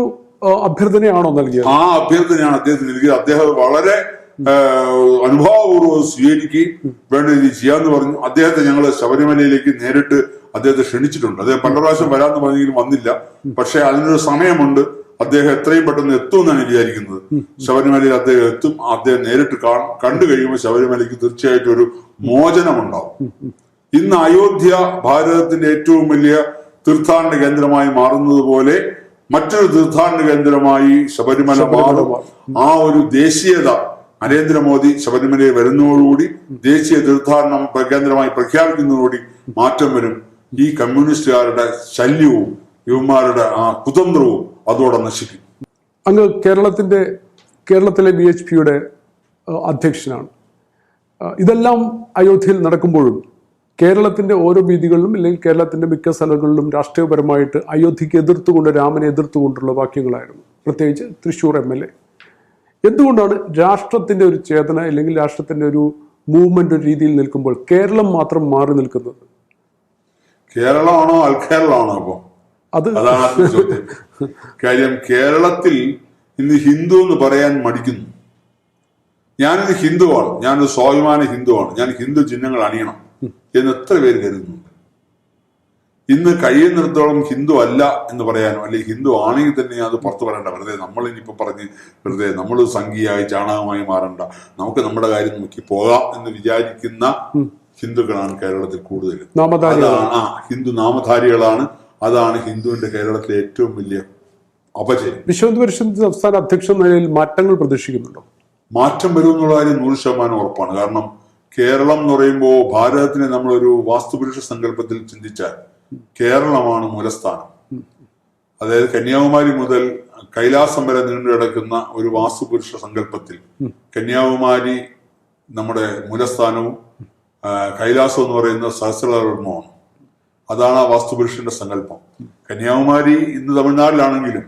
അഭ്യർത്ഥനയാണോ നൽകിയത്? ആ അഭ്യർത്ഥനയാണ് അദ്ദേഹത്തിന് നൽകിയത്. അദ്ദേഹം വളരെ അനുഭാവപൂർവ്വം സ്വീകരിക്കുകയും വേണ്ട രീതി ചെയ്യാന്ന് പറഞ്ഞു. അദ്ദേഹത്തെ ഞങ്ങൾ ശബരിമലയിലേക്ക് നേരിട്ട് അദ്ദേഹത്തെ ക്ഷണിച്ചിട്ടുണ്ട്. അദ്ദേഹം പല പ്രാവശ്യം വരാമെന്ന് പറഞ്ഞെങ്കിലും വന്നില്ല. പക്ഷെ അതിനൊരു സമയമുണ്ട്. അദ്ദേഹം എത്രയും പെട്ടെന്ന് എത്തുമെന്നാണ് വിചാരിക്കുന്നത്. ശബരിമലയിൽ അദ്ദേഹം എത്തും. അദ്ദേഹം നേരിട്ട് കണ്ടു കഴിയുമ്പോൾ ശബരിമലയ്ക്ക് തീർച്ചയായിട്ടും ഒരു മോചനമുണ്ടാവും. ഇന്ന് അയോധ്യ ഭാരതത്തിന്റെ ഏറ്റവും വലിയ തീർത്ഥാടന കേന്ദ്രമായി മാറുന്നത് പോലെ മറ്റൊരു തീർത്ഥാടന കേന്ദ്രമായി ശബരിമല മാറും. ആ ഒരു ദേശീയത നരേന്ദ്രമോദി ശബരിമലയിൽ വരുന്നതോടുകൂടി ദേശീയ തീർത്ഥാടന കേന്ദ്രമായി പ്രഖ്യാപിക്കുന്നതോടുകൂടി മാറ്റം വരും. ഈ കമ്മ്യൂണിസ്റ്റുകാരുടെ ശല്യവും യുവമാരുടെ ആ കുതന്ത്രവും അതോടെ നശിക്കും. അങ്ങ് കേരളത്തിലെ BHPയുടെ അധ്യക്ഷനാണ്. ഇതെല്ലാം അയോധ്യയിൽ നടക്കുമ്പോഴും കേരളത്തിന്റെ ഓരോ വീഥികളിലും അല്ലെങ്കിൽ കേരളത്തിന്റെ മിക്ക സ്ഥലങ്ങളിലും രാഷ്ട്രീയപരമായിട്ട് അയോധ്യക്ക് എതിർത്തുകൊണ്ട്, രാമനെ എതിർത്തുകൊണ്ടുള്ള വാക്യങ്ങളായിരുന്നു. പ്രത്യേകിച്ച് തൃശ്ശൂർ MLA. എന്തുകൊണ്ടാണ് രാഷ്ട്രത്തിന്റെ ഒരു ചേതന അല്ലെങ്കിൽ രാഷ്ട്രത്തിന്റെ ഒരു മൂവ്മെന്റ് ഒരു രീതിയിൽ നിൽക്കുമ്പോൾ കേരളം മാത്രം മാറി നിൽക്കുന്നത്? കേരളമാണോ അൽക്കേരളമാണോ? അപ്പൊ അതാണ് ചോദ്യം. കാര്യം കേരളത്തിൽ ഇന്ന് ഹിന്ദു എന്ന് പറയാൻ മടിക്കുന്നു. ഞാനിത് ഹിന്ദുവാണ്, ഞാനൊരു സ്വാഭിമാന ഹിന്ദുവാണ്, ഞാൻ ഹിന്ദു ചിഹ്നങ്ങൾ അണിയണം എന്ന് എത്ര പേര് കരുതുന്നുണ്ട്? ഇന്ന് കഴിയുന്നിടത്തോളം ഹിന്ദു അല്ല എന്ന് പറയാനോ അല്ലെങ്കിൽ ഹിന്ദു ആണെങ്കിൽ തന്നെ അത് പുറത്തു പറയണ്ട. വെറുതെ നമ്മൾ ഇനിയിപ്പോ പറഞ്ഞ് വെറുതെ നമ്മൾ സംഘിയായി ചാണകമായി മാറണ്ട, നമുക്ക് നമ്മുടെ കാര്യം നോക്കി പോകാം എന്ന് വിചാരിക്കുന്ന ഹിന്ദുക്കളാണ് കേരളത്തിൽ കൂടുതൽ. ഹിന്ദു നാമധാരികളാണ്. അതാണ് ഹിന്ദുവിന്റെ കേരളത്തിലെ ഏറ്റവും വലിയ അപജയം. വിശ്വ ഹിന്ദു പരിഷത്ത് സംസ്ഥാന അധ്യക്ഷ നിലയിൽ മാറ്റങ്ങൾ പ്രതീക്ഷിക്കുന്നുണ്ടോ? മാറ്റം വരും എന്നുള്ള കാര്യം 100% ഉറപ്പാണ്. കാരണം കേരളം എന്ന് പറയുമ്പോൾ ഭാരതത്തിനെ നമ്മളൊരു വാസ്തുപുരുഷ സങ്കല്പത്തിൽ ചിന്തിച്ചാൽ കേരളമാണ് മൂലസ്ഥാനം. അതായത് കന്യാകുമാരി മുതൽ കൈലാസം വരെ നീണ്ടു കിടക്കുന്ന ഒരു വാസ്തുപുരുഷ സങ്കല്പത്തിൽ കന്യാകുമാരി നമ്മുടെ മൂലസ്ഥാനവും കൈലാസം എന്ന് പറയുന്ന സഹസ്രധർമ്മമാണ്. അതാണ് ആ വാസ്തുപുരുഷന്റെ സങ്കല്പം. കന്യാകുമാരി ഇന്ന് തമിഴ്നാട്ടിലാണെങ്കിലും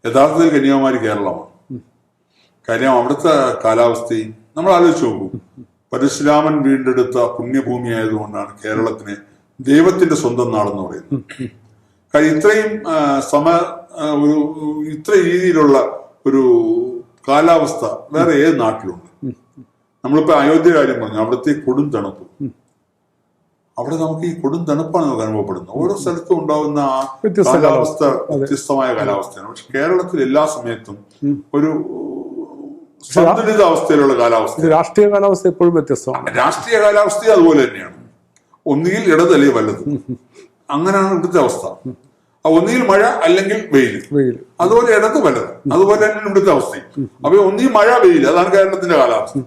യഥാർത്ഥത്തിൽ കന്യാകുമാരി കേരളമാണ്. കാര്യം അവിടുത്തെ കാലാവസ്ഥയും നമ്മൾ ആലോചിച്ച് നോക്കൂ. പരശുരാമൻ വീണ്ടെടുത്ത പുണ്യഭൂമി ആയതുകൊണ്ടാണ് കേരളത്തിന് ദൈവത്തിന്റെ സ്വന്തം നാടെന്ന് പറയുന്നത്. കാര്യം ഇത്രയും ഇത്ര രീതിയിലുള്ള ഒരു കാലാവസ്ഥ വേറെ ഏത് നാട്ടിലുണ്ട്? നമ്മളിപ്പോ അയോധ്യ കാര്യം പറഞ്ഞു, അവിടുത്തെ കൊടും തണുപ്പ്. അവിടെ നമുക്ക് ഈ കൊടും തണുപ്പാണ് നമുക്ക് അനുഭവപ്പെടുന്നത്. ഓരോ സ്ഥലത്തും ഉണ്ടാകുന്ന ആ കാലാവസ്ഥ വ്യത്യസ്തമായ കാലാവസ്ഥയാണ്. പക്ഷെ കേരളത്തിൽ എല്ലാ സമയത്തും ഒരു സന്തുലിത അവസ്ഥയിലുള്ള കാലാവസ്ഥ. രാഷ്ട്രീയ കാലാവസ്ഥ എപ്പോഴും വ്യത്യസ്തമാണ്. രാഷ്ട്രീയ കാലാവസ്ഥ അതുപോലെ തന്നെയാണ്. ഒന്നുകിൽ ഇടതല്ലേ വല്ലത്, അങ്ങനെയാണ് ഇവിടുത്തെ അവസ്ഥ. ഒന്നുകിൽ മഴ അല്ലെങ്കിൽ വെയിൽ, അതുപോലെ ഇടത് വല്ലത്, അതുപോലെ തന്നെയാണ് ഇവിടുത്തെ അവസ്ഥയും. അപ്പൊ ഒന്നുകിൽ മഴ വെയിൽ, അതാണ് കേരളത്തിന്റെ കാലാവസ്ഥ.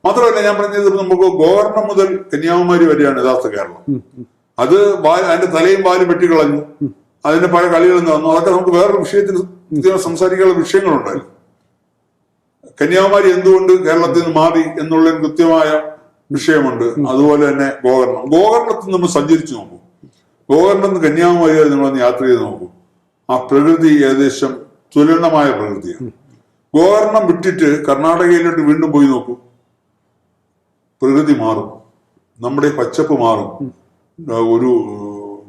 മാത്രമല്ല ഞാൻ പറഞ്ഞത് നമുക്ക് ഗോകർണം മുതൽ കന്യാകുമാരി വരെയാണ് യഥാർത്ഥ കേരളം. അത് അതിന്റെ തലയും വാലും വെട്ടിക്കളഞ്ഞു, അതിന്റെ പല കളികളും നടന്നു. അതൊക്കെ നമുക്ക് വേറൊരു വിഷയത്തിൽ സംസാരിക്കാനുള്ള വിഷയങ്ങളുണ്ടായിരുന്നു. കന്യാകുമാരി എന്തുകൊണ്ട് കേരളത്തിൽ നിന്ന് മാറി എന്നുള്ള കൃത്യമായ വിഷയമുണ്ട്. അതുപോലെ തന്നെ ഗോകർണത്തിൽ നമ്മൾ സഞ്ചരിച്ചു നോക്കൂ. ഗോകർണത്തിൽ നിന്ന് കന്യാകുമാരി വരെ നിങ്ങളൊന്ന് യാത്ര ചെയ്ത് നോക്കൂ. ആ പ്രകൃതി ഏകദേശം തുലനമായ പ്രകൃതിയാണ്. ഗോകർണം വിട്ടിട്ട് കർണാടകയിലോട്ട് വീണ്ടും പോയി നോക്കൂ, പ്രകൃതി മാറും, നമ്മുടെ പച്ചപ്പ് മാറും, ഒരു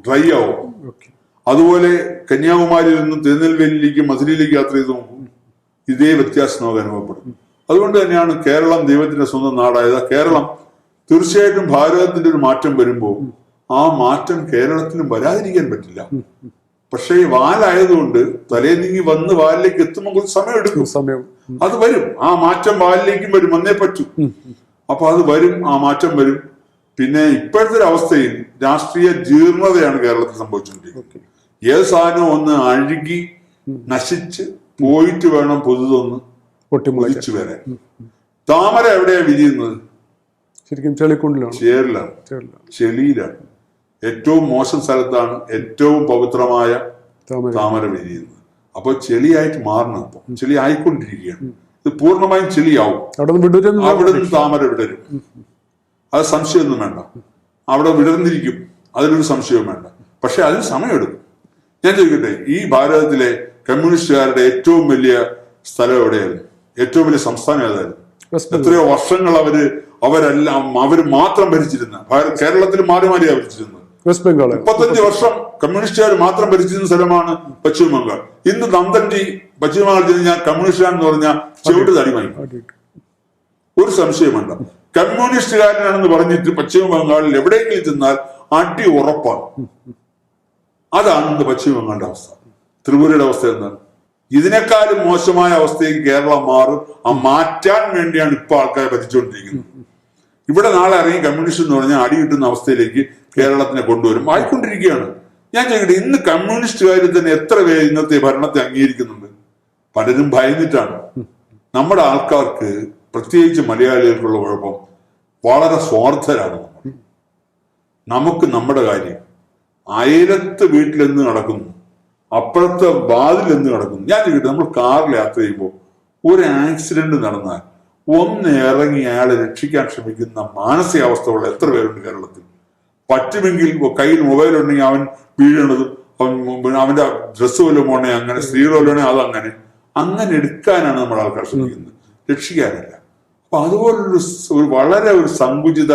ഡ്രൈ ആവും. അതുപോലെ കന്യാകുമാരിയിൽ നിന്ന് തിരുനെൽവേലിയിലേക്ക് മധുരയിലേക്ക് യാത്ര ചെയ്ത് നോക്കൂ, ഇതേ വ്യത്യാസം നമുക്ക് അനുഭവപ്പെടും. അതുകൊണ്ട് തന്നെയാണ് കേരളം ദൈവത്തിന്റെ സ്വന്തം നാടായത്. കേരളം തീർച്ചയായിട്ടും ഭാരതത്തിന്റെ ഒരു മാറ്റം വരുമ്പോൾ ആ മാറ്റം കേരളത്തിലും വരാതിരിക്കാൻ പറ്റില്ല. പക്ഷേ വാലായതുകൊണ്ട് തലേ നീങ്ങി വന്ന് വാലിലേക്ക് എത്തുമ്പോൾ കുറച്ച് സമയം എടുക്കും. അത് വരും, ആ മാറ്റം വാലിലേക്കും വരും, വന്നേ പറ്റൂ. അപ്പൊ അത് വരും, ആ മാറ്റം വരും. പിന്നെ ഇപ്പോഴത്തെ ഒരു അവസ്ഥയിൽ രാഷ്ട്രീയ ജീർണതയാണ് കേരളത്തിൽ സംഭവിച്ചുകൊണ്ടിരിക്കുന്നത്. ഏത് സാധനവും ഒന്ന് അഴുകി നശിച്ച് പോയിട്ട് വേണം പുതുതൊന്ന് പൊട്ടിമുളച്ചു വരാൻ. താമര എവിടെയാ വിരിയുന്നത്? ശരിക്കും ചെളിക്കുണ്ടിലാണ്, ചേറിലാണ്, ചെളിയിലാണ്. ഏറ്റവും മോശം സ്ഥലത്താണ് ഏറ്റവും പവിത്രമായ താമര വിരിയുന്നത്. അപ്പൊ ചെളിയായിട്ട് മാറണം. ഇപ്പൊ ചെളി ആയിക്കൊണ്ടിരിക്കുകയാണ്. ഇത് പൂർണ്ണമായും ചെളിയാവും. അവിടെ നിന്ന് താമര വിടരും, അത് സംശയമൊന്നും വേണ്ട. അവിടെ വിടർന്നിരിക്കും, അതിലൊരു സംശയവും വേണ്ട. പക്ഷെ അതിന് സമയമെടുക്കും. ഞാൻ ചോദിക്കട്ടെ, ഈ ഭാരതത്തിലെ കമ്മ്യൂണിസ്റ്റുകാരുടെ ഏറ്റവും വലിയ സ്ഥലം എവിടെയായിരുന്നു? ഏറ്റവും വലിയ സംസ്ഥാനം ഏതായിരുന്നു? എത്രയോ വർഷങ്ങൾ അവര് മാത്രം ഭരിച്ചിരുന്ന കേരളത്തിൽ മാറി മാറിയാ ഭരിച്ചിരുന്നത്. വെസ്റ്റ് ബംഗാൾ 35 വർഷം കമ്മ്യൂണിസ്റ്റുകാർ മാത്രം ഭരിച്ചിരുന്ന സ്ഥലമാണ് പശ്ചിമ ബംഗാൾ. ഇന്ന് നന്ദൻജി പശ്ചിമ ബംഗാൾ ചെന്ന് ഞാൻ കമ്മ്യൂണിസ്റ്റുകാരെന്ന് പറഞ്ഞാൽ ചെവിട്ട് തടിമായി, ഒരു സംശയമുണ്ട്. കമ്മ്യൂണിസ്റ്റുകാരനാണെന്ന് പറഞ്ഞിട്ട് പശ്ചിമ ബംഗാളിൽ എവിടെയെങ്കിലും ചെന്നാൽ അടി ഉറപ്പാണ്. അതാണ് ഇന്ന് പശ്ചിമ ബംഗാളിന്റെ അവസ്ഥ. ത്രിപുരയുടെ അവസ്ഥ എന്താണ്? ഇതിനേക്കാളും മോശമായ അവസ്ഥയ്ക്ക് കേരളം മാറും. ആ മാറ്റാൻ വേണ്ടിയാണ് ഇപ്പൊ ആൾക്കാരെ ഭരിച്ചുകൊണ്ടിരിക്കുന്നത്. ഇവിടെ നാളെ ഇറങ്ങി കമ്മ്യൂണിസ്റ്റ് എന്ന് പറഞ്ഞാൽ അടി കിട്ടുന്ന അവസ്ഥയിലേക്ക് കേരളത്തിനെ കൊണ്ടുവരും, ആയിക്കൊണ്ടിരിക്കുകയാണ്. ഞാൻ ചോദിക്കട്ടെ, ഇന്ന് കമ്മ്യൂണിസ്റ്റുകാർ തന്നെ എത്ര പേര് ഇന്നത്തെ ഭരണത്തെ അംഗീകരിക്കുന്നുണ്ട്? പലരും ഭയന്നിട്ടാണ്. നമ്മുടെ ആൾക്കാർക്ക്, പ്രത്യേകിച്ച് മലയാളികൾക്കുള്ള കുഴപ്പം, വളരെ സ്വാർത്ഥരാണ്. നമുക്ക് നമ്മുടെ കാര്യം അയലത്ത് വീട്ടിലെന്ന് നടക്കുന്നു, അപ്പുറത്തെ വാതിലെന്ന് നടക്കുന്നു. ഞാൻ ചോദിക്കട്ടെ, നമ്മൾ കാറിൽ യാത്ര ചെയ്യുമ്പോൾ ഒരു ആക്സിഡന്റ് നടന്നാൽ ഒന്ന് ഇറങ്ങി അയാളെ രക്ഷിക്കാൻ ശ്രമിക്കുന്ന മാനസികാവസ്ഥയുള്ള എത്ര പേരുണ്ട് കേരളത്തിൽ? പറ്റുമെങ്കിൽ കയ്യിൽ മൊബൈൽ ഉണ്ടെങ്കിൽ അവൻ വീഴണതും, അവന്റെ ഡ്രസ്സ് വല്ലതും പോണേ, അങ്ങനെ സ്ത്രീകൾ വല്ലതും അങ്ങനെ എടുക്കാനാണ് നമ്മൾ ആൾക്കാർ ശ്രമിക്കുന്നത്, രക്ഷിക്കാനല്ല. അപ്പൊ അതുപോലൊരു വളരെ ഒരു സങ്കുചിത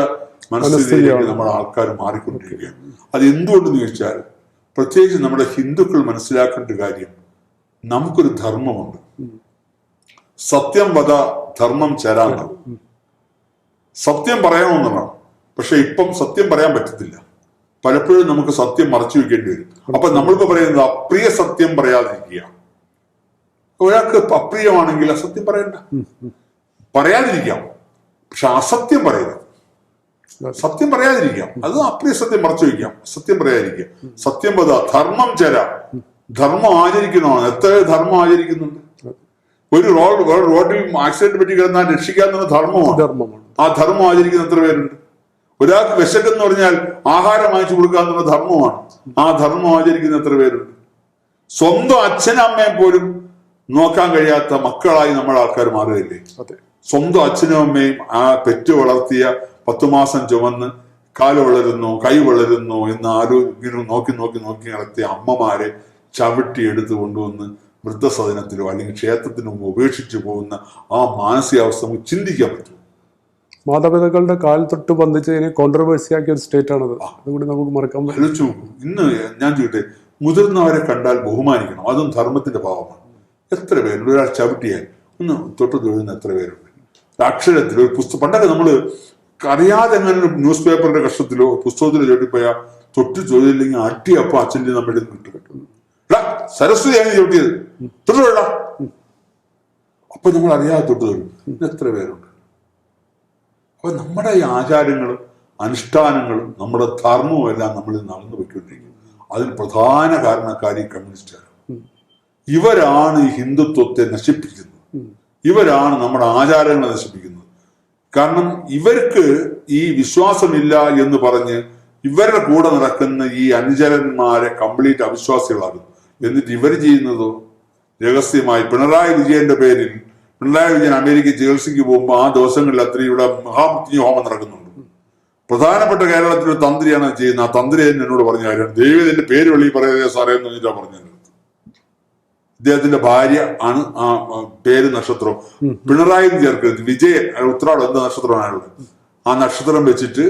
മനസ്ഥിതിയിലേക്ക് നമ്മുടെ ആൾക്കാർ മാറിക്കൊണ്ടിരിക്കുകയാണ്. അത് എന്തുകൊണ്ടെന്ന് ചോദിച്ചാൽ, പ്രത്യേകിച്ച് നമ്മുടെ ഹിന്ദുക്കൾ മനസ്സിലാക്കേണ്ട കാര്യം, നമുക്കൊരു ധർമ്മമുണ്ട്. സത്യം വധ ധർമ്മം ചരാന്തം. സത്യം പറയണമെന്നുള്ളതാണ്. പക്ഷെ ഇപ്പം സത്യം പറയാൻ പറ്റത്തില്ല. പലപ്പോഴും നമുക്ക് സത്യം മറച്ചു വെക്കേണ്ടി വരും. അപ്പൊ നമ്മളിപ്പോ പറയുന്നത് അപ്രിയ സത്യം പറയാതിരിക്കുക. ഒരാൾക്ക് അപ്രിയമാണെങ്കിൽ അസത്യം പറയണ്ട, പറയാതിരിക്കാം. പക്ഷെ അസത്യം പറയരുത്. സത്യം പറയാതിരിക്കാം, അത് അപ്രിയ സത്യം മറച്ചു വയ്ക്കാം. സത്യം പറയാതിരിക്കുക. സത്യം വധ ധർമ്മം ചര. ധർമ്മം ആചരിക്കണമെന്ന് എത്ര ധർമ്മം ആചരിക്കുന്നുണ്ട്. ഒരു റോഡിൽ ആക്സിഡന്റ് പറ്റി കിടന്നാൽ രക്ഷിക്കാന്നുള്ള ധർമ്മമാണ്. ആ ധർമ്മം ആചരിക്കുന്ന എത്ര പേരുണ്ട്? ഒരാൾക്ക് വിശക്കെന്ന് പറഞ്ഞാൽ ആഹാരം വാങ്ങിച്ചു കൊടുക്കുക എന്നുള്ള ധർമ്മമാണ്. ആ ധർമ്മം ആചരിക്കുന്ന എത്ര പേരുണ്ട്? സ്വന്തം അച്ഛനമ്മയെ പോലും നോക്കാൻ കഴിയാത്ത മക്കളായി നമ്മുടെ ആൾക്കാർ മാറുകയില്ലേ? സ്വന്തം അച്ഛനും അമ്മയും ആ പെറ്റു വളർത്തിയ 10 മാസം ചുമന്ന് കാല് വളരുന്നു കൈ വളരുന്നു എന്ന് ഇങ്ങനെ നോക്കി നോക്കി നോക്കി നടത്തിയ അമ്മമാരെ ചവിട്ടി എടുത്ത് കൊണ്ടുവന്ന് വൃദ്ധസദനത്തിലോ അല്ലെങ്കിൽ ക്ഷേത്രത്തിനോ ഉപേക്ഷിച്ചു പോകുന്ന ആ മാനസികാവസ്ഥ നമുക്ക് ചിന്തിക്കാൻ പറ്റും. മാതാപിതാക്കളുടെ കാൽ തൊട്ട് ബന്ധിച്ചതിനെ കോൺട്രവേഴ്സി ആക്കിയ ഒരു സ്റ്റേറ്റ് ആണത്. അതുകൊണ്ട് നമുക്ക് മറക്കാൻ പറ്റും. ഇന്ന് ഞാൻ ചോദിട്ടെ, മുതിർന്നവരെ കണ്ടാൽ ബഹുമാനിക്കണം, അതും ധർമ്മത്തിന്റെ ഭാവമാണ്. എത്ര പേരുണ്ട് ഒരാൾ ചവിട്ടിയാൽ ഒന്ന് തൊട്ട് തൊഴുന്ന എത്ര പേരുണ്ട്? അക്ഷരത്തിൽ ഒരു പുസ്തകം പണ്ടൊക്കെ നമ്മള് അറിയാതെ എങ്ങനെ ന്യൂസ് പേപ്പറിന്റെ കഷ്ടത്തിലോ പുസ്തകത്തിലോ ചോട്ടിപ്പോയാ തൊട്ട് തൊഴിലില്ലെങ്കിൽ അട്ടിയപ്പം അച്ഛൻ്റെ നമ്മുടെ കിട്ടും. സരസ്വതിയാണ് ചവിട്ടിയത്, തൊട്ട് തൊഴ. അപ്പൊ നമ്മൾ അറിയാതെ തൊട്ട് തൊഴും. എത്ര പേരുണ്ട്? അപ്പൊ നമ്മുടെ ഈ ആചാരങ്ങളും അനുഷ്ഠാനങ്ങളും നമ്മുടെ ധർമ്മവും എല്ലാം നമ്മളിൽ നടന്നു പോയിക്കൊണ്ടിരിക്കും. അതിന് പ്രധാന കാരണക്കാരി കമ്മ്യൂണിസ്റ്റുകാർ. ഇവരാണ് ഈ ഹിന്ദുത്വത്തെ നശിപ്പിക്കുന്നത്. ഇവരാണ് നമ്മുടെ ആചാരങ്ങളെ നശിപ്പിക്കുന്നത്. കാരണം ഇവർക്ക് ഈ വിശ്വാസമില്ല എന്ന് പറഞ്ഞ് ഇവരുടെ കൂടെ നടക്കുന്ന ഈ അനുചരന്മാരെ കംപ്ലീറ്റ് അവിശ്വാസികളാകും. എന്നിട്ട് ഇവർ ചെയ്യുന്നതോ രഹസ്യമായി പിണറായി വിജയന്റെ പേരിൽ പിണറായി വിജയൻ അമേരിക്ക ചികിത്സയ്ക്ക് പോകുമ്പോൾ ആ ദിവസങ്ങളിൽ അത്രയും ഇവിടെ മഹാമൃത്യുഞ്ജയ ഹോമം നടക്കുന്നുണ്ട്. പ്രധാനപ്പെട്ട കേരളത്തിലൊരു തന്ത്രിയാണ് ചെയ്യുന്നത്. ആ തന്ത്രി എന്നോട് പറഞ്ഞ കാര്യമാണ്, ദൈവം എന്റെ പേര് വെളി പറയാതെ സാറേ എന്ന് പറഞ്ഞിട്ടാ പറഞ്ഞത്. ഇദ്ദേഹത്തിന്റെ ഭാര്യ ആണ് ആ പേര് നക്ഷത്രം പിണറായി ചേർക്കരുത്, വിജയൻ ഉത്രാടം എന്താ നക്ഷത്രമാണുള്ളത്, ആ നക്ഷത്രം വെച്ചിട്ട്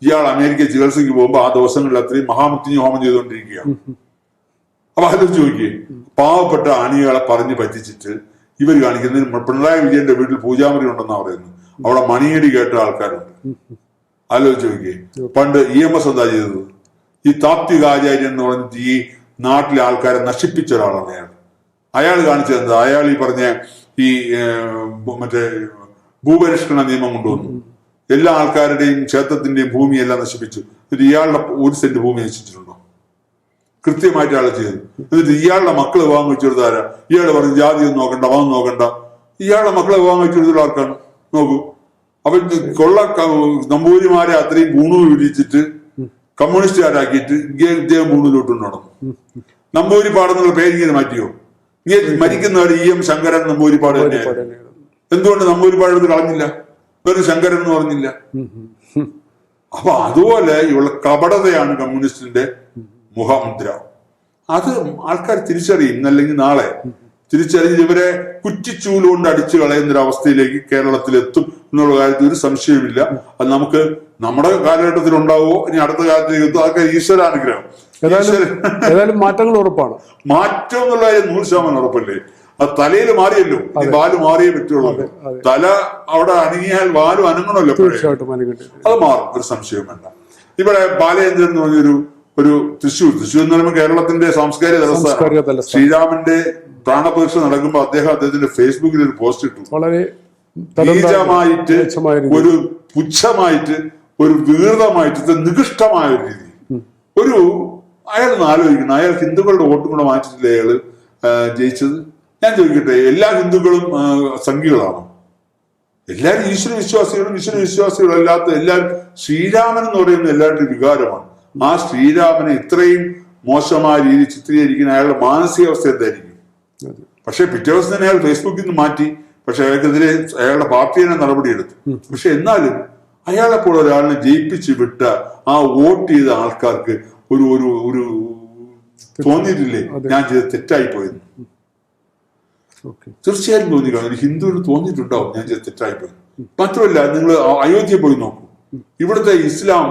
ഇയാൾ അമേരിക്ക ചികിത്സയ്ക്ക് പോകുമ്പോൾ ആ ദിവസങ്ങളിൽ അത്രയും മഹാമൃത്യുഞ്ജയ ഹോമം ചെയ്തുകൊണ്ടിരിക്കുകയാണ്. അപ്പൊ ആലോചിച്ച് നോക്കിയേ, പാവപ്പെട്ട അണികളെ പറഞ്ഞ് പറ്റിച്ചിട്ട് ഇവർ കാണിക്കുന്നത് പിണറായി വിജയന്റെ വീട്ടിൽ പൂജാമുറി ഉണ്ടെന്നാ പറയുന്നത്. അവിടെ മണിയടി കേട്ട ആൾക്കാരുണ്ട്. ആലോചിച്ച് നോക്കിയേ, പണ്ട് EMS എന്താ ചെയ്തത്? ഈ താത്വികാചാര്യൻ എന്ന് പറഞ്ഞിട്ട് ഈ നാട്ടിലെ ആൾക്കാരെ നശിപ്പിച്ച ഒരാളാണ് അയാൾ. അയാൾ കാണിച്ചത് എന്താ? അയാൾ ഈ പറഞ്ഞ ഈ മറ്റേ ഭൂപരിഷ്കരണ നിയമം കൊണ്ടുവന്നു. എല്ലാ ആൾക്കാരുടെയും ക്ഷേത്രത്തിന്റെയും ഭൂമിയെല്ലാം നശിപ്പിച്ചു. എന്നിട്ട് ഇയാളുടെ 1 സെന്റ് ഭൂമി നശിച്ചിട്ടുണ്ടോ? കൃത്യമായിട്ട് അയാൾ ചെയ്തു. എന്നിട്ട് ഇയാളുടെ മക്കളെ വിവാഹം വെച്ചെടുത്ത ആരാ? ഇയാൾ പറഞ്ഞു ജാതിയൊന്നും നോക്കണ്ട, മതം നോക്കണ്ട. ഇയാളുടെ മക്കളെ വിവാഹം വെച്ചെടുത്തുള്ള ആർക്കാണ്? നോക്കൂ. അപ്പൊ കൊള്ള നമ്പൂരിമാരെ അത്രയും പൂണൂർ വിരിച്ചിട്ട് കമ്മ്യൂണിസ്റ്റുകാരാക്കിയിട്ട് ഇദ്ദേഹം പൂണൂരിലോട്ടുകൊണ്ട് നടന്നു. നമ്പൂരിപ്പാട് എന്നുള്ള പേര് ഇങ്ങനെ മാറ്റിയോ? ഇങ്ങനെ മരിക്കുന്നവർ EM ശങ്കരൻ നമ്പൂരിപ്പാട് തന്നെയായിരുന്നു. എന്തുകൊണ്ട് നമ്പൂരിപ്പാട് എടുത്ത് കളഞ്ഞില്ല? വെറും ശങ്കരൻ എന്ന് പറഞ്ഞില്ല. അപ്പൊ അതുപോലെ ഇവളെ കപടതയാണ് കമ്മ്യൂണിസ്റ്റിന്റെ മുഖമുദ്ര. അത് ആൾക്കാർ തിരിച്ചറിയും, ഇന്നല്ലെങ്കിൽ നാളെ തിരിച്ചറിഞ്ഞ് ഇവരെ കുറ്റിച്ചൂലുകൊണ്ട് അടിച്ചു കളയുന്നൊരവസ്ഥയിലേക്ക് കേരളത്തിലെത്തും എന്നുള്ള കാര്യത്തിൽ ഒരു സംശയമില്ല. അത് നമുക്ക് നമ്മുടെ കാലഘട്ടത്തിൽ ഉണ്ടാവുമോ ഇനി അടുത്ത കാലത്തേക്ക് എത്തും, അതൊക്കെ ഈശ്വരാനുഗ്രഹം. ഏതായാലും മാറ്റങ്ങൾ ഉറപ്പാണ്. മാറ്റം എന്നുള്ള കാര്യം 100% ഉറപ്പല്ലേ? അത് തലയിൽ മാറിയല്ലോ, വാല് മാറിയേ പറ്റുള്ളൂ. തല അവിടെ അനങ്ങിയാൽ വാലും അനങ്ങണമല്ലോ, അത് മാറും, ഒരു സംശയവും വേണ്ട. ഇവിടെ ബാലചന്ദ്രൻ എന്ന് പറഞ്ഞൊരു തൃശ്ശൂർ എന്ന് പറയുമ്പോൾ കേരളത്തിന്റെ സാംസ്കാരിക തലസ്ഥാനം. ശ്രീരാമന്റെ പ്രാണപ്രതിഷ്ഠ നടക്കുമ്പോൾ അദ്ദേഹത്തിന്റെ ഫേസ്ബുക്കിൽ ഒരു പോസ്റ്റ് ഇട്ടു. വളരെ നീചമായിട്ട്, ഒരു പുച്ഛമായിട്ട്, ഒരു വികൃതമായിട്ട്, നികൃഷ്ടമായ ഒരു രീതി. അയാൾ ആലോചിക്കണം, അയാൾ ഹിന്ദുക്കളുടെ വോട്ടും കൂടെ മാറ്റിട്ടില്ല അയാള് ജയിച്ചത്. ഞാൻ ചോദിക്കട്ടെ, എല്ലാ ഹിന്ദുക്കളും സംഘികളാണോ? എല്ലാവരും ഈശ്വര വിശ്വാസികളും അല്ലാത്ത എല്ലാവരും ശ്രീരാമൻ എന്ന് പറയുന്ന എല്ലാവരുടെയും വികാരമാണ്. ആ ശ്രീരാമനെ ഇത്രയും മോശമായ രീതി ചിത്രീകരിക്കുന്ന അയാളുടെ മാനസികാവസ്ഥ എന്തായിരിക്കും? പക്ഷെ പിറ്റേ ദിവസം തന്നെ അയാൾ ഫേസ്ബുക്കിൽ നിന്ന് മാറ്റി. പക്ഷെ അയാൾക്കെതിരെ അയാളുടെ പാർട്ടി തന്നെ നടപടിയെടുത്തു. പക്ഷെ എന്നാലും അയാളെപ്പോൾ ഒരാളിനെ ജയിപ്പിച്ച് വിട്ട ആ വോട്ട് ചെയ്ത ആൾക്കാർക്ക് ഒരു ഒരു ഒരു തോന്നിയിട്ടില്ലേ ഞാൻ ചെയ്ത് തെറ്റായി പോയെന്ന്? തീർച്ചയായും തോന്നി കാണും. ഹിന്ദുവിന് തോന്നിയിട്ടുണ്ടാവും ഞാൻ ചെയ്ത് തെറ്റായി പോയി. മാത്രമല്ല, നിങ്ങൾ അയോധ്യ പോയി നോക്കൂ. ഇവിടുത്തെ ഇസ്ലാം,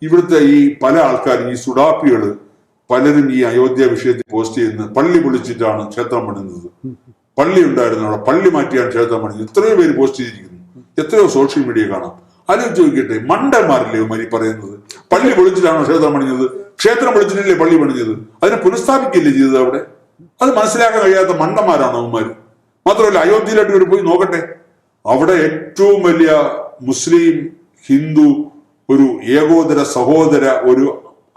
ഇവിടുത്തെ ഈ പല ആൾക്കാരും, ഈ സുഡാപ്പികള് പലരും ഈ അയോധ്യ വിഷയത്തിൽ പോസ്റ്റ് ചെയ്യുന്നത് പള്ളി പൊളിച്ചിട്ടാണ് ക്ഷേത്രം പണിയുന്നത്. പള്ളി ഉണ്ടായിരുന്നു, അവിടെ പള്ളി മാറ്റിയാണ് ക്ഷേത്രം പണിഞ്ഞത്. എത്രയോ പേര് പോസ്റ്റ് ചെയ്തിരിക്കുന്നു, എത്രയോ സോഷ്യൽ മീഡിയ കാണാം. ആലോചിച്ച് ചോദിക്കട്ടെ, മണ്ടന്മാരില്ലേ മരി പറയുന്നത്? പള്ളി പൊളിച്ചിട്ടാണോ ക്ഷേത്രം പണിഞ്ഞത്? ക്ഷേത്രം പൊളിച്ചിട്ടല്ലേ പള്ളി പണിഞ്ഞത്? അതിനെ പുനഃസ്ഥാപിക്കില്ലേ ചെയ്തത് അവിടെ? അത് മനസ്സിലാക്കാൻ കഴിയാത്ത മണ്ടന്മാരാണ് അവന്മാർ. മാത്രമല്ല, അയോധ്യയിലായിട്ട് ഇവർ പോയി നോക്കട്ടെ, അവിടെ ഏറ്റവും വലിയ മുസ്ലിം ഹിന്ദു ഒരു ഏകോദര സഹോദര ഒരു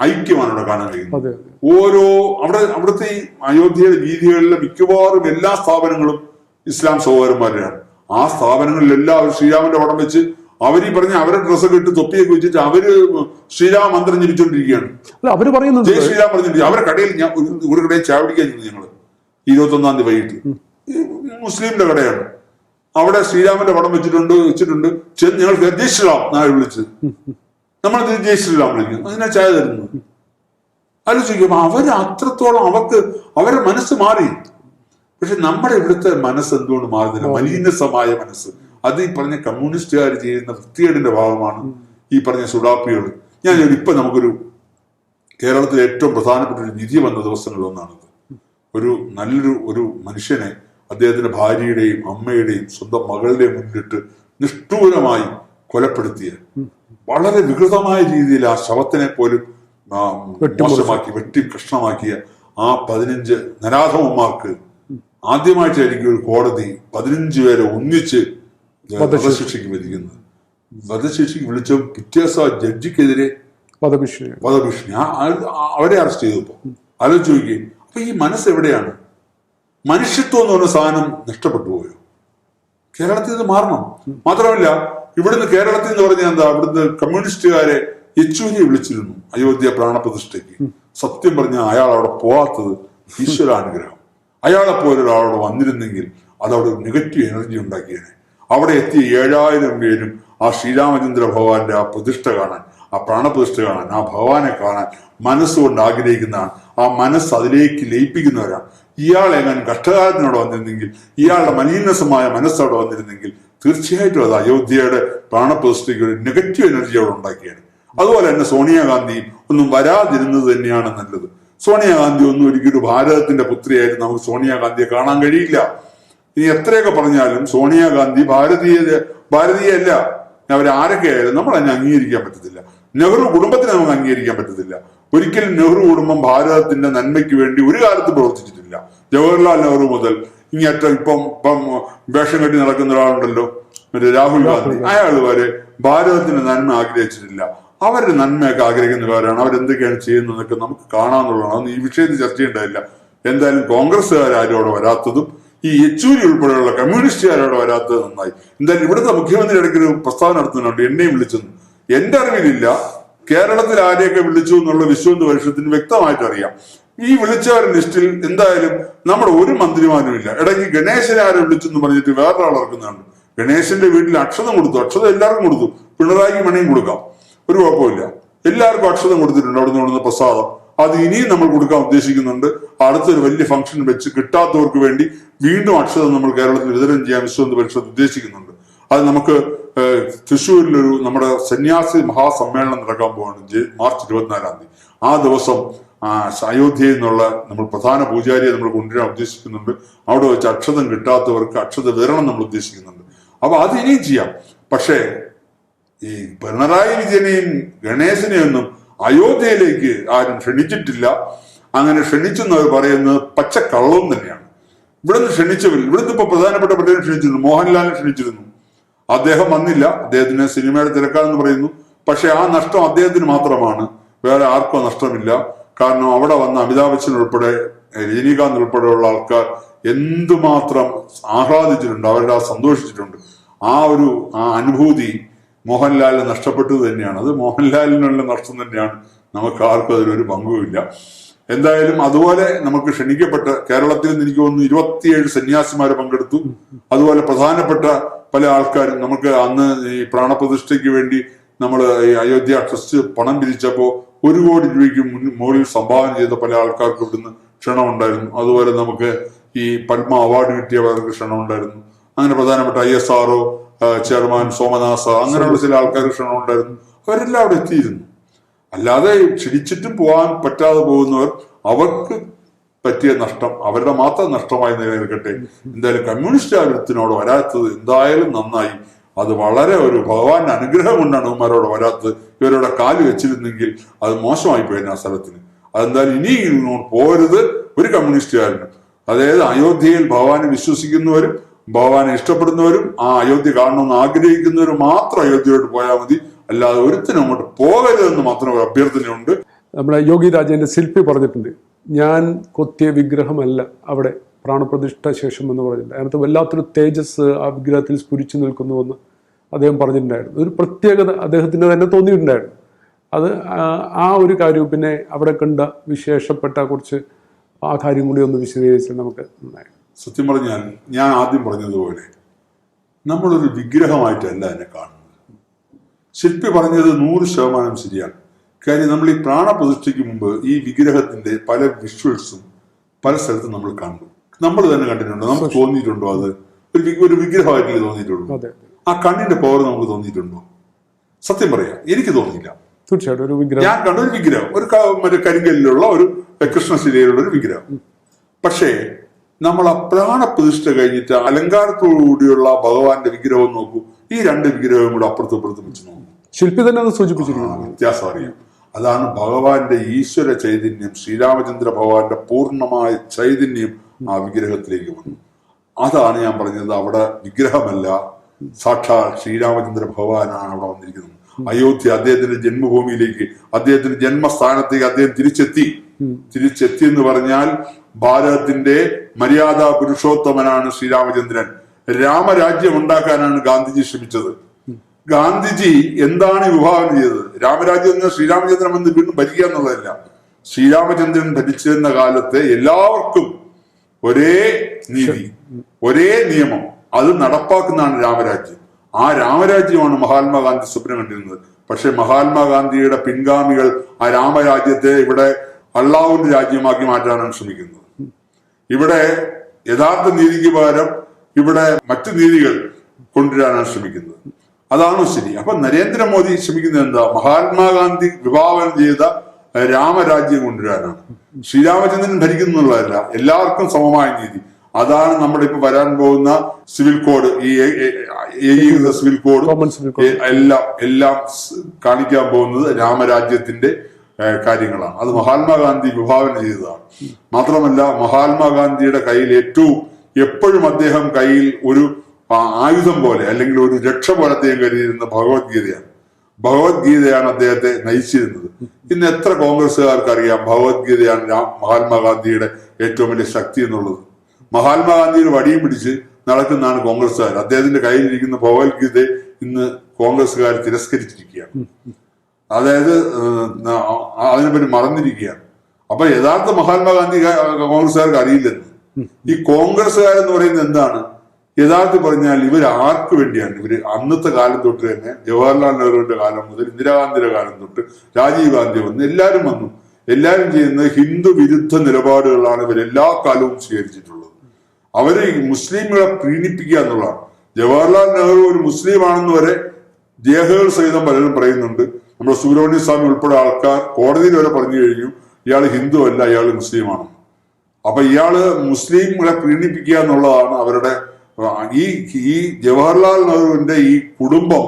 ഐക്യമാണ് അവിടെ കാണാൻ കഴിയുന്നത്. അവിടുത്തെ ഈ അയോധ്യയുടെ വീതികളിലെ മിക്കവാറും എല്ലാ സ്ഥാപനങ്ങളും ഇസ്ലാം സഹോദരന്മാരെയാണ്. ആ സ്ഥാപനങ്ങളിലെല്ലാം ശ്രീരാമന്റെ പടം വെച്ച് അവരീ പറഞ്ഞ അവരുടെ ഡ്രസ്സൊക്കെ ഇട്ട് തൊപ്പിയൊക്കെ വെച്ചിട്ട് അവര് ശ്രീരാമ മന്ത്രം ജപിച്ചോണ്ടിരിക്കുകയാണ്. അല്ല, അവര് പറയുന്നത് ജയ് ശ്രീരാം പറഞ്ഞിട്ട് അവരുടെ കടയിൽ ഞാൻ ഒരു കടയിൽ ചായ പിടിക്കാൻ ചെന്നു ഞങ്ങള് 21-ാം തീയതി വൈകിട്ട്. മുസ്ലിമിന്റെ കടയാണ്. അവിടെ ശ്രീരാമന്റെ പടം വെച്ചിട്ടുണ്ട്. ചെന്ന് ഞങ്ങൾ ജയ് ശ്രീറാം നാളെ വിളിച്ചത്. നമ്മൾ ജയ് ശ്രീറാം വിളിക്കും. അതിനാ ചായ തരുന്നത്. ആലോചിക്കും. അവര് അത്രത്തോളം അവരുടെ മനസ്സ് മാറി. പക്ഷെ നമ്മുടെ ഇവിടുത്തെ മനസ്സ് എന്തുകൊണ്ട് മാറുന്നില്ല? മലീനസമായ മനസ്സ്. അത് ഈ പറഞ്ഞ കമ്മ്യൂണിസ്റ്റുകാർ ചെയ്യുന്ന വൃത്തികേടിന്റെ ഭാഗമാണ് ഈ പറഞ്ഞ സുഡാപ്പികൾ. ഞാൻ ഇപ്പൊ നമുക്കൊരു കേരളത്തിലെ ഏറ്റവും പ്രധാനപ്പെട്ട ഒരു നിധി വന്ന ദിവസങ്ങളിൽ ഒന്നാണിത്. നല്ലൊരു മനുഷ്യനെ അദ്ദേഹത്തിന്റെ ഭാര്യയുടെയും അമ്മയുടെയും സ്വന്തം മകളുടെയും മുന്നിലിട്ട് നിഷ്ഠൂരമായി കൊലപ്പെടുത്തിയ, വളരെ വികൃതമായ രീതിയിൽ ആ ശവത്തിനെ പോലും മോശമാക്കി വെട്ടി കഷ്ണമാക്കിയ ആ 15 നരാധമന്മാർക്ക് ആദ്യമായിട്ടായിരിക്കും ഒരു കോടതി 15 പേരെ ഒന്നിച്ച് വധശിക്ഷയ്ക്ക് വിധിക്കുന്നത്. വധശിക്ഷയ്ക്ക് വിളിച്ച പിറ്റേ ദിവസം ജഡ്ജിക്കെതിരെ വധഭീഷണി. അവരെ അറസ്റ്റ് ചെയ്തു. ആലോചിച്ച് നോക്കി. അപ്പൊ ഈ മനസ്സ് എവിടെയാണ്? മനുഷ്യത്വം എന്ന് പറഞ്ഞ സാധനം നഷ്ടപ്പെട്ടു പോയോ? കേരളത്തിൽ ഇത് മാറണം. മാത്രമല്ല, ഇവിടുന്ന് കേരളത്തിൽ എന്ന് പറഞ്ഞാൽ എന്താ, ഇവിടുന്ന് കമ്മ്യൂണിസ്റ്റുകാരെ യെച്ചൂരിയെ വിളിച്ചിരുന്നു അയോധ്യ പ്രാണപ്രതിഷ്ഠയ്ക്ക്. സത്യം പറഞ്ഞാൽ അയാൾ അവിടെ പോവാത്തത് ഈശ്വരാനുഗ്രഹം. അയാളെ പോലെ ഒരാളോട് വന്നിരുന്നെങ്കിൽ അതവിടെ ഒരു നെഗറ്റീവ് എനർജി ഉണ്ടാക്കിയേനെ. അവിടെ എത്തിയ 7000 പേരും ആ ശ്രീരാമചന്ദ്ര ഭഗവാന്റെ ആ പ്രതിഷ്ഠ കാണാൻ, ആ പ്രാണപ്രതിഷ്ഠ കാണാൻ, ആ ഭഗവാനെ കാണാൻ മനസ്സുകൊണ്ട് ആഗ്രഹിക്കുന്നതാണ്. ആ മനസ്സ് അതിലേക്ക് ലയിപ്പിക്കുന്നവരാണ്. ഇയാളെങ്ങനെ കഷ്ടകാലത്തിനോട് വന്നിരുന്നെങ്കിൽ, ഇയാളുടെ മലീനസമായ മനസ്സവിടെ വന്നിരുന്നെങ്കിൽ തീർച്ചയായിട്ടും അത് അയോധ്യയുടെ പ്രാണപ്രതിഷ്ഠയ്ക്ക് ഒരു നെഗറ്റീവ് എനർജി അവിടെ ഉണ്ടാക്കിയാണ്. അതുപോലെ തന്നെ സോണിയാഗാന്ധിയും ഒന്നും വരാതിരുന്നത് തന്നെയാണ് നല്ലത്. സോണിയാഗാന്ധി ഒന്നും ഒരിക്കലും ഭാരതത്തിന്റെ പുത്രിയായിട്ട് നമുക്ക് സോണിയാഗാന്ധിയെ കാണാൻ കഴിയില്ല. ഇനി എത്രയൊക്കെ പറഞ്ഞാലും സോണിയാഗാന്ധി ഭാരതീയല്ല. അവരാരൊക്കെ ആയാലും നമ്മൾ അതിനെ അംഗീകരിക്കാൻ പറ്റത്തില്ല. നെഹ്റു കുടുംബത്തിന് നമുക്ക് അംഗീകരിക്കാൻ പറ്റത്തില്ല. ഒരിക്കലും നെഹ്റു കുടുംബം ഭാരതത്തിന്റെ നന്മയ്ക്ക് വേണ്ടി ഒരു കാലത്ത് പ്രവർത്തിച്ചിട്ടില്ല. ജവഹർലാൽ നെഹ്റു മുതൽ ഇങ്ങേറ്റം ഇപ്പം വേഷം കെട്ടി നടക്കുന്ന ഒരാളുണ്ടല്ലോ, മറ്റേ രാഹുൽ ഗാന്ധി, അയാൾ വരെ ഭാരതത്തിന്റെ നന്മ ആഗ്രഹിച്ചിട്ടില്ല. അവരുടെ നന്മയൊക്കെ ആഗ്രഹിക്കുന്നവരാണ്. അവരെന്തൊക്കെയാണ് ചെയ്യുന്നതെന്നൊക്കെ നമുക്ക് കാണാന്നുള്ളതാണ്. അതൊന്നും ഈ വിഷയത്തിൽ ചർച്ചയുണ്ടായില്ല. എന്തായാലും കോൺഗ്രസ്സുകാരും അവിടെ വരാത്തതും ഈ യെച്ചൂരി ഉൾപ്പെടെയുള്ള കമ്മ്യൂണിസ്റ്റുകാരോട് വരാത്തത് നന്നായി. എന്തായാലും ഇവിടുത്തെ മുഖ്യമന്ത്രി ഇടയ്ക്ക് ഒരു പ്രസ്താവന നടത്തുന്നുണ്ട്, എന്നെയും വിളിച്ചെന്ന്. എന്റെ അറിവിലില്ല. കേരളത്തിൽ ആരെയൊക്കെ വിളിച്ചു എന്നുള്ള വിശ്വഹിന്ദു പരിഷത്തിന് വ്യക്തമായിട്ട് അറിയാം. ഈ വിളിച്ചവരുടെ ലിസ്റ്റിൽ എന്തായാലും നമ്മുടെ ഒരു മന്ത്രിമാരും ഇല്ല. ഇടയ്ക്ക് ഗണേശനെ ആരെ വിളിച്ചെന്ന് പറഞ്ഞിട്ട് വേറൊരാൾ ഇറക്കുന്നുണ്ട്. ഗണേശന്റെ വീട്ടിൽ അക്ഷതം കൊടുത്തു. അക്ഷതം എല്ലാവർക്കും കൊടുത്തു. പിണറായിക്ക് മണിയും കൊടുക്കാം, ഒരു കുഴപ്പമില്ല. എല്ലാവർക്കും അക്ഷതം കൊടുത്തിട്ടുണ്ട്. അവിടെ നിന്ന് പ്രസാദം അത് ഇനിയും നമ്മൾ കൊടുക്കാൻ ഉദ്ദേശിക്കുന്നുണ്ട്. അടുത്തൊരു വലിയ ഫംഗ്ഷൻ വെച്ച് കിട്ടാത്തവർക്ക് വേണ്ടി വീണ്ടും അക്ഷതം നമ്മൾ കേരളത്തിൽ വിതരണം ചെയ്യാൻ വിശ്വഹിന്ദു പരിഷത്ത് ഉദ്ദേശിക്കുന്നുണ്ട്. അത് നമുക്ക് തൃശ്ശൂരിലൊരു നമ്മുടെ സന്യാസി മഹാസമ്മേളനം നടക്കാൻ പോവാണ് മാർച്ച് 24-ാം തീയതി. ആ ദിവസം അയോധ്യയിൽ നിന്നുള്ള നമ്മൾ പ്രധാന പൂജാരിയെ നമ്മൾ കൊണ്ടുവരാൻ ഉദ്ദേശിക്കുന്നുണ്ട്. അവിടെ വെച്ച് അക്ഷതം കിട്ടാത്തവർക്ക് അക്ഷത വിതരണം നമ്മൾ ഉദ്ദേശിക്കുന്നുണ്ട്. അപ്പൊ അത് ഇനിയും ചെയ്യാം. പക്ഷേ ഈ പിണറായി വിജയനെയും ഗണേശനെയൊന്നും അയോധ്യയിലേക്ക് ആരും ക്ഷണിച്ചിട്ടില്ല. അങ്ങനെ ക്ഷണിച്ചെന്നവർ പറയുന്നത് പച്ചക്കള്ളവും തന്നെയാണ്. ഇവിടുന്ന് ക്ഷണിച്ചവർ, ഇവിടുന്ന് ഇപ്പൊ പ്രധാനപ്പെട്ട പലരും ക്ഷണിച്ചിരുന്നു. മോഹൻലാലിനെ ക്ഷണിച്ചിരുന്നു. അദ്ദേഹം വന്നില്ല. അദ്ദേഹത്തിന് സിനിമയുടെ തിരക്കാണെന്ന് പറയുന്നു. പക്ഷെ ആ നഷ്ടം അദ്ദേഹത്തിന് മാത്രമാണ്, വേറെ ആർക്കും നഷ്ടമില്ല. കാരണം അവിടെ വന്ന അമിതാഭ് ബച്ചൻ ഉൾപ്പെടെ രജനീകാന്ത് ഉൾപ്പെടെയുള്ള ആൾക്കാർ എന്തുമാത്രം ആഹ്ലാദിച്ചിട്ടുണ്ട്, അവരുടെ സന്തോഷിച്ചിട്ടുണ്ട്. ആ അനുഭൂതി മോഹൻലാലിന് നഷ്ടപ്പെട്ടത് തന്നെയാണ്. അത് മോഹൻലാലിനുള്ള നഷ്ടം തന്നെയാണ്. നമുക്ക് ആർക്കും അതിലൊരു പങ്കുമില്ല. എന്തായാലും അതുപോലെ നമുക്ക് ക്ഷണിക്കപ്പെട്ട കേരളത്തിൽ നിന്ന് എനിക്ക് തോന്നുന്നു 27 സന്യാസിമാരെ പങ്കെടുത്തു. അതുപോലെ പ്രധാനപ്പെട്ട പല ആൾക്കാരും നമുക്ക് അന്ന് ഈ പ്രാണപ്രതിഷ്ഠയ്ക്ക് വേണ്ടി നമ്മൾ ഈ അയോധ്യ ട്രസ്റ്റ് പണം പിരിച്ചപ്പോൾ 1 കോടി രൂപയ്ക്ക് മുകളിൽ സംഭാവന ചെയ്ത പല ആൾക്കാർക്ക് ഇവിടുന്ന് ക്ഷണം ഉണ്ടായിരുന്നു. അതുപോലെ നമുക്ക് ഈ പത്മ അവാർഡ് കിട്ടിയവർക്ക് ക്ഷണം ഉണ്ടായിരുന്നു. അങ്ങനെ പ്രധാനപ്പെട്ട ISRO ചെയർമാൻ സോമനാഥ, അങ്ങനെയുള്ള ചില ആൾക്കാർക്ക് ക്ഷണം ഉണ്ടായിരുന്നു. അവരെല്ലാം അവിടെ എത്തിയിരുന്നു. അല്ലാതെ ക്ഷണിച്ചിട്ടും പോകാൻ പറ്റാതെ പോകുന്നവർ, അവർക്ക് പറ്റിയ നഷ്ടം അവരുടെ മാത്രം നഷ്ടമായി നിലനിൽക്കട്ടെ. എന്തായാലും കമ്മ്യൂണിസ്റ്റുകാരത്തിനോട് വരാത്തത് എന്തായാലും നന്നായി. അത് വളരെ ഒരു ഭഗവാന്റെ അനുഗ്രഹം കൊണ്ടാണ് ഇവന്മാരോട് വരാത്തത്. ഇവരോടെ കാല് വെച്ചിരുന്നെങ്കിൽ അത് മോശമായി പോയിരുന്നു ആ സ്ഥലത്തിന്. അതെന്തായാലും ഇനി പോരുത് ഒരു കമ്മ്യൂണിസ്റ്റുകാരനും. അതായത് അയോധ്യയിൽ ഭഗവാനെ വിശ്വസിക്കുന്നവരും ഭഗവാനെ ഇഷ്ടപ്പെടുന്നവരും ആ അയോധ്യ കാണണമെന്ന് ആഗ്രഹിക്കുന്നവരും മാത്രം അയോധ്യയോട്ട് പോയാൽ മതി. അല്ലാതെ ഒരുത്തിനും അങ്ങോട്ട് പോകരുതെന്ന് മാത്രം ഒരു അഭ്യർത്ഥനയുണ്ട്. നമ്മുടെ യോഗി രാജേന്ദ്ര ശില്പി പറഞ്ഞിട്ടുണ്ട്, ഞാൻ കൊത്തിയ വിഗ്രഹമല്ല അവിടെ പ്രാണപ്രതിഷ്ഠ ശേഷം എന്ന് പറഞ്ഞിട്ടുണ്ട്. അതിനകത്ത് വല്ലാത്തൊരു തേജസ് ആ വിഗ്രഹത്തിൽ സ്ഫുരിച്ചു നിൽക്കുന്നുവെന്ന് അദ്ദേഹം പറഞ്ഞിട്ടുണ്ടായിരുന്നു. ഒരു പ്രത്യേകത അദ്ദേഹത്തിന് തന്നെ തോന്നിയിട്ടുണ്ടായിരുന്നു. അത് ആ ഒരു കാര്യവും പിന്നെ അവിടെ കണ്ട വിശേഷപ്പെട്ട കുറച്ച് ആ കാര്യം കൂടി ഒന്ന് വിശദീകരിച്ച് നമുക്ക് നന്നായി. സത്യം പറഞ്ഞാൽ ഞാൻ ആദ്യം പറഞ്ഞതുപോലെ നമ്മളൊരു വിഗ്രഹമായിട്ടല്ല എന്നെ കാണുന്നത്. ശില്പി പറഞ്ഞത് 100% ശരിയാണ്. കാര്യം നമ്മൾ ഈ പ്രാണപ്രതിഷ്ഠയ്ക്ക് മുമ്പ് ഈ വിഗ്രഹത്തിന്റെ പല വിഷ്വൽസും പല സ്ഥലത്തും നമ്മൾ കണ്ടു. നമ്മൾ തന്നെ കണ്ടിട്ടുണ്ടോ? നമുക്ക് തോന്നിയിട്ടുണ്ടോ അത് ഒരു വിഗ്രഹമായിട്ട് തോന്നിയിട്ടുണ്ടോ? ആ കണ്ണിന്റെ പവർ നമുക്ക് തോന്നിയിട്ടുണ്ടോ? സത്യം പറയാം, എനിക്ക് തോന്നിയില്ല. തീർച്ചയായിട്ടും ഒരു വിഗ്രഹം ഞാൻ കണ്ട ഒരു വിഗ്രഹം, ഒരു മറ്റേ കരിങ്കല്ലിലുള്ള ഒരു കൃഷ്ണശിലയിലുള്ള ഒരു വിഗ്രഹം. പക്ഷേ നമ്മൾ ആ പ്രാണപ്രതിഷ്ഠ കഴിഞ്ഞിട്ട് അലങ്കാരത്തോടുകൂടിയുള്ള ഭഗവാന്റെ വിഗ്രഹം നോക്കൂ. ഈ രണ്ട് വിഗ്രഹവും കൂടെ അപ്പുറത്തും ഇപ്പുറത്തും വെച്ച് നോക്കൂ. ശില്പി തന്നെ അത് സൂചിപ്പിച്ചിരിക്കുന്നു. വ്യത്യാസം അറിയാം. അതാണ് ഭഗവാന്റെ ഈശ്വര ചൈതന്യം, ശ്രീരാമചന്ദ്ര ഭഗവാന്റെ പൂർണ്ണമായ ചൈതന്യം ആ വിഗ്രഹത്തിലേക്ക് വന്നു. അതാണ് ഞാൻ പറഞ്ഞത്. അവിടെ വിഗ്രഹമല്ല, സാക്ഷാൽ ശ്രീരാമചന്ദ്ര ഭഗവാനാണ് അവിടെ വന്നിരിക്കുന്നത്. അയോധ്യ അദ്ദേഹത്തിന്റെ ജന്മഭൂമിയിലേക്ക്, അദ്ദേഹത്തിന്റെ ജന്മസ്ഥാനത്തേക്ക് അദ്ദേഹം തിരിച്ചെത്തി എന്ന് പറഞ്ഞാൽ ഭാരതത്തിന്റെ മര്യാദാ പുരുഷോത്തമനാണ് ശ്രീരാമചന്ദ്രൻ. രാമരാജ്യം ഉണ്ടാക്കാനാണ് ഗാന്ധിജി ശ്രമിച്ചത്. ഗാന്ധിജി എന്താണ് വിഭാവനം ചെയ്തത്? രാമരാജ്യം എന്ന ശ്രീരാമചന്ദ്രൻ വന്ന് വീണ്ടും ഭരിക്കുക എന്നുള്ളതല്ല. ശ്രീരാമചന്ദ്രൻ ഭരിച്ചിരുന്ന കാലത്ത് എല്ലാവർക്കും ഒരേ നീതി, ഒരേ നിയമം, അത് നടപ്പാക്കുന്നതാണ് രാമരാജ്യം. ആ രാമരാജ്യമാണ് മഹാത്മാഗാന്ധി സ്വപ്നം കണ്ടിരുന്നത്. പക്ഷെ മഹാത്മാഗാന്ധിയുടെ പിൻഗാമികൾ ആ രാമരാജ്യത്തെ ഇവിടെ അള്ളാഹുവിന്റെ രാജ്യമാക്കി മാറ്റാനാണ് ശ്രമിക്കുന്നത്. ഇവിടെ യഥാർത്ഥ നീതിക്ക് പകരം ഇവിടെ മറ്റു നീതികൾ കൊണ്ടുവരാനാണ് ശ്രമിക്കുന്നത്. അതാണോ ശരി? അപ്പൊ നരേന്ദ്രമോദി ശ്രമിക്കുന്നത് എന്താ? മഹാത്മാഗാന്ധി വിഭാവനം ചെയ്ത രാമരാജ്യം കൊണ്ടുവരാനാണ്. ശ്രീരാമചന്ദ്രൻ ഭരിക്കുന്നുള്ളതല്ല, എല്ലാവർക്കും സമമായ നീതി. അതാണ് നമ്മുടെ ഇപ്പൊ വരാൻ പോകുന്ന സിവിൽ കോഡ്, ഈ സിവിൽ കോഡ് എല്ലാം കാണിക്കാൻ പോകുന്നത് രാമരാജ്യത്തിന്റെ കാര്യങ്ങളാണ്. അത് മഹാത്മാഗാന്ധി വിഭാവനം ചെയ്തതാണ്. മാത്രമല്ല മഹാത്മാഗാന്ധിയുടെ കയ്യിൽ എപ്പോഴും അദ്ദേഹം കയ്യിൽ ഒരു ആയുധം പോലെ അല്ലെങ്കിൽ ഒരു രക്ഷ പോലെ അദ്ദേഹം കരുതിയിരുന്ന ഭഗവത്ഗീതയാണ്. ഭഗവത്ഗീതയാണ് അദ്ദേഹത്തെ നയിച്ചിരുന്നത്. ഇന്ന് എത്ര കോൺഗ്രസ്സുകാർക്ക് അറിയാം ഭഗവത്ഗീതയാണ് മഹാത്മാഗാന്ധിയുടെ ഏറ്റവും വലിയ ശക്തി എന്നുള്ളത്? മഹാത്മാഗാന്ധിയുടെ വടിയും പിടിച്ച് നടക്കുന്നതാണ് കോൺഗ്രസ്സുകാർ. അദ്ദേഹത്തിന്റെ കയ്യിലിരിക്കുന്ന ഭഗവത്ഗീത ഇന്ന് കോൺഗ്രസ്സുകാർ തിരസ്കരിച്ചിരിക്കുകയാണ്. അതായത് അതിനെപ്പറ്റി മറന്നിരിക്കുകയാണ്. അപ്പൊ യഥാർത്ഥ മഹാത്മാഗാന്ധി കോൺഗ്രസ്സുകാർക്ക് അറിയില്ലെന്ന്. ഈ കോൺഗ്രസ്സുകാരെന്ന് പറയുന്നത് എന്താണ്? യഥാർത്ഥം പറഞ്ഞാൽ ഇവർ ആർക്ക് വേണ്ടിയാണ്? ഇവര് അന്നത്തെ കാലം തൊട്ട് തന്നെ, ജവഹർലാൽ നെഹ്റുവിന്റെ കാലം മുതൽ ഇന്ദിരാഗാന്ധിയുടെ കാലം തൊട്ട് രാജീവ് ഗാന്ധി വന്നു, എല്ലാവരും വന്നു. എല്ലാവരും ചെയ്യുന്നത് ഹിന്ദു വിരുദ്ധ നിലപാടുകളാണ് ഇവർ എല്ലാ കാലവും സ്വീകരിച്ചിട്ടുള്ളത്. അവര് മുസ്ലിങ്ങളെ പ്രീണിപ്പിക്കുക എന്നുള്ളതാണ്. ജവഹർലാൽ നെഹ്റു ഒരു മുസ്ലിം ആണെന്ന് വരെ രേഖകൾ സഹിതം പലരും പറയുന്നുണ്ട്. നമ്മുടെ സുബ്രഹ്മണ്യ സ്വാമി ഉൾപ്പെടെ ആൾക്കാർ കോടതിയിൽ വരെ പറഞ്ഞു കഴിഞ്ഞു ഇയാൾ ഹിന്ദു അല്ല, ഇയാൾ മുസ്ലിമാണ്. അപ്പൊ ഇയാള് മുസ്ലിങ്ങളെ പ്രീണിപ്പിക്കുക എന്നുള്ളതാണ് അവരുടെ ഈ ജവഹർലാൽ നെഹ്റുവിന്റെ ഈ കുടുംബം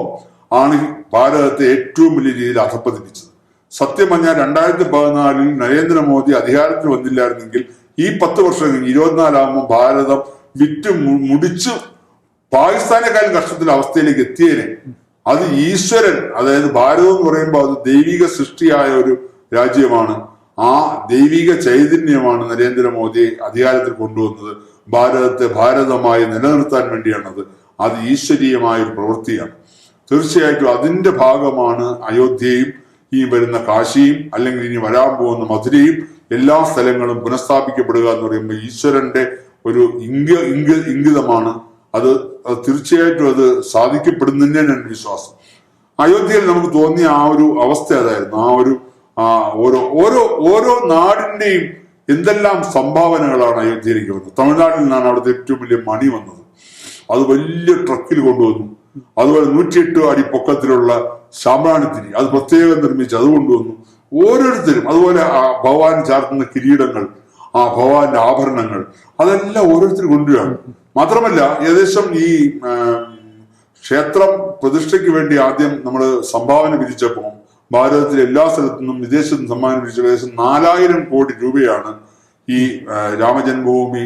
ആണ് ഭാരതത്തെ ഏറ്റവും വലിയ രീതിയിൽ അധപ്പതിപ്പിച്ചത്. സത്യം പറഞ്ഞാൽ 2014 നരേന്ദ്രമോദി അധികാരത്തിൽ വന്നില്ലായിരുന്നെങ്കിൽ ഈ 10 വർഷം 24 ഭാരതം വിറ്റ് മുടിച്ച് പാകിസ്ഥാനേക്കാളും കഷ്ടത്തിന്റെ അവസ്ഥയിലേക്ക് എത്തിയേനെ. അത് ഈശ്വരൻ, അതായത് ഭാരതം എന്ന് പറയുമ്പോൾ അത് ദൈവിക സൃഷ്ടിയായ ഒരു രാജ്യമാണ്. ആ ദൈവിക ചൈതന്യമാണ് നരേന്ദ്രമോദിയെ അധികാരത്തിൽ കൊണ്ടുവന്നത്. ഭാരതത്തെ ഭാരതമായി നിലനിർത്താൻ വേണ്ടിയാണത്. അത് ഈശ്വരീയമായ ഒരു പ്രവൃത്തിയാണ്. തീർച്ചയായിട്ടും അതിന്റെ ഭാഗമാണ് അയോധ്യയും ഈ വരുന്ന കാശിയും അല്ലെങ്കിൽ ഇനി വരാൻ പോകുന്ന മധുരയും. എല്ലാ സ്ഥലങ്ങളും പുനഃസ്ഥാപിക്കപ്പെടുക എന്ന് പറയുമ്പോൾ ഈശ്വരന്റെ ഒരു ഇംഗിതമാണ്. അത് തീർച്ചയായിട്ടും അത് സാധിക്കപ്പെടുന്നതിനാണ് എൻ്റെ വിശ്വാസം. അയോധ്യയിൽ നമുക്ക് തോന്നിയ ആ ഒരു അവസ്ഥ അതായിരുന്നു. ആ ഒരു ഓരോ നാടിന്റെയും എന്തെല്ലാം സംഭാവനകളാണ് അയോധ്യയിലേക്ക് വന്നത്. തമിഴ്നാട്ടിൽ നിന്നാണ് അവിടുത്തെ ഏറ്റവും വലിയ മണി വന്നത്. അത് വലിയ ട്രക്കിൽ കൊണ്ടുവന്നു. അതുപോലെ 108 അടി പൊക്കത്തിലുള്ള ശാമ്പ്രാണിത്തിരി അത് പ്രത്യേകം നിർമ്മിച്ച് അത് കൊണ്ടുവന്നു. ഓരോരുത്തരും അതുപോലെ ഭഗവാൻ ചാർത്തുന്ന കിരീടങ്ങൾ, ആ ഭഗവാന്റെ ആഭരണങ്ങൾ, അതെല്ലാം ഓരോരുത്തരും കൊണ്ടുവരികയാണ്. മാത്രമല്ല ഏകദേശം ഈ ക്ഷേത്രം പ്രതിഷ്ഠയ്ക്ക് വേണ്ടി ആദ്യം നമ്മൾ സംഭാവന പിരിച്ചപ്പോൾ ഭാരതത്തിലെ എല്ലാ സ്ഥലത്തു നിന്നും വിദേശത്തും സംഭാവന പിരിച്ച ഏകദേശം 4000 കോടി രൂപയാണ് ഈ രാമജന്മഭൂമി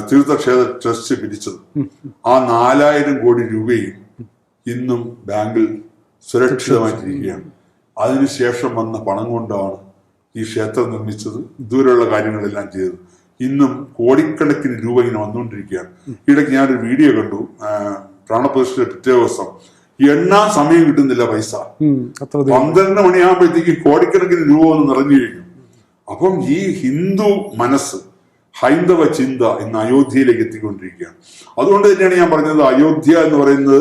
തീർത്ഥക്ഷേത്ര ട്രസ്റ്റ് പിരിച്ചത്. ആ 4000 കോടി രൂപയും ഇന്നും ബാങ്കിൽ സുരക്ഷിതമായിട്ടിരിക്കുകയാണ്. അതിനുശേഷം വന്ന പണം കൊണ്ടാണ് ഈ ക്ഷേത്രം നിർമ്മിച്ചത്, ഇതുവരെയുള്ള കാര്യങ്ങളെല്ലാം ചെയ്തത്. ഇന്നും കോടിക്കണക്കിന് രൂപ ഇങ്ങനെ വന്നുകൊണ്ടിരിക്കുകയാണ്. ഇടയ്ക്ക് ഞാനൊരു വീഡിയോ കണ്ടു. പ്രാണപ്രതിഷ്ഠയുടെ പിറ്റേ ദിവസം എണ്ണാൻ സമയം കിട്ടുന്നില്ല പൈസ. അത്ര 12 മണിയാകുമ്പോഴത്തേക്ക് കോടിക്കണക്കിന് രൂപ ഒന്ന് നിറഞ്ഞു കഴിഞ്ഞു. അപ്പം ഈ ഹിന്ദു മനസ്സ്, ഹൈന്ദവ ചിന്ത ഇന്ന് അയോധ്യയിലേക്ക് എത്തിക്കൊണ്ടിരിക്കുകയാണ്. അതുകൊണ്ട് തന്നെയാണ് ഞാൻ പറഞ്ഞത്, അയോധ്യ എന്ന് പറയുന്നത്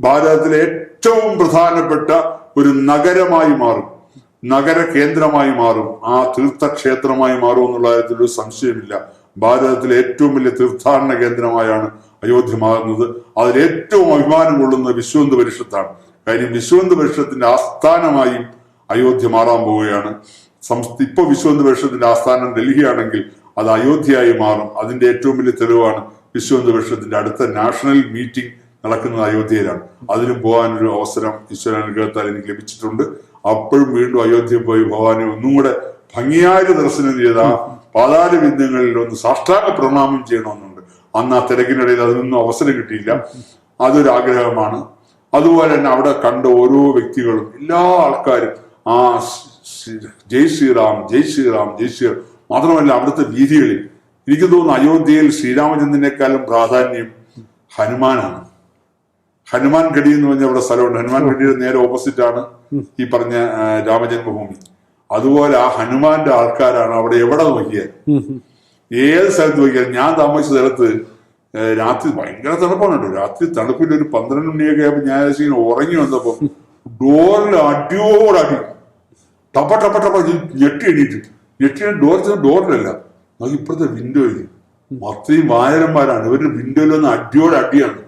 ഭാരതത്തിലെ ഏറ്റവും പ്രധാനപ്പെട്ട ഒരു നഗരമായി മാറും, നഗര കേന്ദ്രമായി മാറും, ആ തീർത്ഥക്ഷേത്രമായി മാറും എന്നുള്ള കാര്യത്തിൽ ഒരു സംശയമില്ല. ഭാരതത്തിലെ ഏറ്റവും വലിയ തീർത്ഥാടന കേന്ദ്രമായാണ് അയോധ്യ മാറുന്നത്. അതിൽ ഏറ്റവും അഭിമാനം കൊള്ളുന്നത് വിശ്വഹിന്ദു പരിഷത്താണ്. കാര്യം വിശ്വഹിന്ദു പരിഷത്തിന്റെ ആസ്ഥാനമായി അയോധ്യ മാറാൻ പോവുകയാണ്. ഇപ്പൊ വിശ്വഹിന്ദു പരിഷത്തിന്റെ ആസ്ഥാനം ഡൽഹിയാണെങ്കിൽ അത് അയോധ്യയായി മാറും. അതിന്റെ ഏറ്റവും വലിയ തെളിവാണ് വിശ്വഹിന്ദു പരിഷത്തിന്റെ അടുത്ത നാഷണൽ മീറ്റിംഗ് നടക്കുന്നത് അയോധ്യയിലാണ്. അതിനും പോകാനൊരു അവസരം ഈശ്വരാനുഗ്രഹത്താൽ എനിക്ക് ലഭിച്ചിട്ടുണ്ട്. അപ്പോഴും വീണ്ടും അയോധ്യ പോയി ഭഗവാനെ ഒന്നും കൂടെ ഭംഗിയായ ദർശനം ചെയ്ത പാതാര ബിന്ദുങ്ങളിൽ ഒന്ന് സാഷ്ടാംഗ പ്രണാമം ചെയ്യണമെന്നുണ്ട്. അന്ന് ആ തിരക്കിനിടയിൽ അതിനൊന്നും അവസരം കിട്ടിയില്ല. അതൊരു ആഗ്രഹമാണ്. അതുപോലെ തന്നെ അവിടെ കണ്ട ഓരോ വ്യക്തികളും, എല്ലാ ആൾക്കാരും ആ ജയ് ശ്രീറാം, ജയ് ശ്രീറാം, ജയ് ശ്രീറാം. മാത്രമല്ല അവിടുത്തെ വീതികളിൽ എനിക്ക് തോന്നുന്നു അയോധ്യയിൽ ശ്രീരാമചന്ദ്രനേക്കാളും പ്രാധാന്യം ഹനുമാനാണ്. ഹനുമാൻ ഗഡി എന്ന് പറഞ്ഞ അവിടെ സ്ഥലമുണ്ട്. ഹനുമാൻ ഗഡിയുടെ നേരെ ഓപ്പോസിറ്റ് ആണ് ഈ പറഞ്ഞ രാമജന്മഭൂമി. അതുപോലെ ആ ഹനുമാന്റെ ആൾക്കാരാണ് അവിടെ എവിടെ നോക്കിയാൽ, ഏത് സ്ഥലത്ത് നോക്കിയാൽ. ഞാൻ താമസിച്ച സ്ഥലത്ത് രാത്രി ഭയങ്കര തണുപ്പാണ് കേട്ടോ. രാത്രി തണുപ്പിൽ ഒരു 12 മണിയൊക്കെ ആയപ്പോ ഞാൻ ഉറങ്ങി വന്നപ്പോ ഡോറിൽ അടിയോടടി ടപ്പ ടപ്പ ടപ്പ ഞെട്ടി ഡോറിലല്ല, നമുക്ക് ഇപ്പഴത്തെ വിൻഡോയിൽ അത്രയും വായനന്മാരാണ്. ഇവരുടെ വിൻഡോയിലൊന്ന് അടിയാണ്.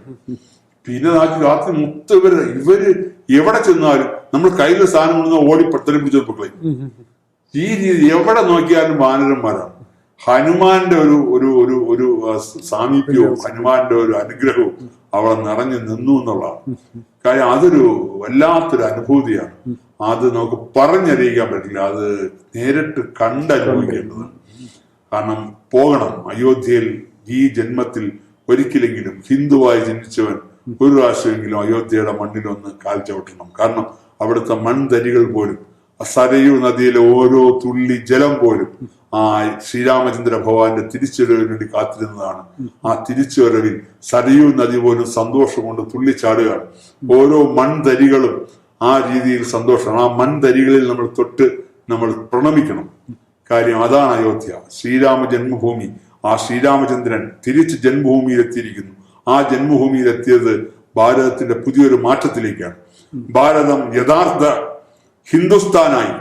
പിന്നെ രാത്രി മൊത്തം ഇവര് എവിടെ ചെന്നാലും നമ്മൾ കയ്യിൽ സാധനം കൊണ്ടു ഓടി പത്തരപ്പിടിച്ച് ചെറുപ്പക്കളെ. ഈ രീതി എവിടെ നോക്കിയാലും വാനരന്മാരാണ്. ഹനുമാന്റെ ഒരു സാമീപ്യവും ഹനുമാന്റെ ഒരു അനുഗ്രഹവും അവിടെ നിറഞ്ഞു നിന്നു എന്നുള്ളതാണ് കാര്യം. അതൊരു വല്ലാത്തൊരു അനുഭൂതിയാണ്. അത് നമുക്ക് പറഞ്ഞറിയിക്കാൻ പറ്റില്ല, അത് നേരിട്ട് കണ്ടനുഭവിക്കേണ്ടതാണ്. കാരണം പോകണം അയോധ്യയിൽ. ഈ ജന്മത്തിൽ ഒരിക്കലെങ്കിലും ഹിന്ദുവായി ജനിച്ചവൻ ഒരു പ്രാവശ്യമെങ്കിലും അയോധ്യയുടെ മണ്ണിലൊന്ന് കാൽ ചവിട്ടണം. കാരണം അവിടുത്തെ മൺതരികൾ പോലും, സരയൂ നദിയിലെ ഓരോ തുള്ളി ജലം പോലും ആ ശ്രീരാമചന്ദ്ര ഭഗവാന്റെ തിരിച്ചുവരവിന് വേണ്ടി കാത്തിരുന്നതാണ്. ആ തിരിച്ചുവരവിൽ സരയൂ നദി പോലും സന്തോഷം കൊണ്ട് തുള്ളിച്ചാടുകയാണ്. ഓരോ മൺതരികളും ആ രീതിയിൽ സന്തോഷമാണ്. ആ മൺതരികളിൽ നമ്മൾ തൊട്ട് നമ്മൾ പ്രണമിക്കണം. കാര്യം അതാണ് അയോധ്യ, ശ്രീരാമ ജന്മഭൂമി. ആ ശ്രീരാമചന്ദ്രൻ തിരിച്ച് ജന്മഭൂമിയിലെത്തിയിരിക്കുന്നു. ആ ജന്മഭൂമിയിലെത്തിയത് ഭാരതത്തിന്റെ പുതിയൊരു മാറ്റത്തിലേക്കാണ്. ഭാരതം യഥാർത്ഥ ഹിന്ദുസ്ഥാനായി,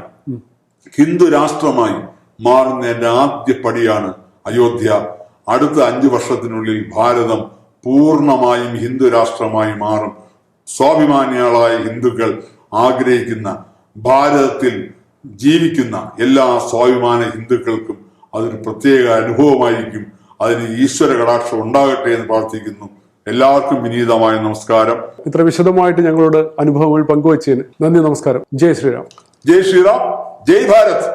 ഹിന്ദു രാഷ്ട്രമായി മാറുന്നതിന്റെ ആദ്യ പടിയാണ് അയോധ്യ. അടുത്ത 5 വർഷത്തിനുള്ളിൽ ഭാരതം പൂർണ്ണമായും ഹിന്ദു രാഷ്ട്രമായി മാറും. സ്വാഭിമാനികളായ ഹിന്ദുക്കൾ ആഗ്രഹിക്കുന്ന ഭാരതത്തിൽ ജീവിക്കുന്ന എല്ലാ സ്വാഭിമാന ഹിന്ദുക്കൾക്കും അതൊരു പ്രത്യേക അനുഭവമായിരിക്കും. അതിന് ഈശ്വര കടാക്ഷം ഉണ്ടാകട്ടെ എന്ന് പ്രാർത്ഥിക്കുന്നു. എല്ലാവർക്കും വിനീതമായ നമസ്കാരം. ഇത്ര വിശദമായിട്ട് ഞങ്ങളോട് അനുഭവങ്ങൾ പങ്കുവച്ചതിന് നന്ദി, നമസ്കാരം. ജയ് ശ്രീറാം. ജയ് ശ്രീറാം, ജയ് ഭാരത്.